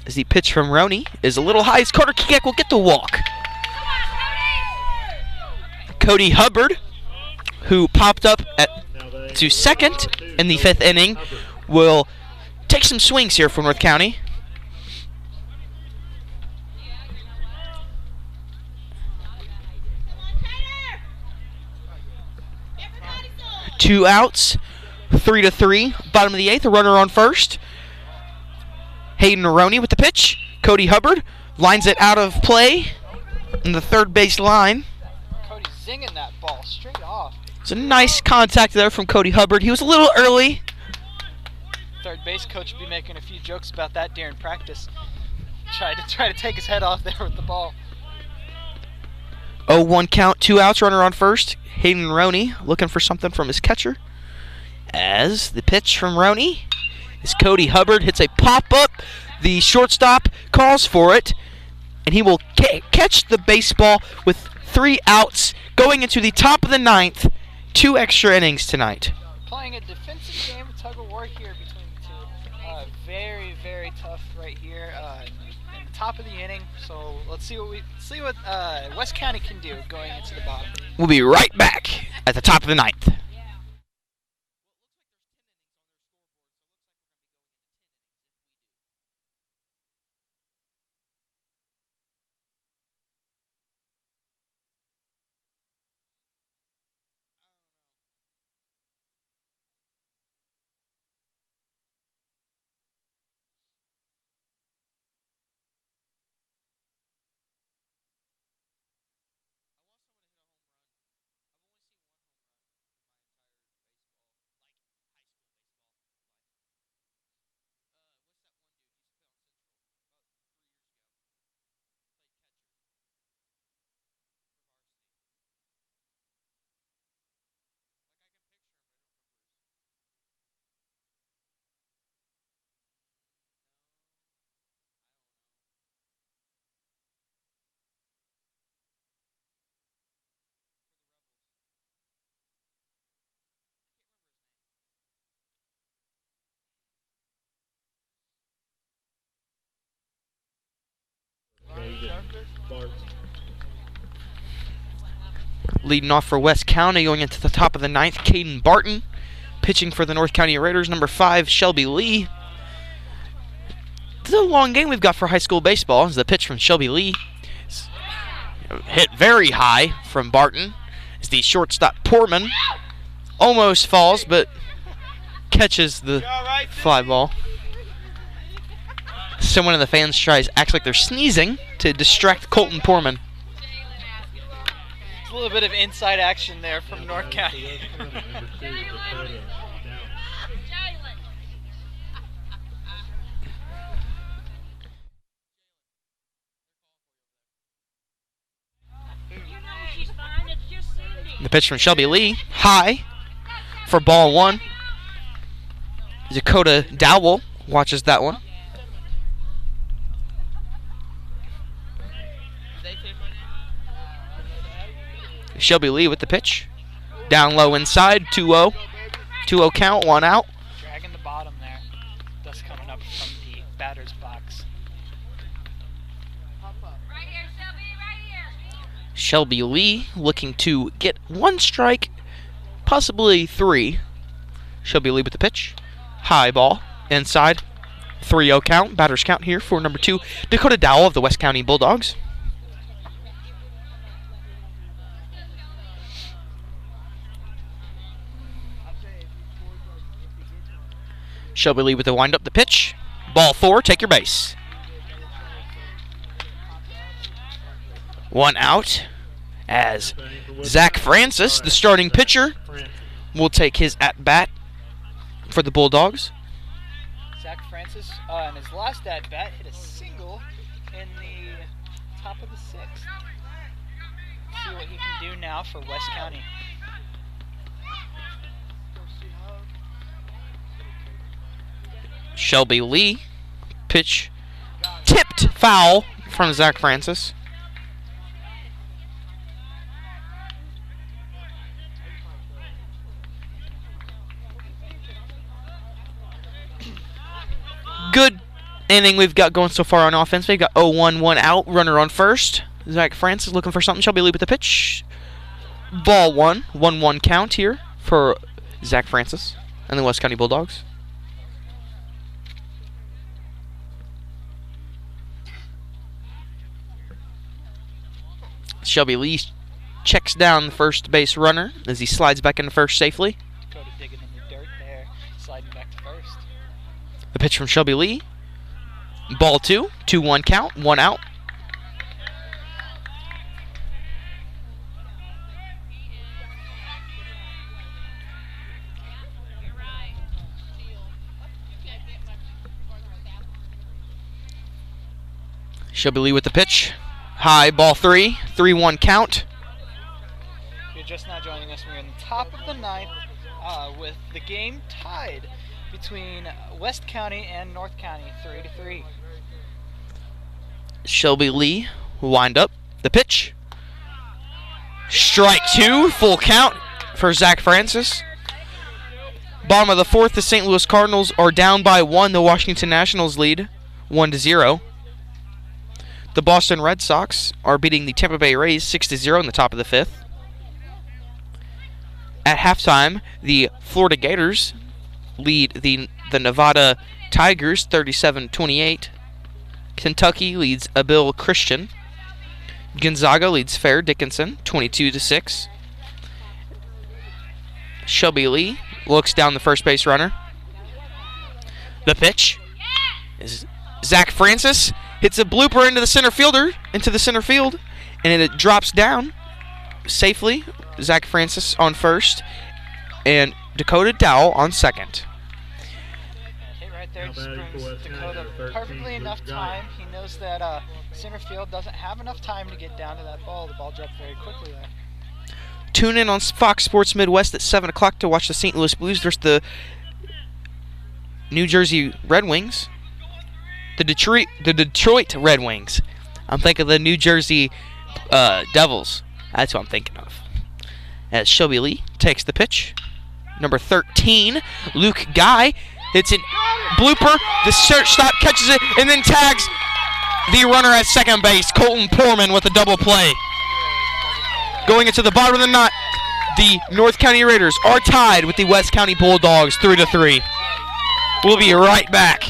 As the pitch from Roney is a little high, as Carter Kekak will get the walk. Cody Hubbard, who popped up to second in the 5th inning, will take some swings here for North County. Two outs, 3-3. Bottom of the 8th, a runner on first. Hayden Roney with the pitch. Cody Hubbard lines it out of play in the third base line. Cody's zinging that ball straight off. It's a nice contact there from Cody Hubbard. He was a little early. Third base coach will be making a few jokes about that during practice. Try to take his head off there with the ball. 0-1 count, 2 outs, runner on first. Hayden Roney looking for something from his catcher. As the pitch from Roney is Cody Hubbard hits a pop-up. The shortstop calls for it, and he will catch the baseball with 3 outs going into the top of the 9th. 2 extra innings tonight. Playing a defensive game of tug-of-war here between the two. Very, very tough right here in the top of the inning. So let's see what West County can do going into the bottom. We'll be right back at the top of the 9th. Leading off for West County, going into the top of the 9th, Caden Barton. Pitching for the North County Raiders, number 5, Shelby Lee. This is a long game we've got for high school baseball. As the pitch from Shelby Lee is hit very high from Barton. As the shortstop Portman almost falls, but catches the fly ball. Someone in the fans acts like they're sneezing to distract Colton Portman. A little bit of inside action there from North County. The pitch from Shelby Lee, high for ball 1. Dakota Dowell watches that one. Shelby Lee with the pitch. Down low inside, 2-0. 2-0 count, 1 out. Dragging the bottom there. Dust coming up from the batter's box. Right here, Shelby, right here. Shelby Lee looking to get 1 strike, possibly 3. Shelby Lee with the pitch. High ball, inside. 3-0 count, batter's count here for number 2, Dakota Dowell of the West County Bulldogs. Shelby Lee with the wind up, the pitch. Ball 4, take your base. 1 out as Zach Francis, the starting pitcher, will take his at-bat for the Bulldogs. Zach Zach Francis, in his last at-bat, hit a single in the top of the 6th. See what he can do now for West County. Shelby Lee. Pitch tipped foul from Zach Francis. Good inning we've got going so far on offense. We've got 0-1, 1 out, runner on first. Zach Francis looking for something. Shelby Lee with the pitch. Ball 1, 1-1 count here for Zach Francis and the West County Bulldogs. Shelby Lee checks down the first base runner as he slides back into first safely. Dakota digging in the dirt there, sliding back to first. The pitch from Shelby Lee. Ball 2, 2-1 count, 1 out. Shelby Lee with the pitch. High, ball 3, 3-1 count. If you're just now joining us, we're in the top of the 9th with the game tied between West County and North County, 3-3. Shelby Lee will wind up the pitch. Strike 2, full count for Zach Francis. Bottom of the 4th, the St. Louis Cardinals are down by 1. The Washington Nationals lead 1-0. The Boston Red Sox are beating the Tampa Bay Rays 6-0 in the top of the 5th. At halftime, the Florida Gators lead the Nevada Tigers 37-28. Kentucky leads Abil Christian. Gonzaga leads Fair Dickinson 22-6. Shelby Lee looks down the first base runner. The pitch is Zach Francis hits a blooper into the center field, and it drops down safely. Zach Francis on first, and Dakota Dowell on second. Hit right there just brings Dakota perfectly enough time. He knows that center field doesn't have enough time to get down to that ball. The ball dropped very quickly there. Tune in on Fox Sports Midwest at 7 o'clock to watch the St. Louis Blues versus the New Jersey Red Wings. The Detroit Red Wings. I'm thinking of the New Jersey Devils. That's what I'm thinking of. As Shelby Lee takes the pitch. Number 13, Luke Guy hits it. Blooper. The shortstop catches it and then tags the runner at second base, Colton Porman, with a double play. Going into the bottom of the ninth, the North County Raiders are tied with the West County Bulldogs 3-3. We'll be right back.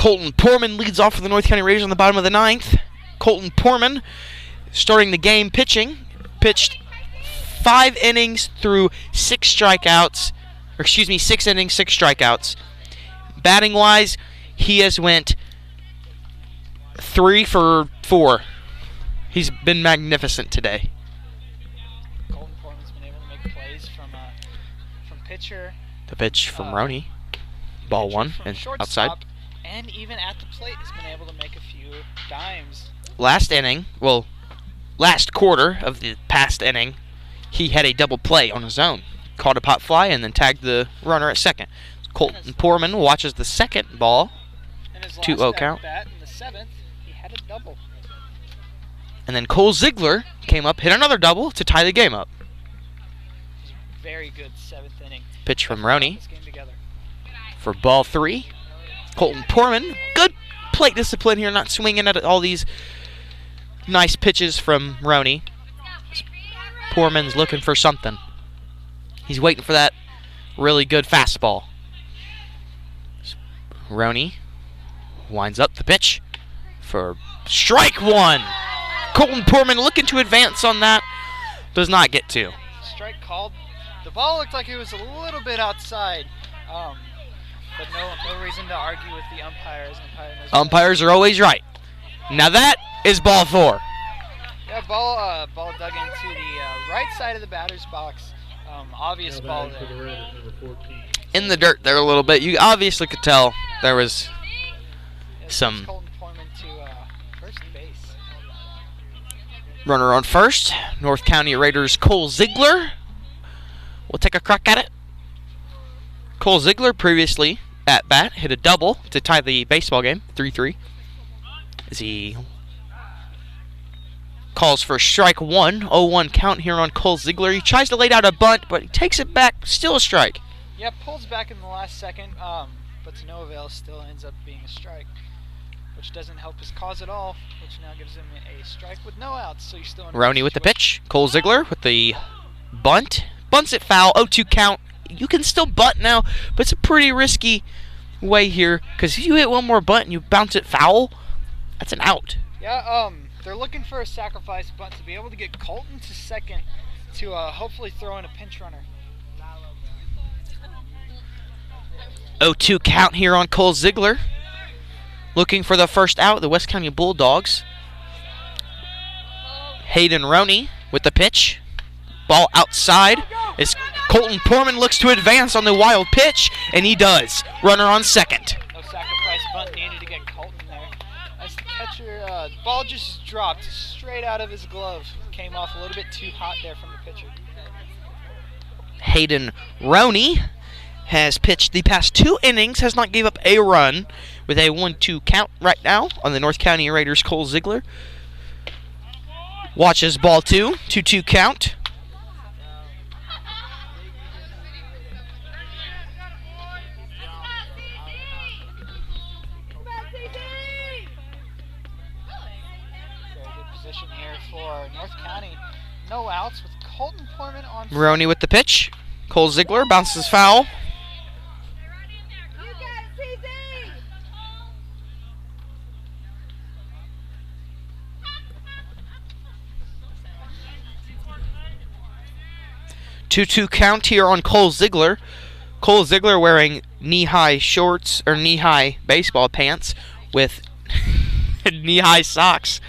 Colton Porman leads off for the North County Raiders on the bottom of the 9th. Colton Porman starting the game pitching. Pitched 5 innings through 6 strikeouts. Or excuse me, 6 innings, 6 strikeouts. Batting wise, he has went 3 for 4. He's been magnificent today. Colton Portman's been able to make plays from pitcher. The pitch from Roney. Ball pitcher 1 from and shortstop, outside. And even at the plate has been able to make a few dimes. Last quarter of the past inning, he had a double play on his own. Caught a pop fly and then tagged the runner at second. Colton Porman watches the second ball. In his 2-0 last count. at-bat in the 7th, he had a double. And then Cole Ziegler came up, hit another double to tie the game up. It was a very good 7th inning. Pitch from Roney This game together. for ball 3. Colton Porman, good plate discipline here, not swinging at all these nice pitches from Roney. Porman's looking for something. He's waiting for that really good fastball. Roney winds up the pitch for strike 1. Colton Porman looking to advance on that. Does not get to. Strike called. The ball looked like it was a little bit outside. But no reason to argue with the umpires. Umpires are always right. Now that is ball 4. Yeah, ball dug into the right side of the batter's box. Obvious Now ball batting for there. the Raiders, number 14. In the dirt there a little bit. You obviously could tell there was some Colton Porman to first base. runner on first. North County Raiders Cole Ziegler will take a crack at it. Cole Ziegler previously at bat hit a double to tie the baseball game, 3-3. As he calls for strike 1, 0-1 count here on Cole Ziegler. He tries to lay out a bunt, but he takes it back, still a strike. Yeah, pulls back in the last second, but to no avail, still ends up being a strike, which doesn't help his cause at all, which now gives him a strike with no outs, so you're still in a Roney with the pitch. Cole Ziegler with the bunt. Bunts it foul, 0-2 count. You can still bunt now, but it's a pretty risky way here, because if you hit one more bunt and you bounce it foul, that's an out. Yeah, they're looking for a sacrifice bunt to be able to get Colton to second to hopefully throw in a pinch runner. 0-2 count here on Cole Ziegler. Looking for the first out, the West County Bulldogs. Hayden Roney with the pitch. Ball outside as Colton Porman looks to advance on the wild pitch, and he does. Runner on second. No sacrifice bunt needed to get Colton there. As the catcher, the ball just dropped straight out of his glove. Came off a little bit too hot there from the pitcher. Hayden Roney has pitched the past 2 innings, has not gave up a run, with a 1-2 count right now on the North County Raiders Cole Ziegler. Watches ball 2, 2-2 count. Very good position here for North County. No outs with Colton Porman on. Roney with the pitch. Cole Ziegler bounces foul. You got it, CZ! 2-2 count here on Cole Ziegler. Cole Ziegler wearing knee-high shorts or knee-high baseball pants with knee-high socks.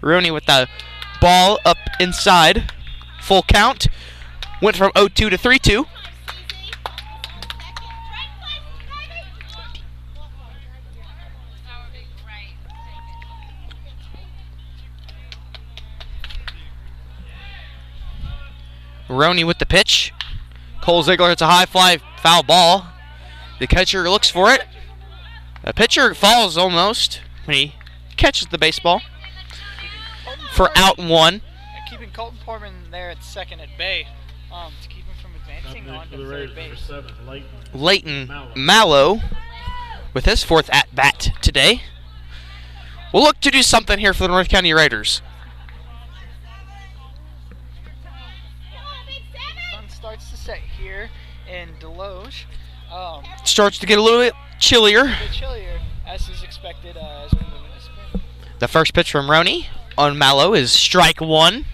Rooney with the ball up inside. Full count. Went from 0-2 to 3-2. Roney with the pitch. Cole Ziegler hits a high fly foul ball. The catcher looks for it. The pitcher falls almost when he catches the baseball for out 1. Keeping Colton Porman there at second at bay to keep him from advancing on to third base. 7, Leighton Mallow with his 4th at-bat today. We'll look to do something here for the North County Raiders. Sun starts to set here in Deloge. Starts to get a little bit chillier. A bit chillier, as is expected as we move into spring. The first pitch from Roney on Mallow is strike one.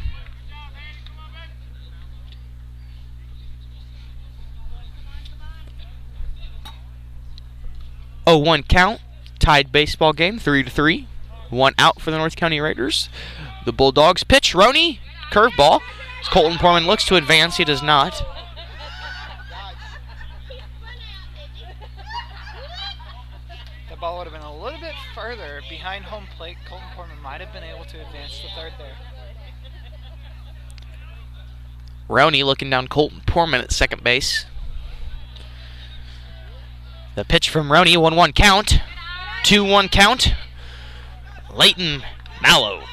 0-1 count. Tied baseball game, 3-3. 1 out for the North County Raiders. The Bulldogs pitch. Roney, curveball. As Colton Portman looks to advance, he does not. That ball would have been a little bit further behind home plate. Colton Portman might have been able to advance to third there. Roney looking down Colton Portman at second base. The pitch from Roney, 1-1 count. 2-1 count. Leighton Mallow.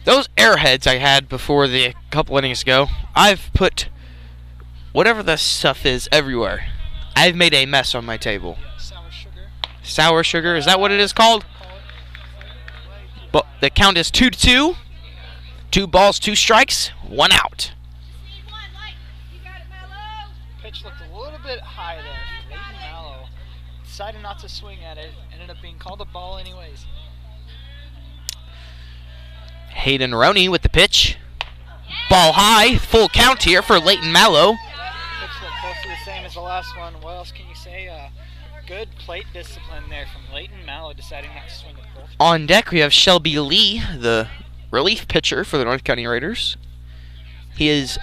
Those airheads I had before the couple innings ago, I've put whatever the stuff is everywhere. I've made a mess on my table. Sour sugar. Sour sugar, is that what it is called? But the count is 2-2. 2 balls, 2 strikes, 1 out. Pitch looked a little bit high there for Leighton Mallow. Decided not to swing at it. Ended up being called a ball anyways. Hayden Roney with the pitch. Ball high, full count here for Leighton Mallow. Pitch looked close to the same as the last one. What else can you say? Good plate discipline there from Leighton Mallow, deciding not to swing at both. On deck we have Shelby Lee, the relief pitcher for the North County Raiders. He is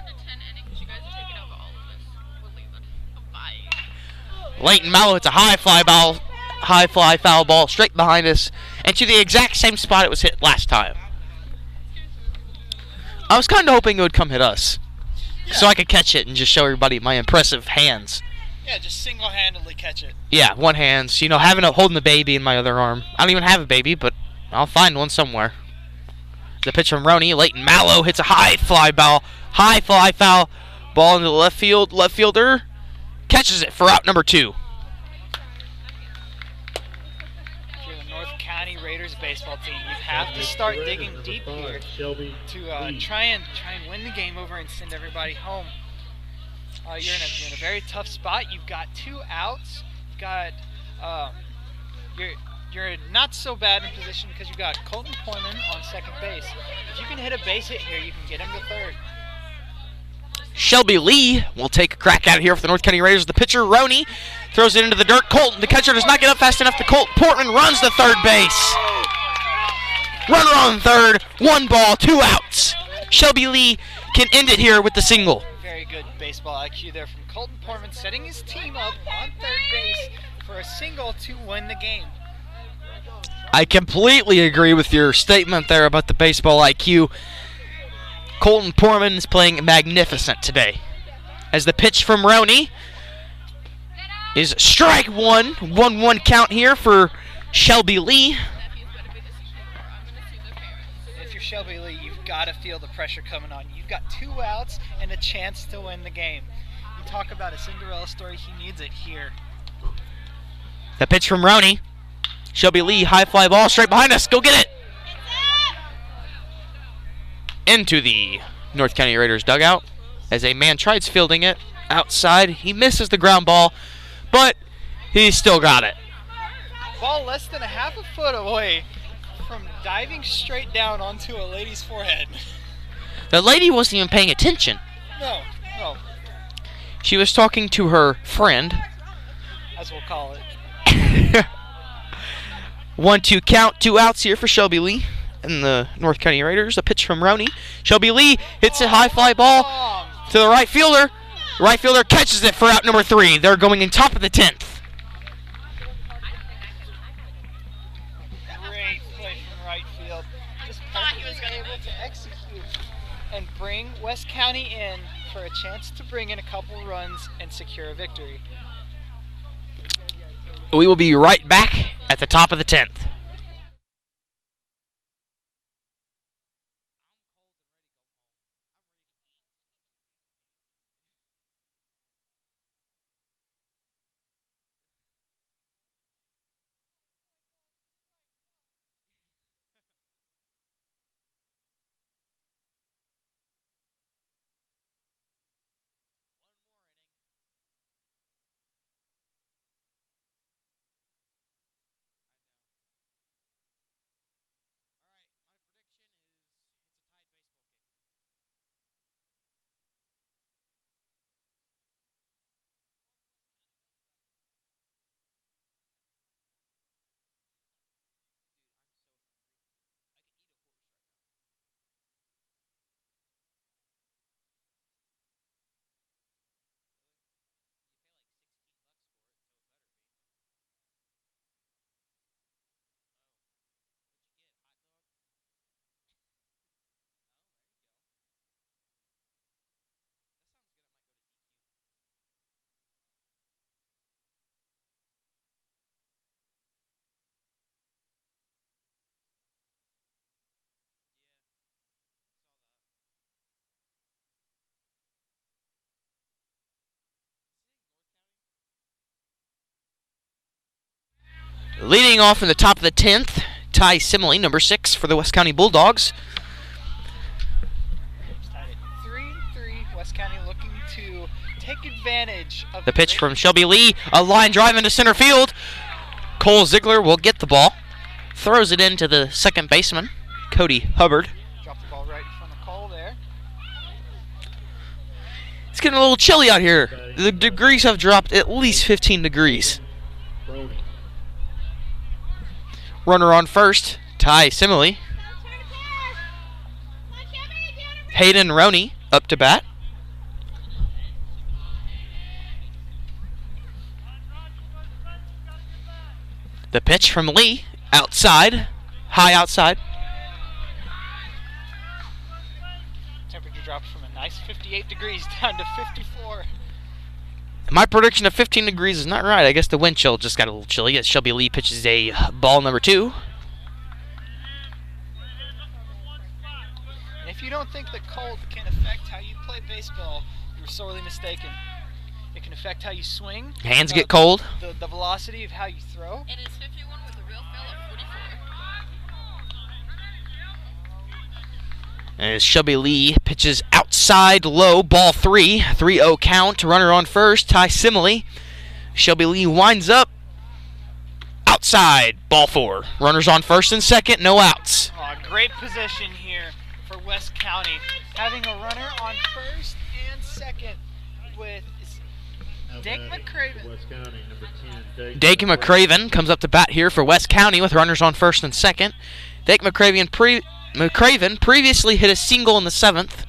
Leighton Mallow hits a high fly foul ball straight behind us and to the exact same spot it was hit last time. I was kind of hoping it would come hit us, so I could catch it and just show everybody my impressive hands. Yeah, just single-handedly catch it. Yeah, one hand. You know, holding the baby in my other arm. I don't even have a baby, but I'll find one somewhere. The pitch from Roney, Leighton Mallow hits a high fly foul ball into the left field. Left fielder catches it for out number 2. If you're the North County Raiders baseball team, you have to start digging deep here to try and win the game over and send everybody home. You're in a very tough spot. You've got 2 outs. You've got you're not so bad in position because you've got Colton Portman on second base. If you can hit a base hit here, you can get him to third. Shelby Lee will take a crack at it here for the North County Raiders. The pitcher, Roney, throws it into the dirt. Colton, the catcher, does not get up fast enough to Colton. Portman runs to third base. Runner on third, 1 ball, 2 outs. Shelby Lee can end it here with the single. Very good baseball IQ there from Colton Portman, setting his team up on third base for a single to win the game. I completely agree with your statement there about the baseball IQ. Colton Portman is playing magnificent today. As the pitch from Roney is strike 1. 1-1 count here for Shelby Lee. If you're Shelby Lee, you've got to feel the pressure coming on. You've got 2 outs and a chance to win the game. You talk about a Cinderella story, he needs it here. The pitch from Roney. Shelby Lee, high fly ball straight behind us. Go get it. Into the North County Raiders dugout as a man tries fielding it outside. He misses the ground ball, but he still got it. Ball less than a half a foot away from diving straight down onto a lady's forehead. The lady wasn't even paying attention. No. She was talking to her friend. As we'll call it. 1-2 count, 2 outs here for Shelby Lee and the North County Raiders. A pitch from Roney. Shelby Lee hits a high fly ball to the right fielder. Right fielder catches it for out number 3. They're going in top of the 10th. Great play from right field. Just perfectly able to execute and bring West County in for a chance to bring in a couple runs and secure a victory. We will be right back at the top of the 10th. Leading off in the top of the 10th, Ty Simile, number 6 for the West County Bulldogs. Tied at 3-3. West County looking to take advantage of The pitch from Shelby Lee, a line drive into center field. Cole Ziegler will get the ball. Throws it into the second baseman, Cody Hubbard. Drop the ball right in front of Cole there. It's getting a little chilly out here. The degrees have dropped at least 15 degrees. Runner on first, Ty Simile. Hayden Roney up to bat. The pitch from Lee, outside, high outside. Temperature dropped from a nice 58 degrees down to 54. My prediction of 15 degrees is not right. I guess the wind chill just got a little chilly as Shelby Lee pitches a ball number 2. And if you don't think that cold can affect how you play baseball, you're sorely mistaken. It can affect how you swing. Hands get cold. The velocity of how you throw. It is 51 with a real fill of 44. As Shelby Lee pitches outside low, ball 3, 3-0 count. Runner on first, Ty Simile. Shelby Lee winds up outside, ball 4. Runners on first and second, no outs. Oh, great position here for West County. Having a runner on first and second with Dake McCraven. West County, number 10, Dake McCraven comes up to bat here for West County with runners on first and second. Dake McCraven previously hit a single in the 7th.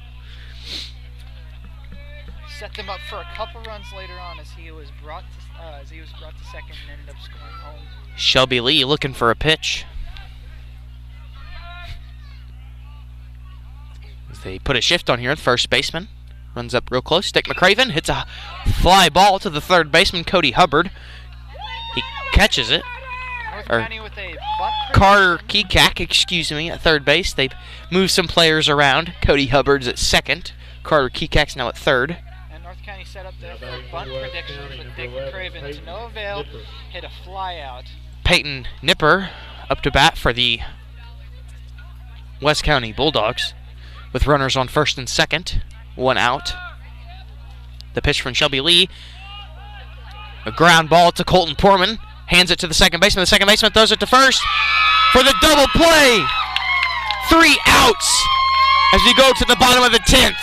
Set them up for a couple runs later on as he was brought to second and ended up scoring home. Shelby Lee looking for a pitch. As they put a shift on here at first baseman. Runs up real close. Dake McCraven hits a fly ball to the third baseman, Cody Hubbard. He catches it. North County with a bunt Carter production. Kekak, at third base. They've moved some players around. Cody Hubbard's at second. Carter Kekak's now at third. And North County set up there for a bunt prediction with Dake McCraven to no avail. Hit a fly out. Peyton Nipper up to bat for the West County Bulldogs with runners on first and second. 1 out. The pitch from Shelby Lee. A ground ball to Colton Porman. Hands it to the second baseman. The second baseman throws it to first for the double play. 3 outs as we go to the bottom of the 10th.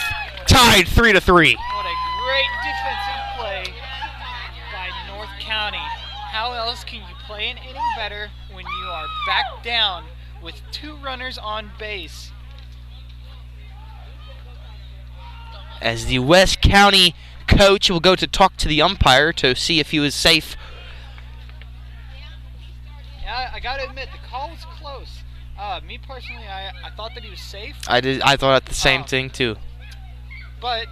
Tied 3-3. What a great defensive play by North County. How else can you play an inning better when you are back down with 2 runners on base? As the West County coach will go to talk to the umpire to see if he was safe. Yeah, I gotta admit, the call was close. Me personally, I thought that he was safe. I thought the same thing too. But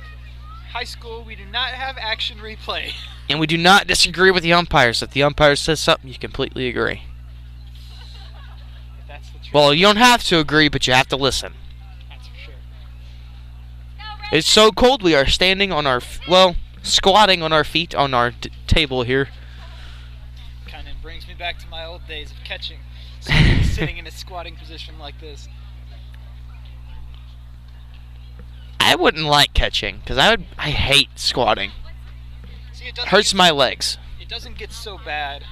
high school, we do not have action replay. And we do not disagree with the umpires. If the umpire says something, you completely agree. If that's the truth. Well, you don't have to agree, but you have to listen. That's for sure. It's so cold we are standing on our, squatting on our feet on our table here. Kind of brings me back to my old days of catching. Sitting in a squatting position like this. I wouldn't like catching, because I hate squatting. See, it doesn't Hurts get, my legs. It doesn't get so bad.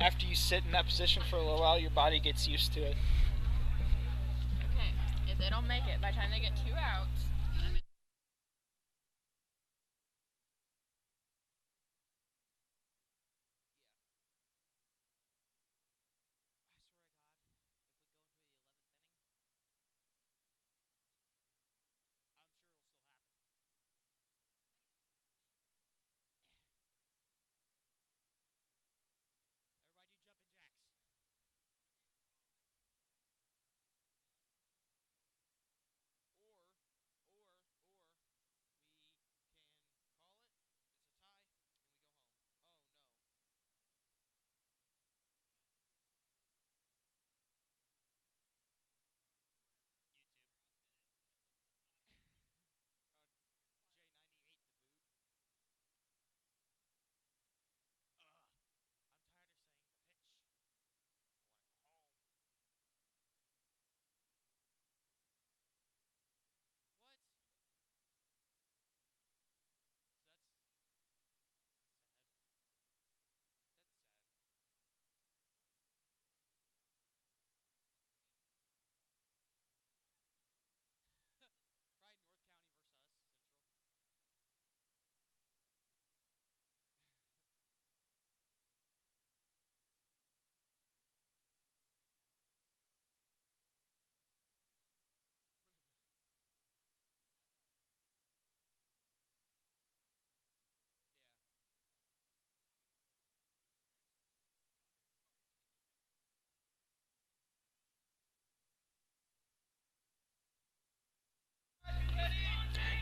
After you sit in that position for a little while, your body gets used to it. Okay, if they don't make it, by the time they get 2 outs,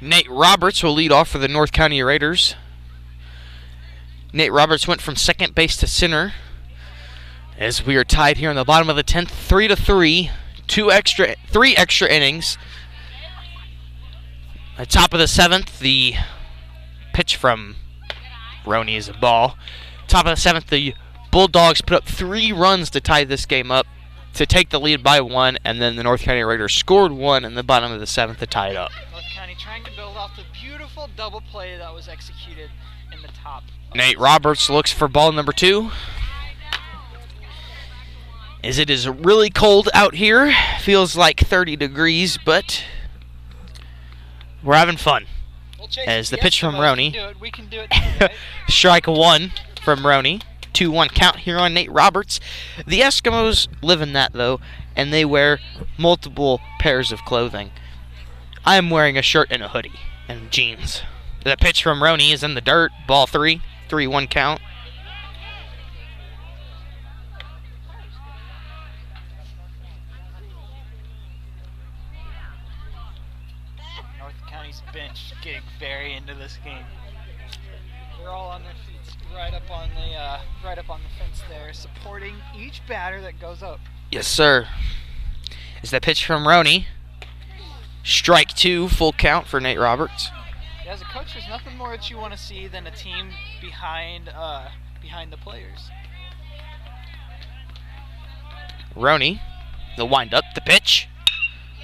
Nate Roberts will lead off for the North County Raiders. Nate Roberts went from second base to center as we are tied here in the bottom of the 10th, 3-3. 3 extra innings. At top of the 7th, the pitch from Roney is a ball. Top of the 7th, the Bulldogs put up 3 runs to tie this game up, to take the lead by 1, and then the North County Raiders scored 1 in the bottom of the 7th to tie it up. North County trying to build off the beautiful double play that was executed in the top. Nate Roberts looks for ball number 2. As it is really cold out here, feels like 30 degrees, but we're having fun. As the pitch from Roney. We can do it too, right? Strike 1 from Roney. 2-1 count here on Nate Roberts. The Eskimos live in that, though, and they wear multiple pairs of clothing. I am wearing a shirt and a hoodie and jeans. The pitch from Roney is in the dirt. Ball 3. 3-1 count. North County's bench getting very into this game. They're all on their feet, right up on the fence there, supporting each batter that goes up. Yes, sir. Is that pitch from Roney? Strike 2, full count for Nate Roberts. Yeah, as a coach, there's nothing more that you want to see than a team behind the players. Roney, the windup, the pitch.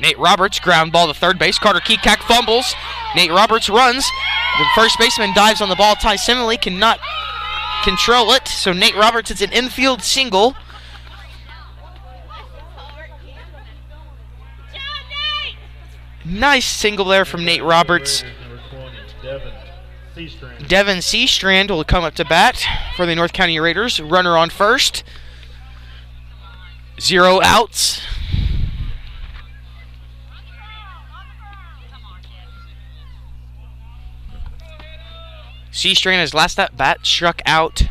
Nate Roberts, ground ball to third base. Carter Kekak fumbles. Nate Roberts runs. The first baseman dives on the ball. Ty Simile cannot control it, so Nate Roberts, it's an infield single. Nice single there from Nate Roberts. Devin Seastrand will come up to bat for the North County Raiders. Runner on first. 0 outs. Seastrand, his last at bat, struck out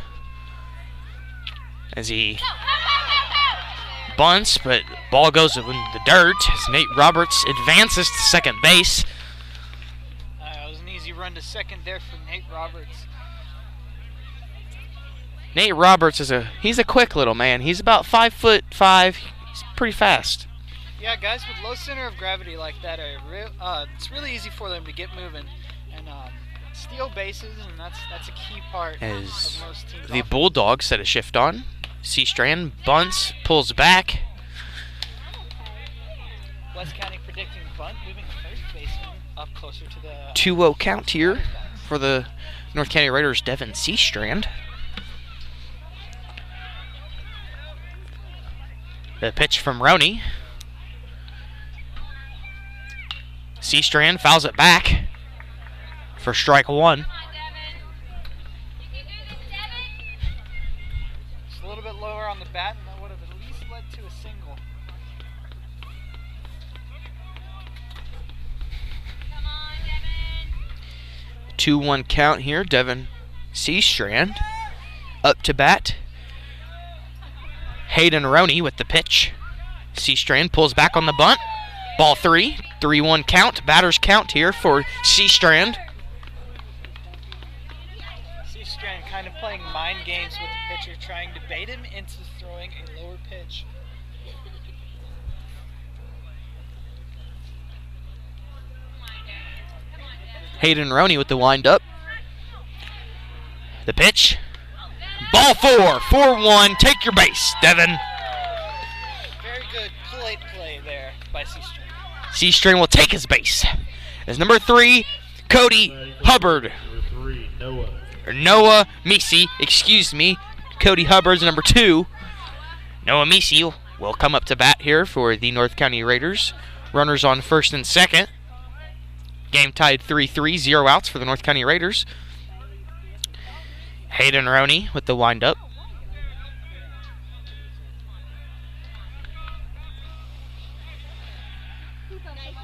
as he bunts, but ball goes in the dirt as Nate Roberts advances to second base. It was an easy run to second there for Nate Roberts. Nate Roberts he's a quick little man. He's about 5'5". He's pretty fast. Yeah, guys with low center of gravity like that it's really easy for them to get moving and steal bases, and that's a key part of most teams. The Bulldogs set a shift on. Seastrand bunts, pulls back. West County predicting bunt, moving the first baseman up closer to the 2-0 count here for the North County Raiders, Devin Seastrand. The pitch from Roney. Seastrand fouls it back for strike 1. Just a little bit lower on the bat, and that would have at least led to a single. Come on, Devin. 2-1 count here. Devin Seastrand up to bat. Hayden Roney with the pitch. Seastrand pulls back on the bunt. Ball 3. 3-1 count. Batters count here for Seastrand. Seastrand kind of playing mind games with the pitcher, trying to bait him into throwing a lower pitch. Hayden Roney with the windup. The pitch. Ball 4. 4-1. Take your base, Devin. Very good play there by Seastrand. Seastrand will take his base. As number 3, Cody Hubbard. Number 3, Noah. Or Noah Misi, excuse me. Cody Hubbard's number 2. Noah Misi will come up to bat here for the North County Raiders. Runners on first and second. Game tied 3-3, 0 outs for the North County Raiders. Hayden Roney with the windup.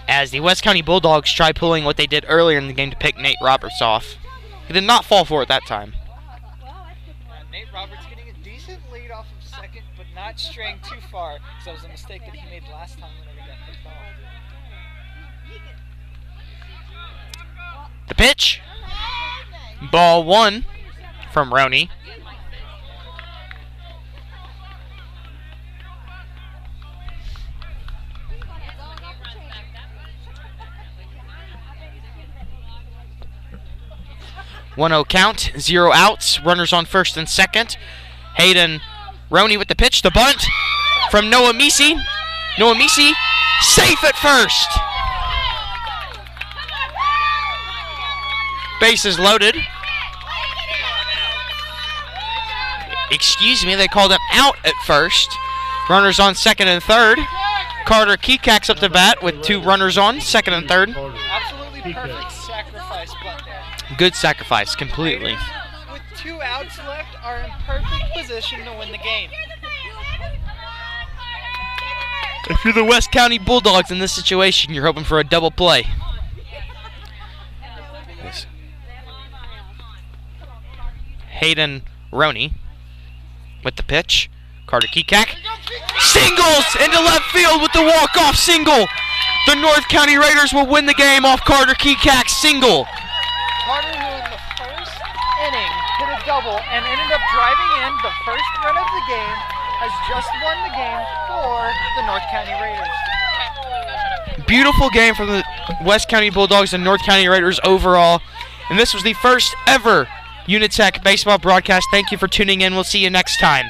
As the West County Bulldogs try pulling what they did earlier in the game to pick Nate Roberts off. He did not fall for it that time. Nate Roberts getting a decent lead off of second, but not straying too far, because that was a mistake that he made last time whenever he got picked off. the pitch. Ball 1 from Roney. One-0 count, 0 outs, runners on first and second. Hayden Roney with the pitch, the bunt from Noah Misi. Noah Misi, safe at first. Bases loaded. Excuse me, they called him out at first. Runners on second and third. Carter Kekak's up to bat with 2 runners on second and third. Absolutely perfect sacrifice bunt there. Good sacrifice, completely. With 2 outs left, are in perfect position to win the game. If you're the West County Bulldogs in this situation, you're hoping for a double play. Yes. Hayden Roney with the pitch. Carter Kekak singles into left field with the walk-off single. The North County Raiders will win the game off Carter Kekak's single. Carter, who in the first inning hit a double and ended up driving in the first run of the game, has just won the game for the North County Raiders. Beautiful game from the West County Bulldogs and North County Raiders overall. And this was the first ever UniTec baseball broadcast. Thank you for tuning in. We'll see you next time.